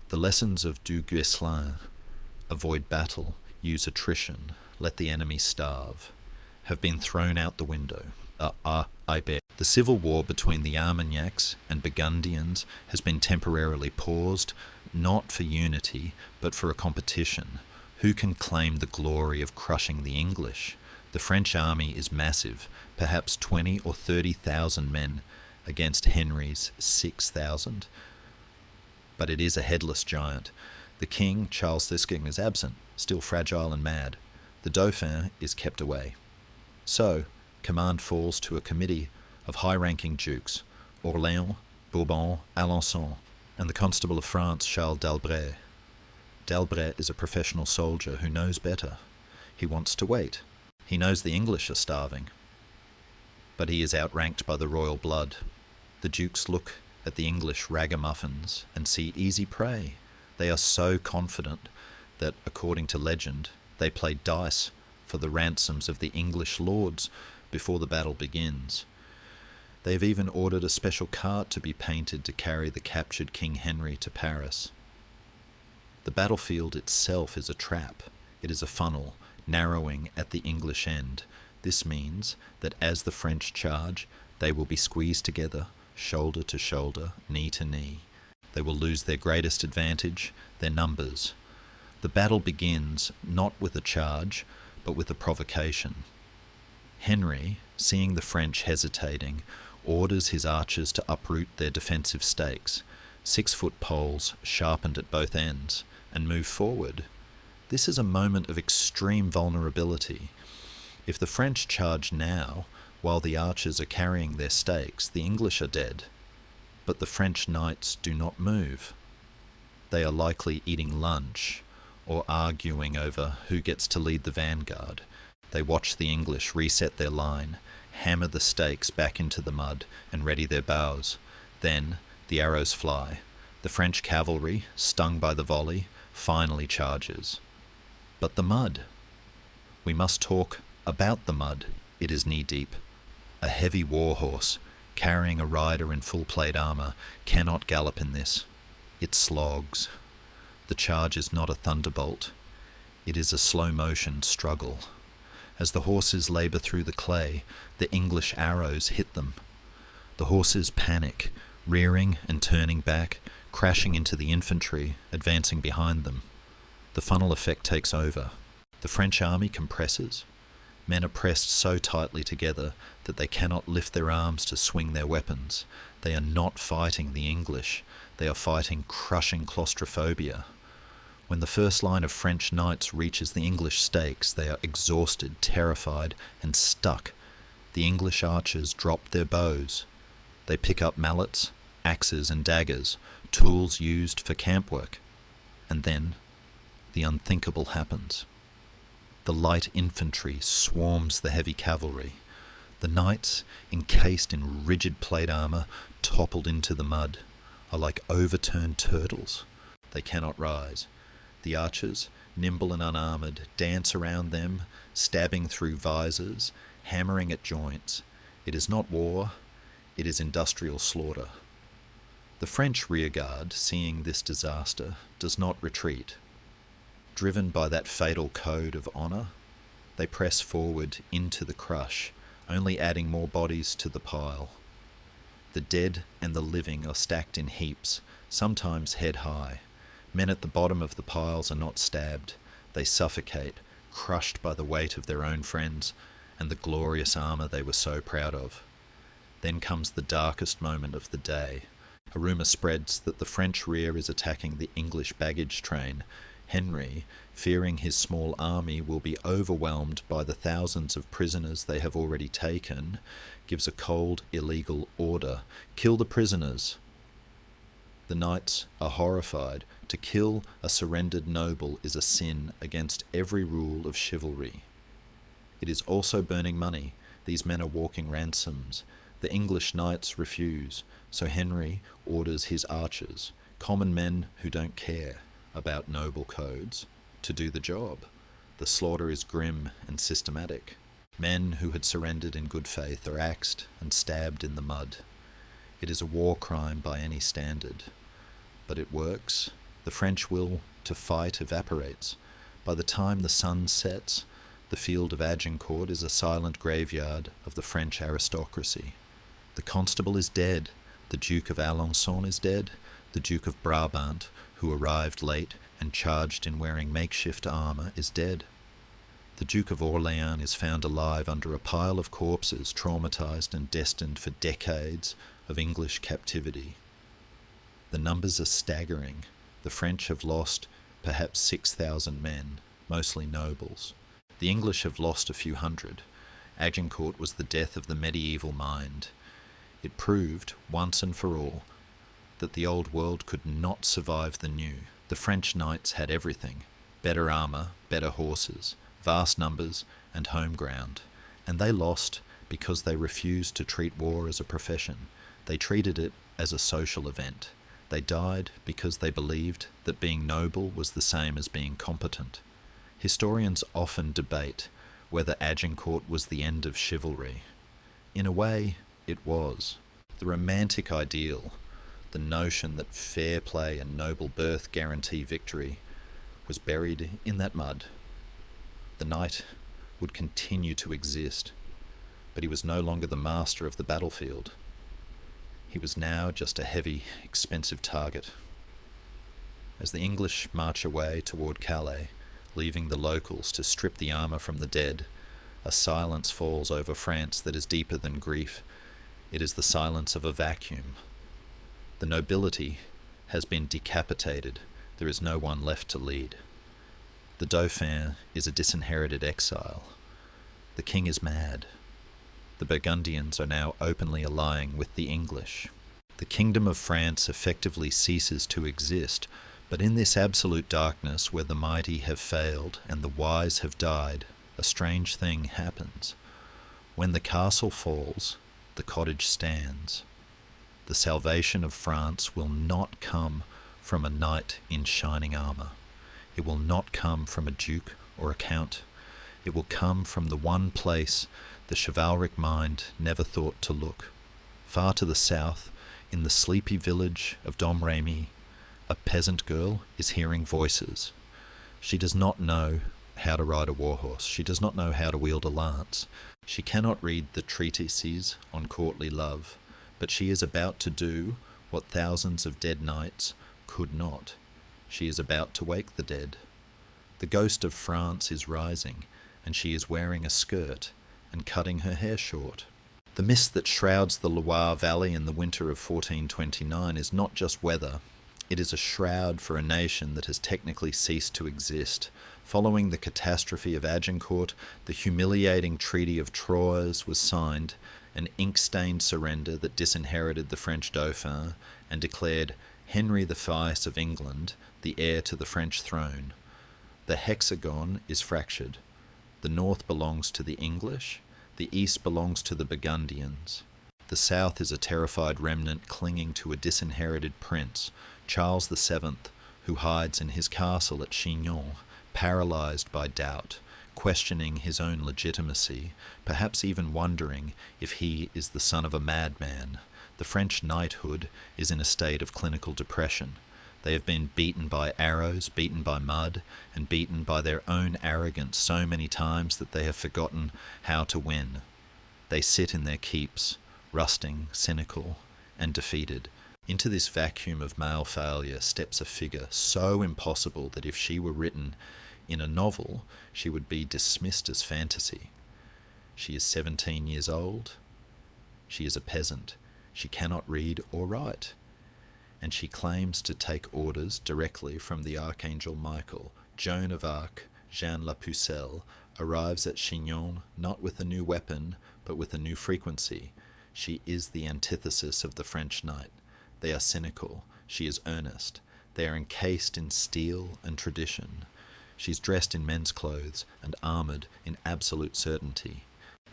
The lessons of Du Guesclin, avoid battle, use attrition, let the enemy starve, have been thrown out the window. The civil war between the Armagnacs and Burgundians has been temporarily paused, not for unity, but for a competition. Who can claim the glory of crushing the English? The French army is massive, perhaps 20 or 30,000 men against Henry's 6,000. But it is a headless giant. The king, Charles II, is absent, still fragile and mad. The Dauphin is kept away. So, command falls to a committee of high-ranking dukes, Orléans, Bourbon, Alençon, and the Constable of France, Charles d'Albret. D'Albret is a professional soldier who knows better. He wants to wait. He knows the English are starving. But he is outranked by the royal blood. The dukes look at the English ragamuffins and see easy prey. They are so confident that, according to legend, they play dice for the ransoms of the English lords before the battle begins. They have even ordered a special cart to be painted to carry the captured King Henry to Paris. The battlefield itself is a trap. It is a funnel, narrowing at the English end. This means that as the French charge, they will be squeezed together, shoulder to shoulder, knee to knee. They will lose their greatest advantage, their numbers. The battle begins not with a charge, but with a provocation. Henry, seeing the French hesitating, orders his archers to uproot their defensive stakes, 6-foot poles sharpened at both ends, and move forward. This is a moment of extreme vulnerability. If the French charge now, while the archers are carrying their stakes, the English are dead. But the French knights do not move. They are likely eating lunch, or arguing over who gets to lead the vanguard. They watch the English reset their line, hammer the stakes back into the mud, and ready their bows. Then the arrows fly. The French cavalry, stung by the volley, finally charges. But the mud. We must talk about the mud. It is knee-deep. A heavy war horse, carrying a rider in full plate armour, cannot gallop in this. It slogs. The charge is not a thunderbolt. It is a slow-motion struggle. As the horses labour through the clay, the English arrows hit them. The horses panic, rearing and turning back, crashing into the infantry advancing behind them. The funnel effect takes over. The French army compresses. Men are pressed so tightly together that they cannot lift their arms to swing their weapons. They are not fighting the English. They are fighting crushing claustrophobia. When the first line of French knights reaches the English stakes, they are exhausted, terrified, and stuck. The English archers drop their bows. They pick up mallets, axes, and daggers, tools used for camp work. And then the unthinkable happens. The light infantry swarms the heavy cavalry. The knights, encased in rigid plate armour, toppled into the mud, are like overturned turtles. They cannot rise. The archers, nimble and unarmoured, dance around them, stabbing through visors, hammering at joints. It is not war, it is industrial slaughter. The French rearguard, seeing this disaster, does not retreat. Driven by that fatal code of honour, they press forward into the crush, only adding more bodies to the pile. The dead and the living are stacked in heaps, sometimes head high. Men at the bottom of the piles are not stabbed. They suffocate, crushed by the weight of their own friends and the glorious armour they were so proud of. Then comes the darkest moment of the day. A rumour spreads that the French rear is attacking the English baggage train. Henry, fearing his small army will be overwhelmed by the thousands of prisoners they have already taken, gives a cold, illegal order: kill the prisoners. The knights are horrified. To kill a surrendered noble is a sin against every rule of chivalry. It is also burning money. These men are walking ransoms. The English knights refuse, so Henry orders his archers, common men who don't care about noble codes, to do the job. The slaughter is grim and systematic. Men who had surrendered in good faith are axed and stabbed in the mud. It is a war crime by any standard. But it works. The French will to fight evaporates. By the time the sun sets, the field of Agincourt is a silent graveyard of the French aristocracy. The constable is dead. The Duke of Alençon is dead. The Duke of Brabant, who arrived late and charged in wearing makeshift armour, is dead. The Duke of Orléans is found alive under a pile of corpses, traumatised and destined for decades of English captivity. The numbers are staggering. The French have lost perhaps 6,000 men, mostly nobles. The English have lost a few hundred. Agincourt was the death of the medieval mind. It proved, once and for all, that the old world could not survive the new. The French knights had everything: better armour, better horses, vast numbers, and home ground. And they lost because they refused to treat war as a profession. They treated it as a social event. They died because they believed that being noble was the same as being competent. Historians often debate whether Agincourt was the end of chivalry. In a way, it was. The romantic ideal, the notion that fair play and noble birth guarantee victory, was buried in that mud. The knight would continue to exist, but he was no longer the master of the battlefield. He was now just a heavy, expensive target. As the English march away toward Calais, leaving the locals to strip the armour from the dead, a silence falls over France that is deeper than grief. It is the silence of a vacuum. The nobility has been decapitated. There is no one left to lead. The Dauphin is a disinherited exile. The king is mad. The Burgundians are now openly allying with the English. The Kingdom of France effectively ceases to exist, but in this absolute darkness where the mighty have failed and the wise have died, a strange thing happens. When the castle falls, the cottage stands. The salvation of France will not come from a knight in shining armour. It will not come from a duke or a count. It will come from the one place the chivalric mind never thought to look. Far to the south, in the sleepy village of Domremy, a peasant girl is hearing voices. She does not know how to ride a warhorse. She does not know how to wield a lance. She cannot read the treatises on courtly love, but she is about to do what thousands of dead knights could not. She is about to wake the dead. The ghost of France is rising, and she is wearing a skirt and cutting her hair short. The mist that shrouds the Loire Valley in the winter of 1429 is not just weather. It is a shroud for a nation that has technically ceased to exist. Following the catastrophe of Agincourt, the humiliating Treaty of Troyes was signed, an ink-stained surrender that disinherited the French Dauphin and declared Henry V of England the heir to the French throne. The hexagon is fractured. The north belongs to the English, the east belongs to the Burgundians. The south is a terrified remnant clinging to a disinherited prince, Charles VII, who hides in his castle at Chinon, paralysed by doubt, questioning his own legitimacy, perhaps even wondering if he is the son of a madman. The French knighthood is in a state of clinical depression. They have been beaten by arrows, beaten by mud, and beaten by their own arrogance so many times that they have forgotten how to win. They sit in their keeps, rusting, cynical, and defeated. Into this vacuum of male failure steps a figure so impossible that if she were written in a novel, she would be dismissed as fantasy. She is 17 years old. She is a peasant. She cannot read or write. And she claims to take orders directly from the Archangel Michael. Joan of Arc, Jeanne la Pucelle, arrives at Chinon not with a new weapon, but with a new frequency. She is the antithesis of the French knight. They are cynical. She is earnest. They are encased in steel and tradition. She's dressed in men's clothes and armoured in absolute certainty.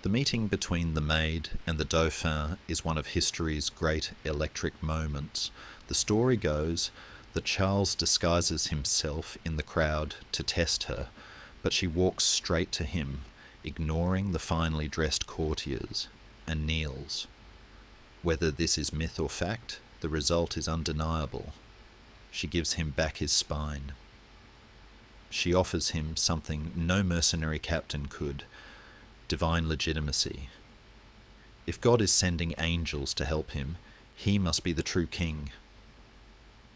The meeting between the maid and the Dauphin is one of history's great electric moments. The story goes that Charles disguises himself in the crowd to test her, but she walks straight to him, ignoring the finely dressed courtiers, and kneels. Whether this is myth or fact, the result is undeniable. She gives him back his spine. She offers him something no mercenary captain could: divine legitimacy. If God is sending angels to help him, he must be the true king.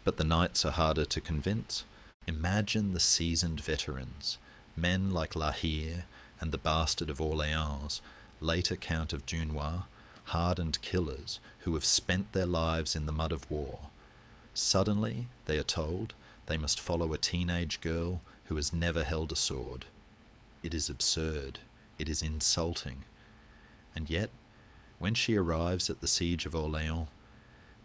But the knights are harder to convince. Imagine the seasoned veterans, men like La Hire and the Bastard of Orléans, later Count of Dunois, hardened killers who have spent their lives in the mud of war. Suddenly, they are told, they must follow a teenage girl who has never held a sword. It is absurd. It is insulting. And yet, when she arrives at the siege of Orléans,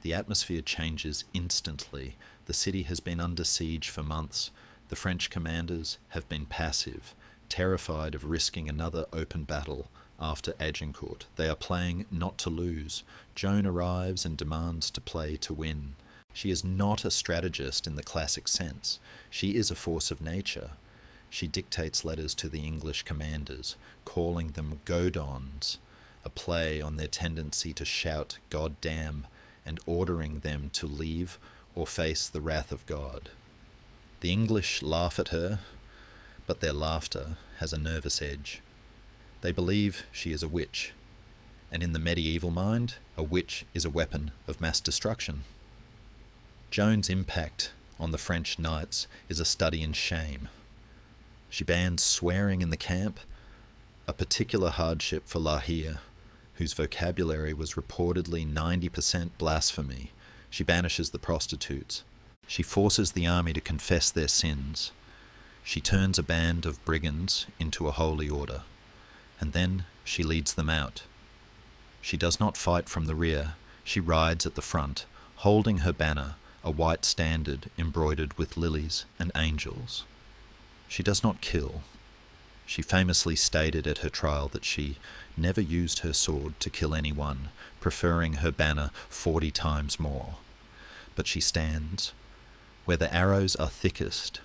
the atmosphere changes instantly. The city has been under siege for months. The French commanders have been passive, terrified of risking another open battle after Agincourt. They are playing not to lose. Joan arrives and demands to play to win. She is not a strategist in the classic sense. She is a force of nature. She dictates letters to the English commanders, calling them godons, a play on their tendency to shout "God damn," and ordering them to leave or face the wrath of God. The English laugh at her, but their laughter has a nervous edge. They believe she is a witch, and in the medieval mind, a witch is a weapon of mass destruction. Joan's impact on the French knights is a study in shame. She bans swearing in the camp, a particular hardship for La Hire, whose vocabulary was reportedly 90% blasphemy. She banishes the prostitutes. She forces the army to confess their sins. She turns a band of brigands into a holy order, and then she leads them out. She does not fight from the rear. She rides at the front, holding her banner, a white standard embroidered with lilies and angels. She does not kill. She famously stated at her trial that she never used her sword to kill anyone, preferring her banner 40 times more. But she stands where the arrows are thickest.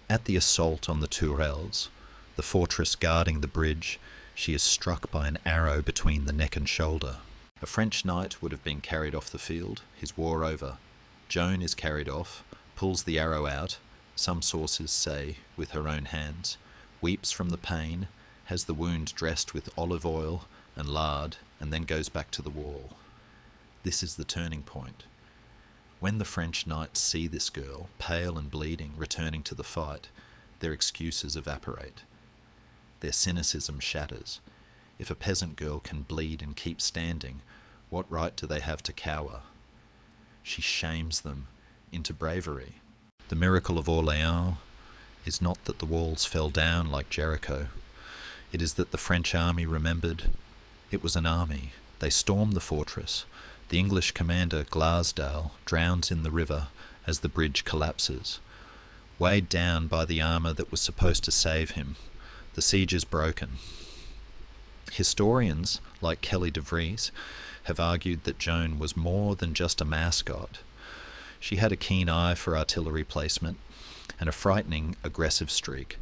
At the assault on the Tourelles, the fortress guarding the bridge, she is struck by an arrow between the neck and shoulder. A French knight would have been carried off the field, his war over. Joan is carried off, pulls the arrow out, some sources say with her own hands, weeps from the pain, has the wound dressed with olive oil and lard, and then goes back to the wall. This is the turning point. When the French knights see this girl, pale and bleeding, returning to the fight, their excuses evaporate. Their cynicism shatters. If a peasant girl can bleed and keep standing, what right do they have to cower? She shames them into bravery. The miracle of Orléans is not that the walls fell down like Jericho. It is that the French army remembered it was an army. They stormed the fortress. The English commander, Glasdale, drowns in the river as the bridge collapses. Weighed down by the armour that was supposed to save him, the siege is broken. Historians, like Kelly de Vries, have argued that Joan was more than just a mascot. She had a keen eye for artillery placement and a frightening, aggressive streak.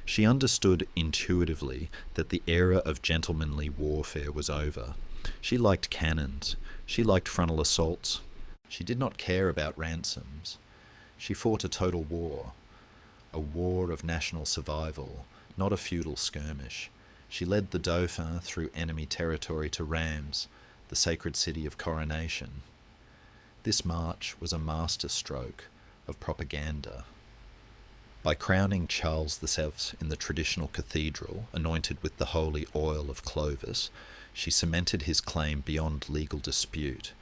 She understood intuitively that the era of gentlemanly warfare was over. She liked cannons. She liked frontal assaults. She did not care about ransoms. She fought a total war, a war of national survival, not a feudal skirmish. She led the Dauphin through enemy territory to Reims, the sacred city of coronation. This march was a masterstroke of propaganda. By crowning Charles VII in the traditional cathedral, anointed with the holy oil of Clovis, she cemented his claim beyond legal dispute.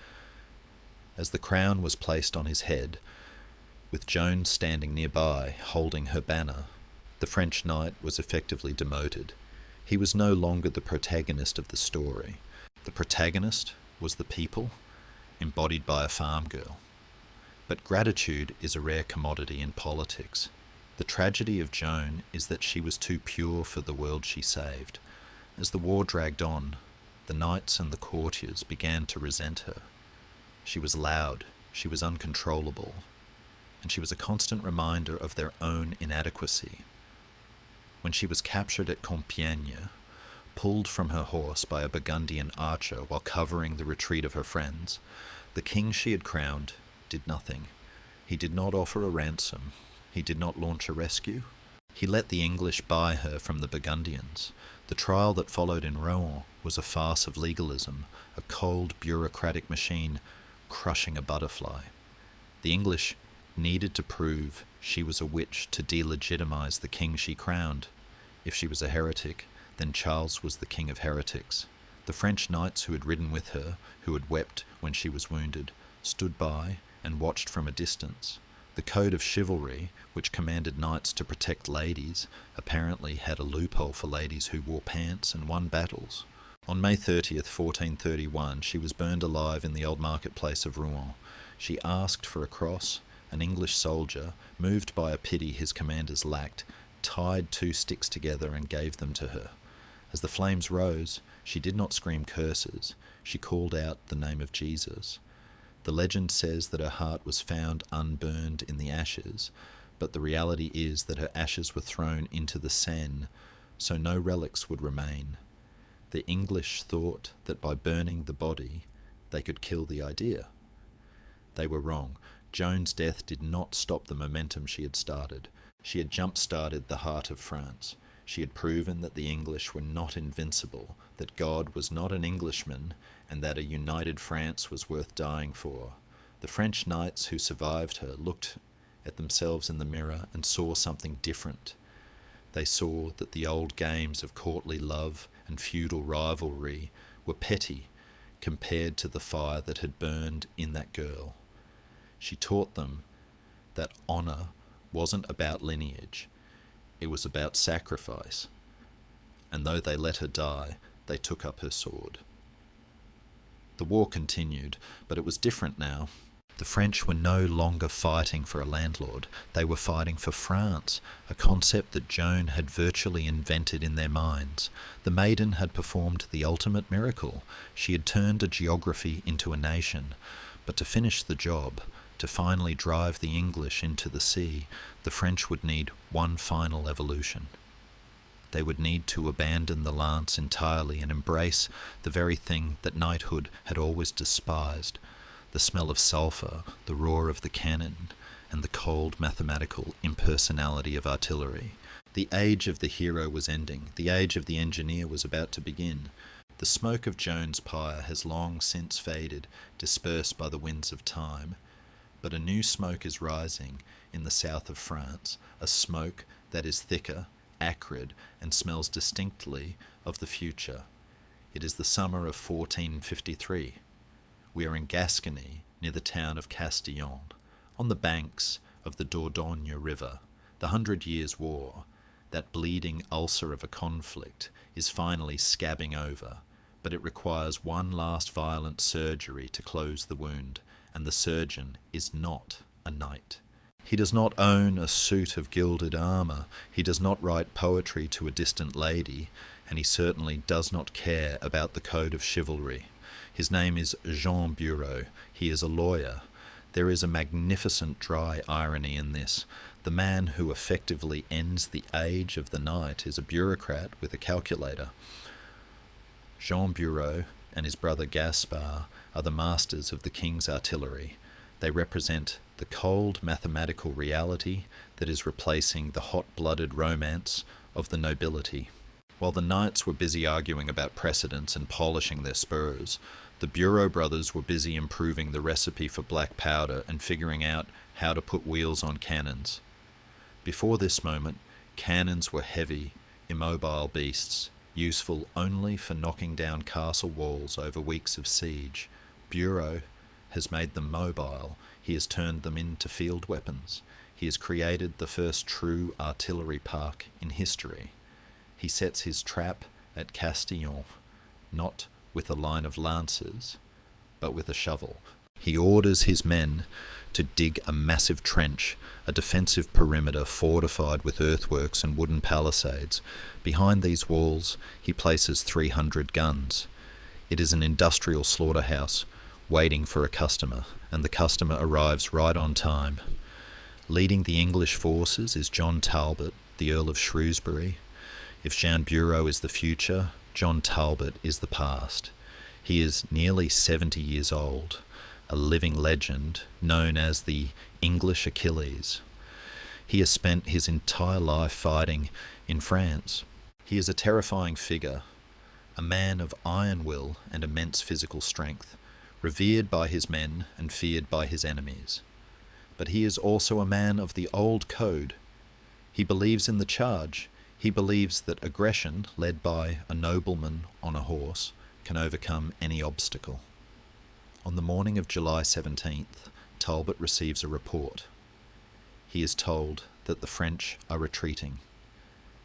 As the crown was placed on his head, with Joan standing nearby, holding her banner, the French knight was effectively demoted. He was no longer the protagonist of the story. The protagonist was the people, embodied by a farm girl. But gratitude is a rare commodity in politics. The tragedy of Joan is that she was too pure for the world she saved. As the war dragged on, the knights and the courtiers began to resent her. She was loud, she was uncontrollable, and she was a constant reminder of their own inadequacy. When she was captured at Compiègne, pulled from her horse by a Burgundian archer while covering the retreat of her friends, the king she had crowned did nothing. He did not offer a ransom. He did not launch a rescue. He let the English buy her from the Burgundians. The trial that followed in Rouen was a farce of legalism, a cold bureaucratic machine crushing a butterfly. The English needed to prove she was a witch to delegitimize the king she crowned. If she was a heretic, then Charles was the king of heretics. The French knights who had ridden with her, who had wept when she was wounded, stood by and watched from a distance. The code of chivalry, which commanded knights to protect ladies, apparently had a loophole for ladies who wore pants and won battles. On May 30th, 1431, she was burned alive in the old marketplace of Rouen. She asked for a cross. An English soldier, moved by a pity his commanders lacked, tied 2 sticks together and gave them to her. As the flames rose, she did not scream curses. She called out the name of Jesus. The legend says that her heart was found unburned in the ashes, but the reality is that her ashes were thrown into the Seine, so no relics would remain. The English thought that by burning the body, they could kill the idea. They were wrong. Joan's death did not stop the momentum she had started. She had jump-started the heart of France. She had proven that the English were not invincible, that God was not an Englishman, and that a united France was worth dying for. The French knights who survived her looked at themselves in the mirror and saw something different. They saw that the old games of courtly love and feudal rivalry were petty compared to the fire that had burned in that girl. She taught them that honour wasn't about lineage, it was about sacrifice, and though they let her die, they took up her sword. The war continued, but it was different now. The French were no longer fighting for a landlord, they were fighting for France, a concept that Joan had virtually invented in their minds. The maiden had performed the ultimate miracle. She had turned a geography into a nation, but to finish the job, to finally drive the English into the sea, the French would need one final evolution. They would need to abandon the lance entirely and embrace the very thing that knighthood had always despised, the smell of sulphur, the roar of the cannon, and the cold mathematical impersonality of artillery. The age of the hero was ending. The age of the engineer was about to begin. The smoke of Joan's pyre has long since faded, dispersed by the winds of time. But a new smoke is rising in the south of France, a smoke that is thicker, acrid, and smells distinctly of the future. It is the summer of 1453. We are in Gascony, near the town of Castillon, on the banks of the Dordogne River. The 100 Years' War, that bleeding ulcer of a conflict, is finally scabbing over, but it requires one last violent surgery to close the wound, and the surgeon is not a knight. He does not own a suit of gilded armour, he does not write poetry to a distant lady, and he certainly does not care about the code of chivalry. His name is Jean Bureau. He is a lawyer. There is a magnificent dry irony in this. The man who effectively ends the age of the knight is a bureaucrat with a calculator. Jean Bureau and his brother Gaspard are the masters of the king's artillery. They represent the cold mathematical reality that is replacing the hot-blooded romance of the nobility. While the knights were busy arguing about precedence and polishing their spurs, the Bureau brothers were busy improving the recipe for black powder and figuring out how to put wheels on cannons. Before this moment, cannons were heavy, immobile beasts, useful only for knocking down castle walls over weeks of siege. Bureau has made them mobile. He has turned them into field weapons. He has created the first true artillery park in history. He sets his trap at Castillon, not with a line of lancers, but with a shovel. He orders his men to dig a massive trench, a defensive perimeter fortified with earthworks and wooden palisades. Behind these walls, he places 300 guns. It is an industrial slaughterhouse, waiting for a customer, and the customer arrives right on time. Leading the English forces is John Talbot, the Earl of Shrewsbury. If Jean Bureau is the future, John Talbot is the past. He is nearly 70 years old, a living legend known as the English Achilles. He has spent his entire life fighting in France. He is a terrifying figure, a man of iron will and immense physical strength, revered by his men and feared by his enemies. But he is also a man of the old code. He believes in the charge. He believes that aggression, led by a nobleman on a horse, can overcome any obstacle. On the morning of July 17th, Talbot receives a report. He is told that the French are retreating.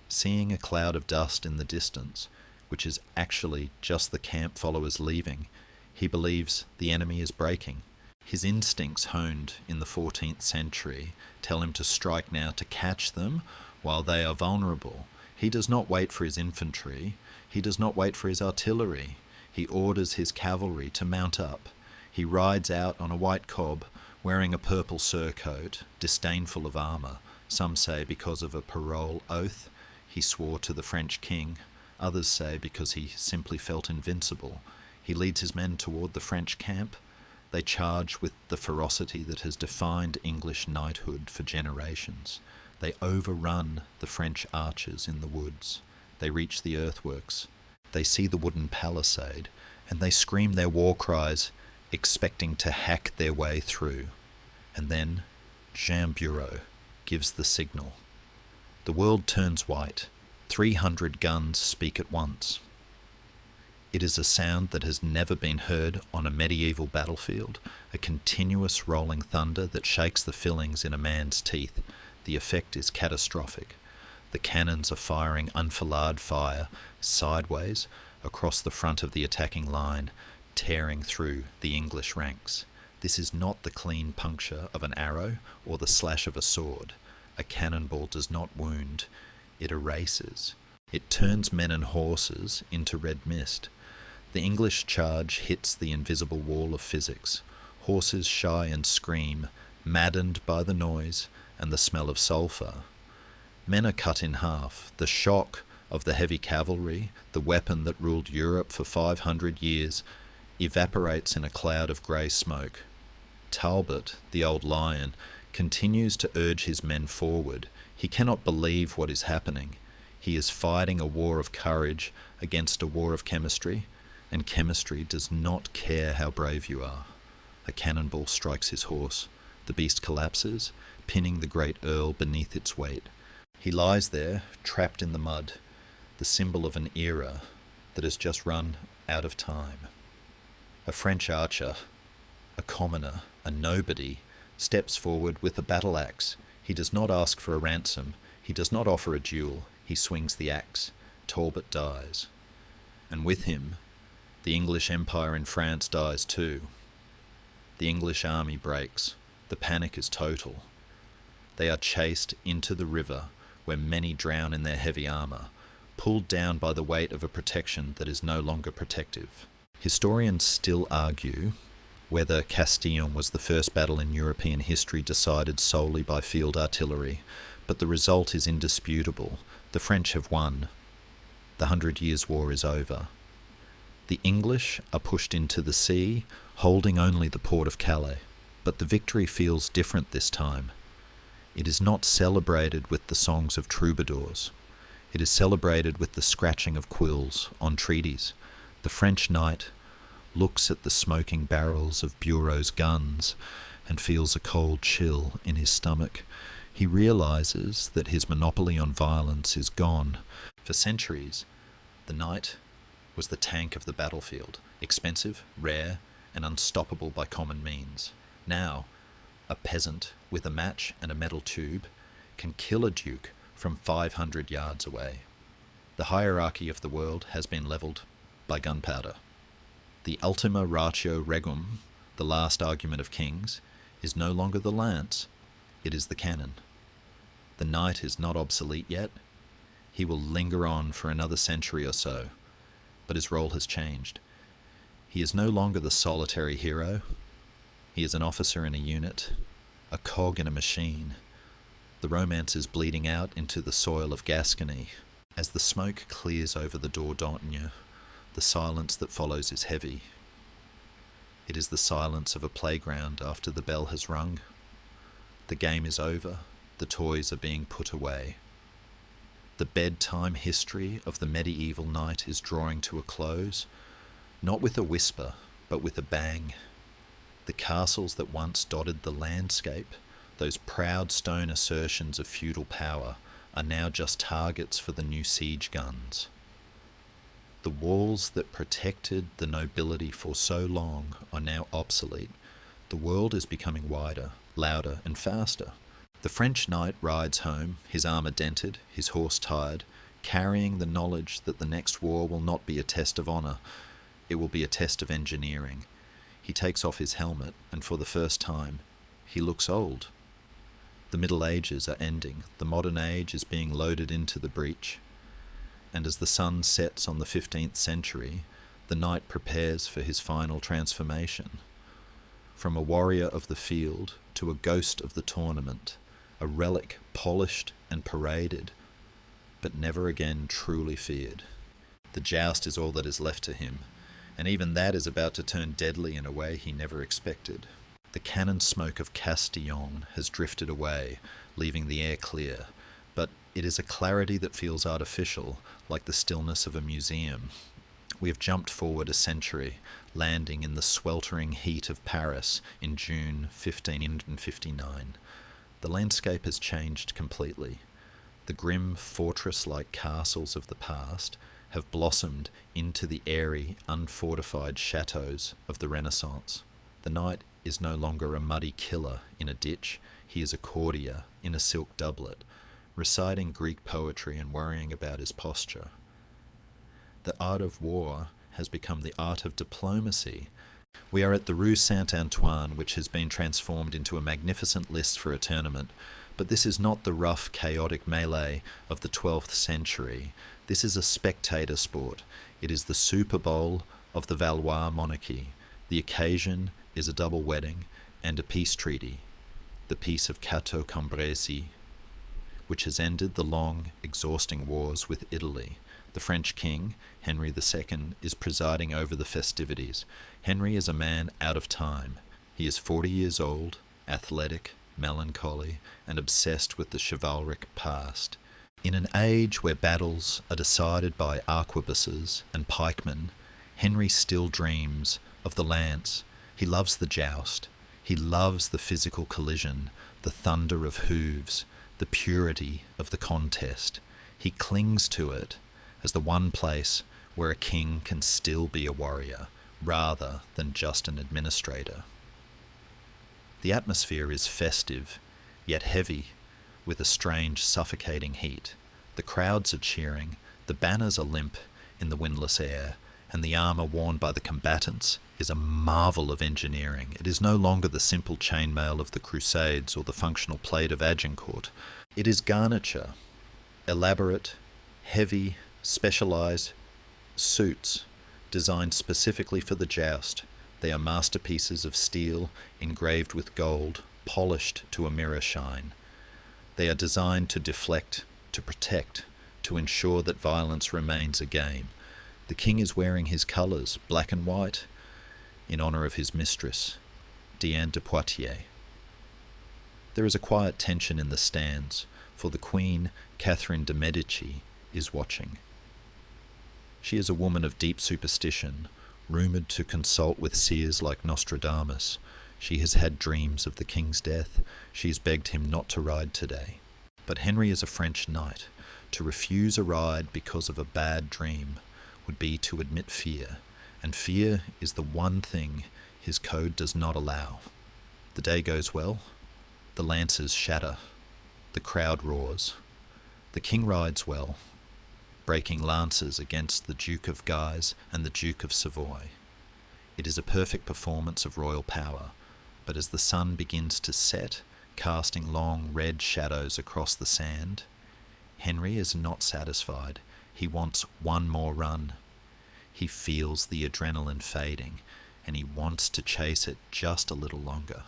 Seeing a cloud of dust in the distance, which is actually just the camp followers leaving, he believes the enemy is breaking. His instincts, honed in the 14th century, tell him to strike now, to catch them while they are vulnerable. He does not wait for his infantry. He does not wait for his artillery. He orders his cavalry to mount up. He rides out on a white cob, wearing a purple surcoat, disdainful of armour. Some say because of a parole oath he swore to the French king. Others say because he simply felt invincible. He leads his men toward the French camp. They charge with the ferocity that has defined English knighthood for generations. They overrun the French archers in the woods. They reach the earthworks. They see the wooden palisade, and they scream their war cries, expecting to hack their way through. And then Jean Bureau gives the signal. The world turns white. 300 guns speak at once. It is a sound that has never been heard on a medieval battlefield, a continuous rolling thunder that shakes the fillings in a man's teeth. The effect is catastrophic. The cannons are firing enfilade fire sideways across the front of the attacking line, tearing through the English ranks. This is not the clean puncture of an arrow or the slash of a sword. A cannonball does not wound, it erases. It turns men and horses into red mist. The English charge hits the invisible wall of physics. Horses shy and scream, maddened by the noise and the smell of sulphur. Men are cut in half. The shock of the heavy cavalry, the weapon that ruled Europe for 500 years, evaporates in a cloud of grey smoke. Talbot, the old lion, continues to urge his men forward. He cannot believe what is happening. He is fighting a war of courage against a war of chemistry, and chemistry does not care how brave you are. A cannonball strikes his horse. The beast collapses, pinning the great earl beneath its weight. He lies there, trapped in the mud, the symbol of an era that has just run out of time. A French archer, a commoner, a nobody, steps forward with a battle axe. He does not ask for a ransom. He does not offer a duel. He swings the axe. Talbot dies. And with him, the English Empire in France dies too. The English army breaks. The panic is total. They are chased into the river, where many drown in their heavy armour, pulled down by the weight of a protection that is no longer protective. Historians still argue whether Castillon was the first battle in European history decided solely by field artillery, but the result is indisputable. The French have won. The 100 Years' War is over. The English are pushed into the sea, holding only the port of Calais. But the victory feels different this time. It is not celebrated with the songs of troubadours. It is celebrated with the scratching of quills on treaties. The French knight looks at the smoking barrels of Bureau's guns and feels a cold chill in his stomach. He realizes that his monopoly on violence is gone. For centuries, the knight was the tank of the battlefield, expensive, rare, and unstoppable by common means. Now, a peasant with a match and a metal tube can kill a duke from 500 yards away. The hierarchy of the world has been levelled by gunpowder. The ultima ratio regum, the last argument of kings, is no longer the lance, it is the cannon. The knight is not obsolete yet. He will linger on for another century or so, but his role has changed. He is no longer the solitary hero. He is an officer in a unit, a cog in a machine. The romance is bleeding out into the soil of Gascony. As the smoke clears over the Dordogne, the silence that follows is heavy. It is the silence of a playground after the bell has rung. The game is over. The toys are being put away. The bedtime history of the medieval knight is drawing to a close, not with a whisper, but with a bang. The castles that once dotted the landscape, those proud stone assertions of feudal power, are now just targets for the new siege guns. The walls that protected the nobility for so long are now obsolete. The world is becoming wider, louder, and faster. The French knight rides home, his armour dented, his horse tired, carrying the knowledge that the next war will not be a test of honour, it will be a test of engineering. He takes off his helmet, and for the first time, he looks old. The Middle Ages are ending, the modern age is being loaded into the breach, and as the sun sets on the 15th century, the knight prepares for his final transformation. From a warrior of the field to a ghost of the tournament, a relic polished and paraded, but never again truly feared. The joust is all that is left to him, and even that is about to turn deadly in a way he never expected. The cannon smoke of Castillon has drifted away, leaving the air clear, but it is a clarity that feels artificial, like the stillness of a museum. We have jumped forward a century, landing in the sweltering heat of Paris in June 1559. The landscape has changed completely. The grim fortress-like castles of the past have blossomed into the airy, unfortified chateaux of the Renaissance. The knight is no longer a muddy killer in a ditch, he is a courtier in a silk doublet, reciting Greek poetry and worrying about his posture. The art of war has become the art of diplomacy. We are at the Rue Saint-Antoine, which has been transformed into a magnificent list for a tournament, but this is not the rough, chaotic melee of the 12th century. This is a spectator sport. It is the Super Bowl of the Valois monarchy. The occasion is a double wedding and a peace treaty, the Peace of Cateau-Cambrésis, which has ended the long, exhausting wars with Italy. The French king, Henry II, is presiding over the festivities. Henry is a man out of time. He is 40 years old, athletic, melancholy, and obsessed with the chivalric past. In an age where battles are decided by arquebuses and pikemen, Henry still dreams of the lance. He loves the joust. He loves the physical collision, the thunder of hooves, the purity of the contest. He clings to it as the one place where a king can still be a warrior, rather than just an administrator. The atmosphere is festive, yet heavy, with a strange suffocating heat. The crowds are cheering, the banners are limp in the windless air, and the armour worn by the combatants is a marvel of engineering. It is no longer the simple chainmail of the Crusades or the functional plate of Agincourt. It is garniture, elaborate, heavy, specialised suits designed specifically for the joust. They are masterpieces of steel engraved with gold, polished to a mirror shine. They are designed to deflect, to protect, to ensure that violence remains a game. The king is wearing his colours, black and white, in honour of his mistress, Diane de Poitiers. There is a quiet tension in the stands, for the Queen, Catherine de' Medici, is watching. She is a woman of deep superstition, rumoured to consult with seers like Nostradamus. She has had dreams of the king's death. She has begged him not to ride today. But Henry is a French knight. To refuse a ride because of a bad dream would be to admit fear, and fear is the one thing his code does not allow. The day goes well. The lances shatter. The crowd roars. The king rides well, breaking lances against the Duke of Guise and the Duke of Savoy. It is a perfect performance of royal power, but as the sun begins to set, casting long red shadows across the sand, Henry is not satisfied. He wants one more run. He feels the adrenaline fading, and he wants to chase it just a little longer.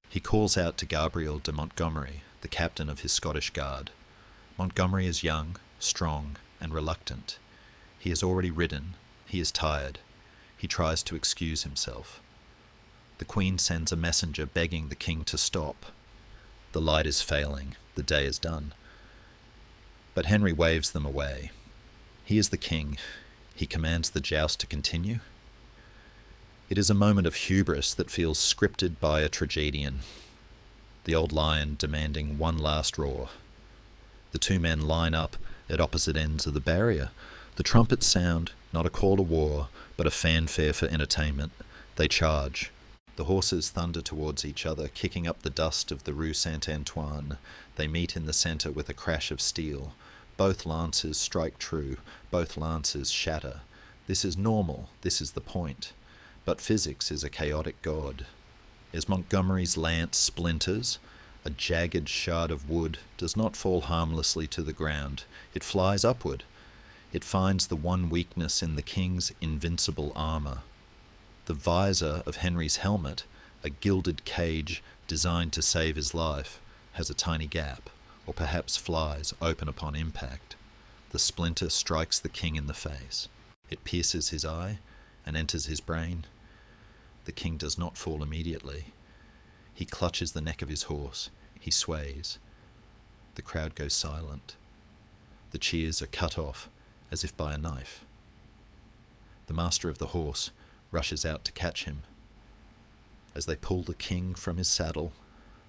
He calls out to Gabriel de Montgomery, the captain of his Scottish Guard. Montgomery is young, strong, and reluctant. He has already ridden. He is tired. He tries to excuse himself. The Queen sends a messenger begging the king to stop. The light is failing. The day is done. But Henry waves them away. He is the king. He commands the joust to continue. It is a moment of hubris that feels scripted by a tragedian. The old lion demanding one last roar. The two men line up at opposite ends of the barrier. The trumpets sound, not a call to war, but a fanfare for entertainment. They charge. The horses thunder towards each other, kicking up the dust of the Rue Saint-Antoine. They meet in the centre with a crash of steel. Both lances strike true. Both lances shatter. This is normal. This is the point. But physics is a chaotic god. As Montgomery's lance splinters, a jagged shard of wood does not fall harmlessly to the ground. It flies upward. It finds the one weakness in the king's invincible armour. The visor of Henry's helmet, a gilded cage designed to save his life, has a tiny gap, or perhaps flies open upon impact. The splinter strikes the king in the face. It pierces his eye and enters his brain. The king does not fall immediately. He clutches the neck of his horse. He sways. The crowd goes silent. The cheers are cut off as if by a knife. The master of the horse rushes out to catch him. As they pull the king from his saddle,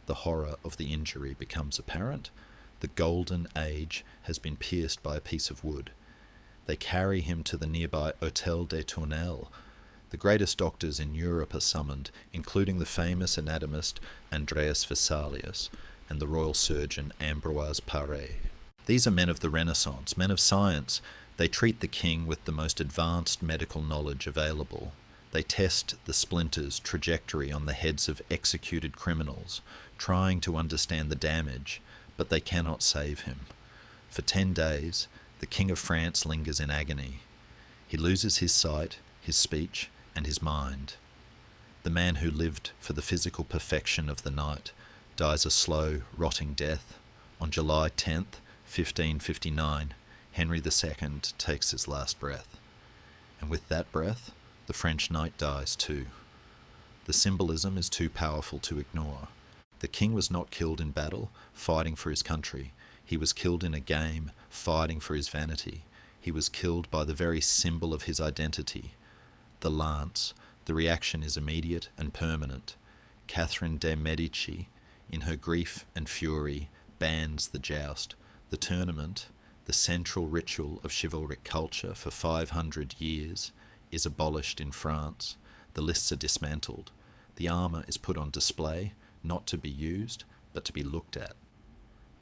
the horror of the injury becomes apparent. The golden age has been pierced by a piece of wood. They carry him to the nearby Hôtel des Tournelles. The greatest doctors in Europe are summoned, including the famous anatomist Andreas Vesalius and the royal surgeon Ambroise Paré. These are men of the Renaissance, men of science. They treat the king with the most advanced medical knowledge available. They test the splinter's trajectory on the heads of executed criminals, trying to understand the damage, but they cannot save him. For 10 days, the King of France lingers in agony. He loses his sight, his speech, and his mind. The man who lived for the physical perfection of the knight dies a slow, rotting death. On July 10th, 1559, Henry II takes his last breath. And with that breath, the French knight dies too. The symbolism is too powerful to ignore. The king was not killed in battle, fighting for his country. He was killed in a game, fighting for his vanity. He was killed by the very symbol of his identity, the lance. The reaction is immediate and permanent. Catherine de' Medici, in her grief and fury, bans the joust. The tournament, the central ritual of chivalric culture for 500 years, is abolished in France. The lists are dismantled. The armour is put on display, not to be used, but to be looked at.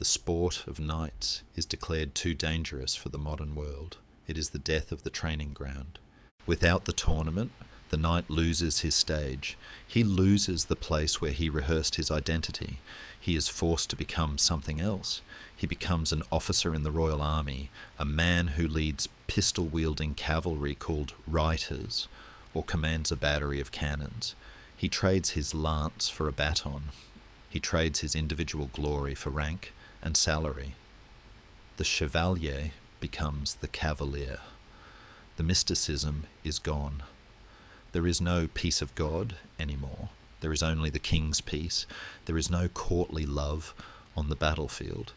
The sport of knights is declared too dangerous for the modern world. It is the death of the training ground. Without the tournament, the knight loses his stage. He loses the place where he rehearsed his identity. He is forced to become something else. He becomes an officer in the Royal Army, a man who leads pistol-wielding cavalry called reiters, or commands a battery of cannons. He trades his lance for a baton. He trades his individual glory for rank and salary. The chevalier becomes the cavalier. The mysticism is gone. There is no peace of God anymore. There is only the king's peace. There is no courtly love on the battlefield.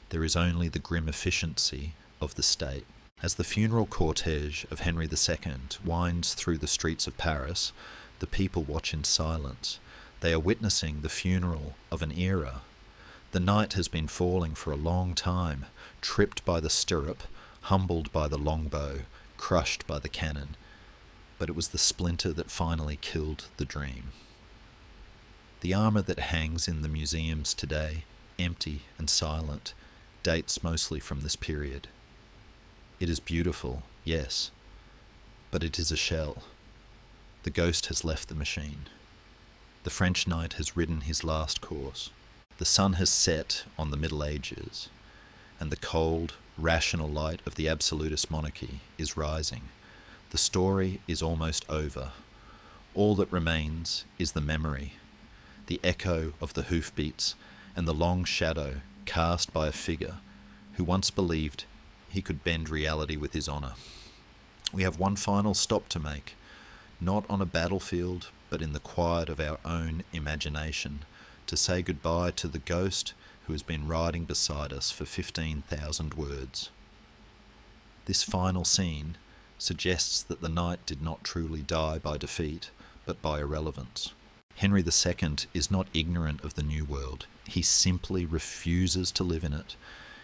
There is only the grim efficiency of the state. As the funeral cortege of Henry II winds through the streets of Paris, the people watch in silence. They are witnessing the funeral of an era. The knight has been falling for a long time, tripped by the stirrup, humbled by the longbow, crushed by the cannon. But it was the splinter that finally killed the dream. The armour that hangs in the museums today, empty and silent, dates mostly from this period. It is beautiful, yes, but it is a shell. The ghost has left the machine. The French knight has ridden his last course. The sun has set on the Middle Ages, and the cold, rational light of the absolutist monarchy is rising. The story is almost over. All that remains is the memory, the echo of the hoofbeats, and the long shadow cast by a figure who once believed he could bend reality with his honour. We have one final stop to make, not on a battlefield, but in the quiet of our own imagination, to say goodbye to the ghost who has been riding beside us for 15,000 words. This final scene suggests that the knight did not truly die by defeat, but by irrelevance. Henry II is not ignorant of the New World. He simply refuses to live in it.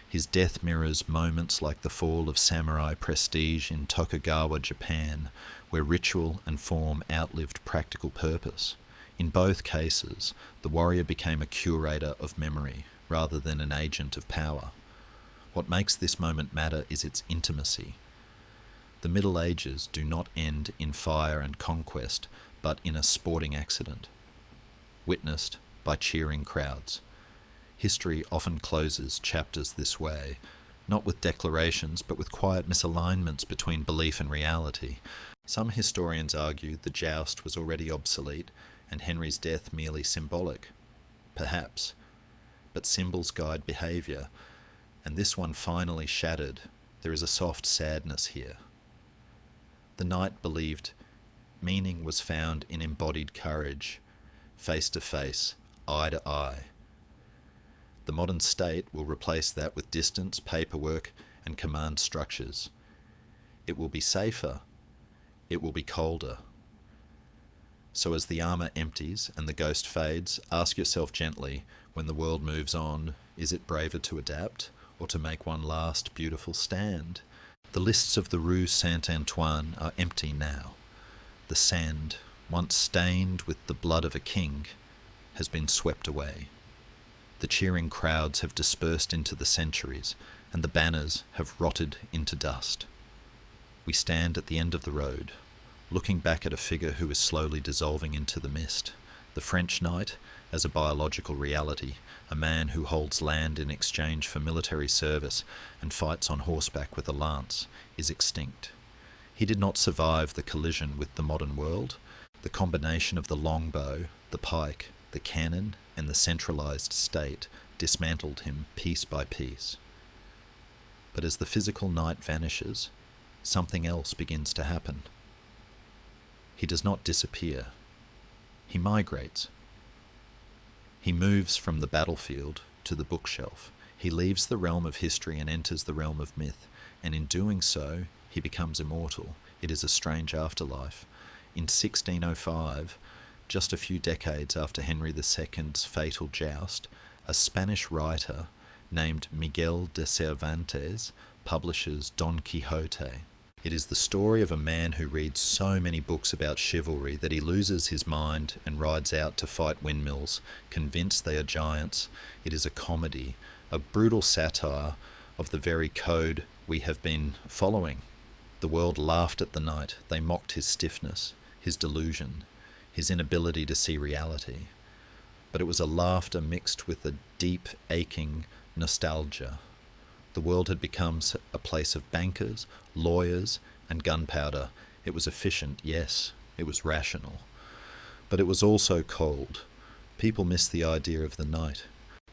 His death mirrors moments like the fall of samurai prestige in Tokugawa, Japan, where ritual and form outlived practical purpose. In both cases, the warrior became a curator of memory rather than an agent of power. What makes this moment matter is its intimacy. The Middle Ages do not end in fire and conquest, but in a sporting accident, witnessed by cheering crowds. History often closes chapters this way, not with declarations, but with quiet misalignments between belief and reality. Some historians argue the joust was already obsolete and Henry's death merely symbolic. Perhaps. But symbols guide behaviour, and this one finally shattered. There is a soft sadness here. The knight believed meaning was found in embodied courage, face to face, eye to eye. The modern state will replace that with distance, paperwork, and command structures. It will be safer. It will be colder. So as the armour empties and the ghost fades, ask yourself gently, when the world moves on, is it braver to adapt or to make one last beautiful stand? The lists of the Rue Saint-Antoine are empty now. The sand, once stained with the blood of a king, has been swept away. The cheering crowds have dispersed into the centuries, and the banners have rotted into dust. We stand at the end of the road, looking back at a figure who is slowly dissolving into the mist. The French knight, as a biological reality, a man who holds land in exchange for military service and fights on horseback with a lance, is extinct. He did not survive the collision with the modern world. The combination of the longbow, the pike, the cannon, and the centralized state dismantled him piece by piece. But as the physical knight vanishes, something else begins to happen. He does not disappear. He migrates. He moves from the battlefield to the bookshelf. He leaves the realm of history and enters the realm of myth, and in doing so, he becomes immortal. It is a strange afterlife. In 1605, just a few decades after Henry II's fatal joust, a Spanish writer named Miguel de Cervantes publishes Don Quixote. It is the story of a man who reads so many books about chivalry that he loses his mind and rides out to fight windmills, convinced they are giants. It is a comedy, a brutal satire of the very code we have been following. The world laughed at the knight. They mocked his stiffness, his delusion, his inability to see reality. But it was a laughter mixed with a deep, aching nostalgia. The world had become a place of bankers, lawyers, and gunpowder. It was efficient, yes. It was rational. But it was also cold. People missed the idea of the knight.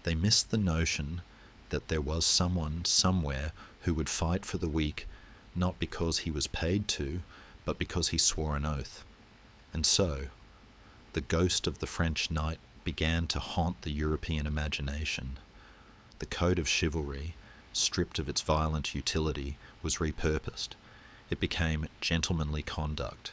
They missed the notion that there was someone somewhere who would fight for the weak, not because he was paid to, but because he swore an oath. And so, the ghost of the French knight began to haunt the European imagination. The code of chivalry, stripped of its violent utility, was repurposed. It became gentlemanly conduct.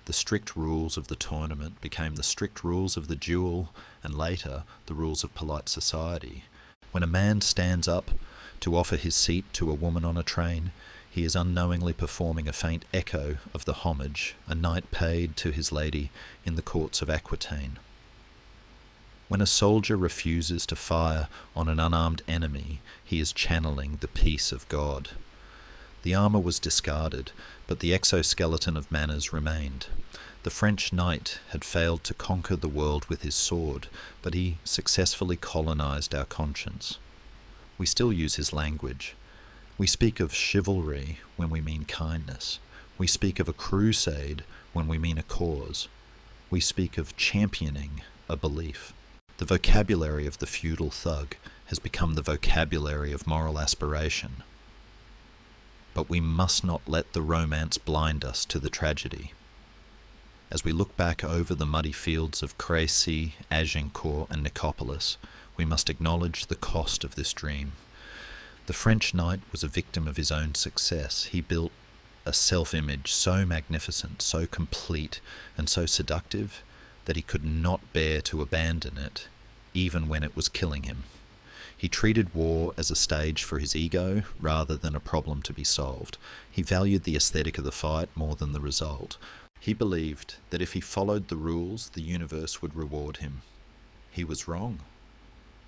The strict rules of the tournament became the strict rules of the duel, and later, the rules of polite society. When a man stands up to offer his seat to a woman on a train, he is unknowingly performing a faint echo of the homage a knight paid to his lady in the courts of Aquitaine. When a soldier refuses to fire on an unarmed enemy, he is channeling the peace of God. The armour was discarded, but the exoskeleton of manners remained. The French knight had failed to conquer the world with his sword, but he successfully colonised our conscience. We still use his language. We speak of chivalry when we mean kindness. We speak of a crusade when we mean a cause. We speak of championing a belief. The vocabulary of the feudal thug has become the vocabulary of moral aspiration. But we must not let the romance blind us to the tragedy. As we look back over the muddy fields of Crécy, Agincourt, and Nicopolis, we must acknowledge the cost of this dream. The French knight was a victim of his own success. He built a self-image so magnificent, so complete, and so seductive that he could not bear to abandon it, even when it was killing him. He treated war as a stage for his ego rather than a problem to be solved. He valued the aesthetic of the fight more than the result. He believed that if he followed the rules, the universe would reward him. He was wrong.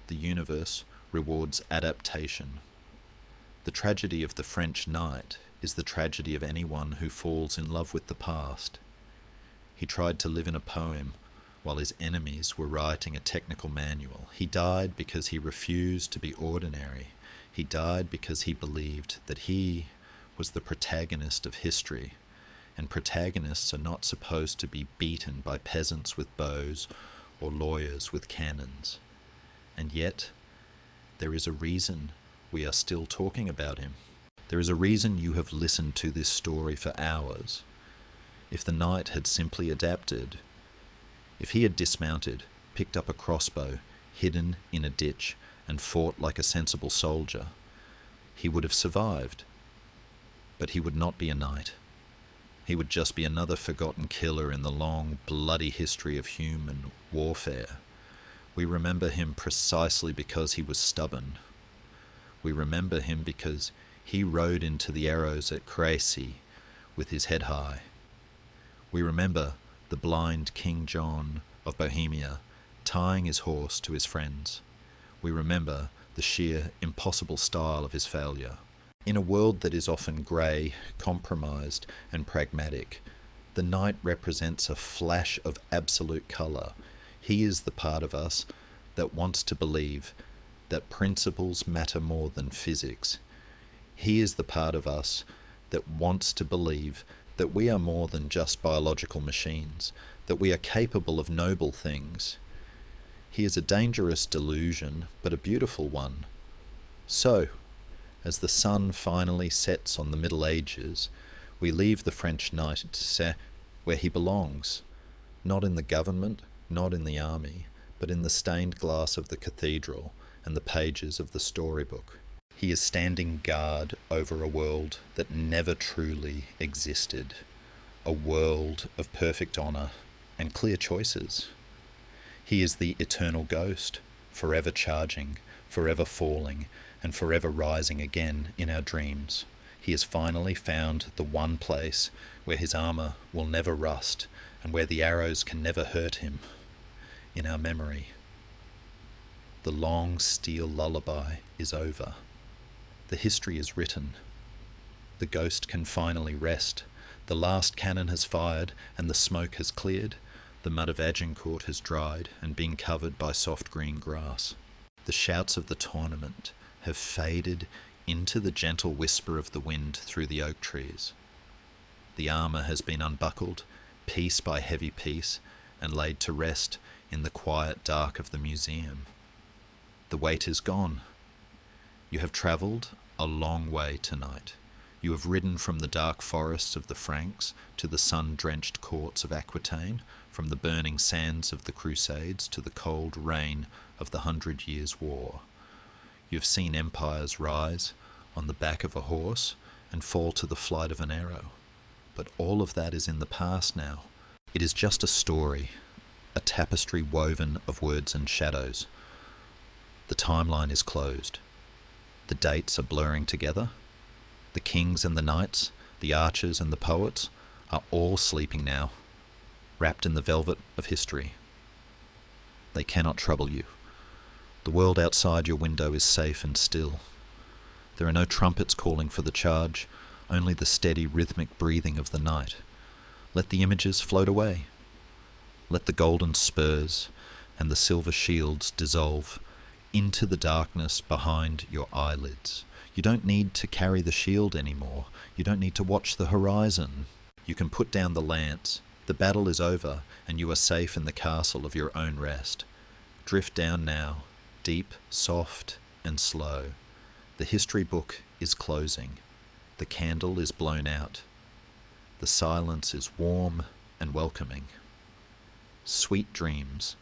The universe rewards adaptation. The tragedy of the French knight is the tragedy of anyone who falls in love with the past. He tried to live in a poem while his enemies were writing a technical manual. He died because he refused to be ordinary. He died because he believed that he was the protagonist of history, and protagonists are not supposed to be beaten by peasants with bows or lawyers with cannons. And yet, there is a reason we are still talking about him. There is a reason you have listened to this story for hours. If the knight had simply adapted, if he had dismounted, picked up a crossbow, hidden in a ditch, and fought like a sensible soldier, he would have survived. But he would not be a knight. He would just be another forgotten killer in the long, bloody history of human warfare. We remember him precisely because he was stubborn. We remember him because he rode into the arrows at Crécy with his head high. We remember the blind King John of Bohemia tying his horse to his friends. We remember the sheer, impossible style of his failure. In a world that is often grey, compromised, and pragmatic, the knight represents a flash of absolute colour. He is the part of us that wants to believe that principles matter more than physics. He is the part of us that wants to believe that we are more than just biological machines, that we are capable of noble things. He is a dangerous delusion, but a beautiful one. So, as the sun finally sets on the Middle Ages, we leave the French knight where he belongs, not in the government, not in the army, but in the stained glass of the cathedral and the pages of the storybook. He is standing guard over a world that never truly existed, a world of perfect honour and clear choices. He is the eternal ghost, forever charging, forever falling, and forever rising again in our dreams. He has finally found the one place where his armour will never rust and where the arrows can never hurt him, in our memory. The long steel lullaby is over. The history is written. The ghost can finally rest. The last cannon has fired and the smoke has cleared. The mud of Agincourt has dried and been covered by soft green grass. The shouts of the tournament have faded into the gentle whisper of the wind through the oak trees. The armour has been unbuckled, piece by heavy piece, and laid to rest in the quiet dark of the museum. The weight is gone. You have travelled a long way tonight. You have ridden from the dark forests of the Franks to the sun-drenched courts of Aquitaine, from the burning sands of the Crusades to the cold rain of the 100 Years' War. You have seen empires rise on the back of a horse and fall to the flight of an arrow. But all of that is in the past now. It is just a story, a tapestry woven of words and shadows. The timeline is closed. The dates are blurring together. The kings and the knights, the archers and the poets are all sleeping now, wrapped in the velvet of history. They cannot trouble you. The world outside your window is safe and still. There are no trumpets calling for the charge, only the steady rhythmic breathing of the night. Let the images float away. Let the golden spurs and the silver shields dissolve into the darkness behind your eyelids. You don't need to carry the shield anymore. You don't need to watch the horizon. You can put down the lance. The battle is over, and you are safe in the castle of your own rest. Drift down now, deep, soft, and slow. The history book is closing. The candle is blown out. The silence is warm and welcoming. Sweet dreams.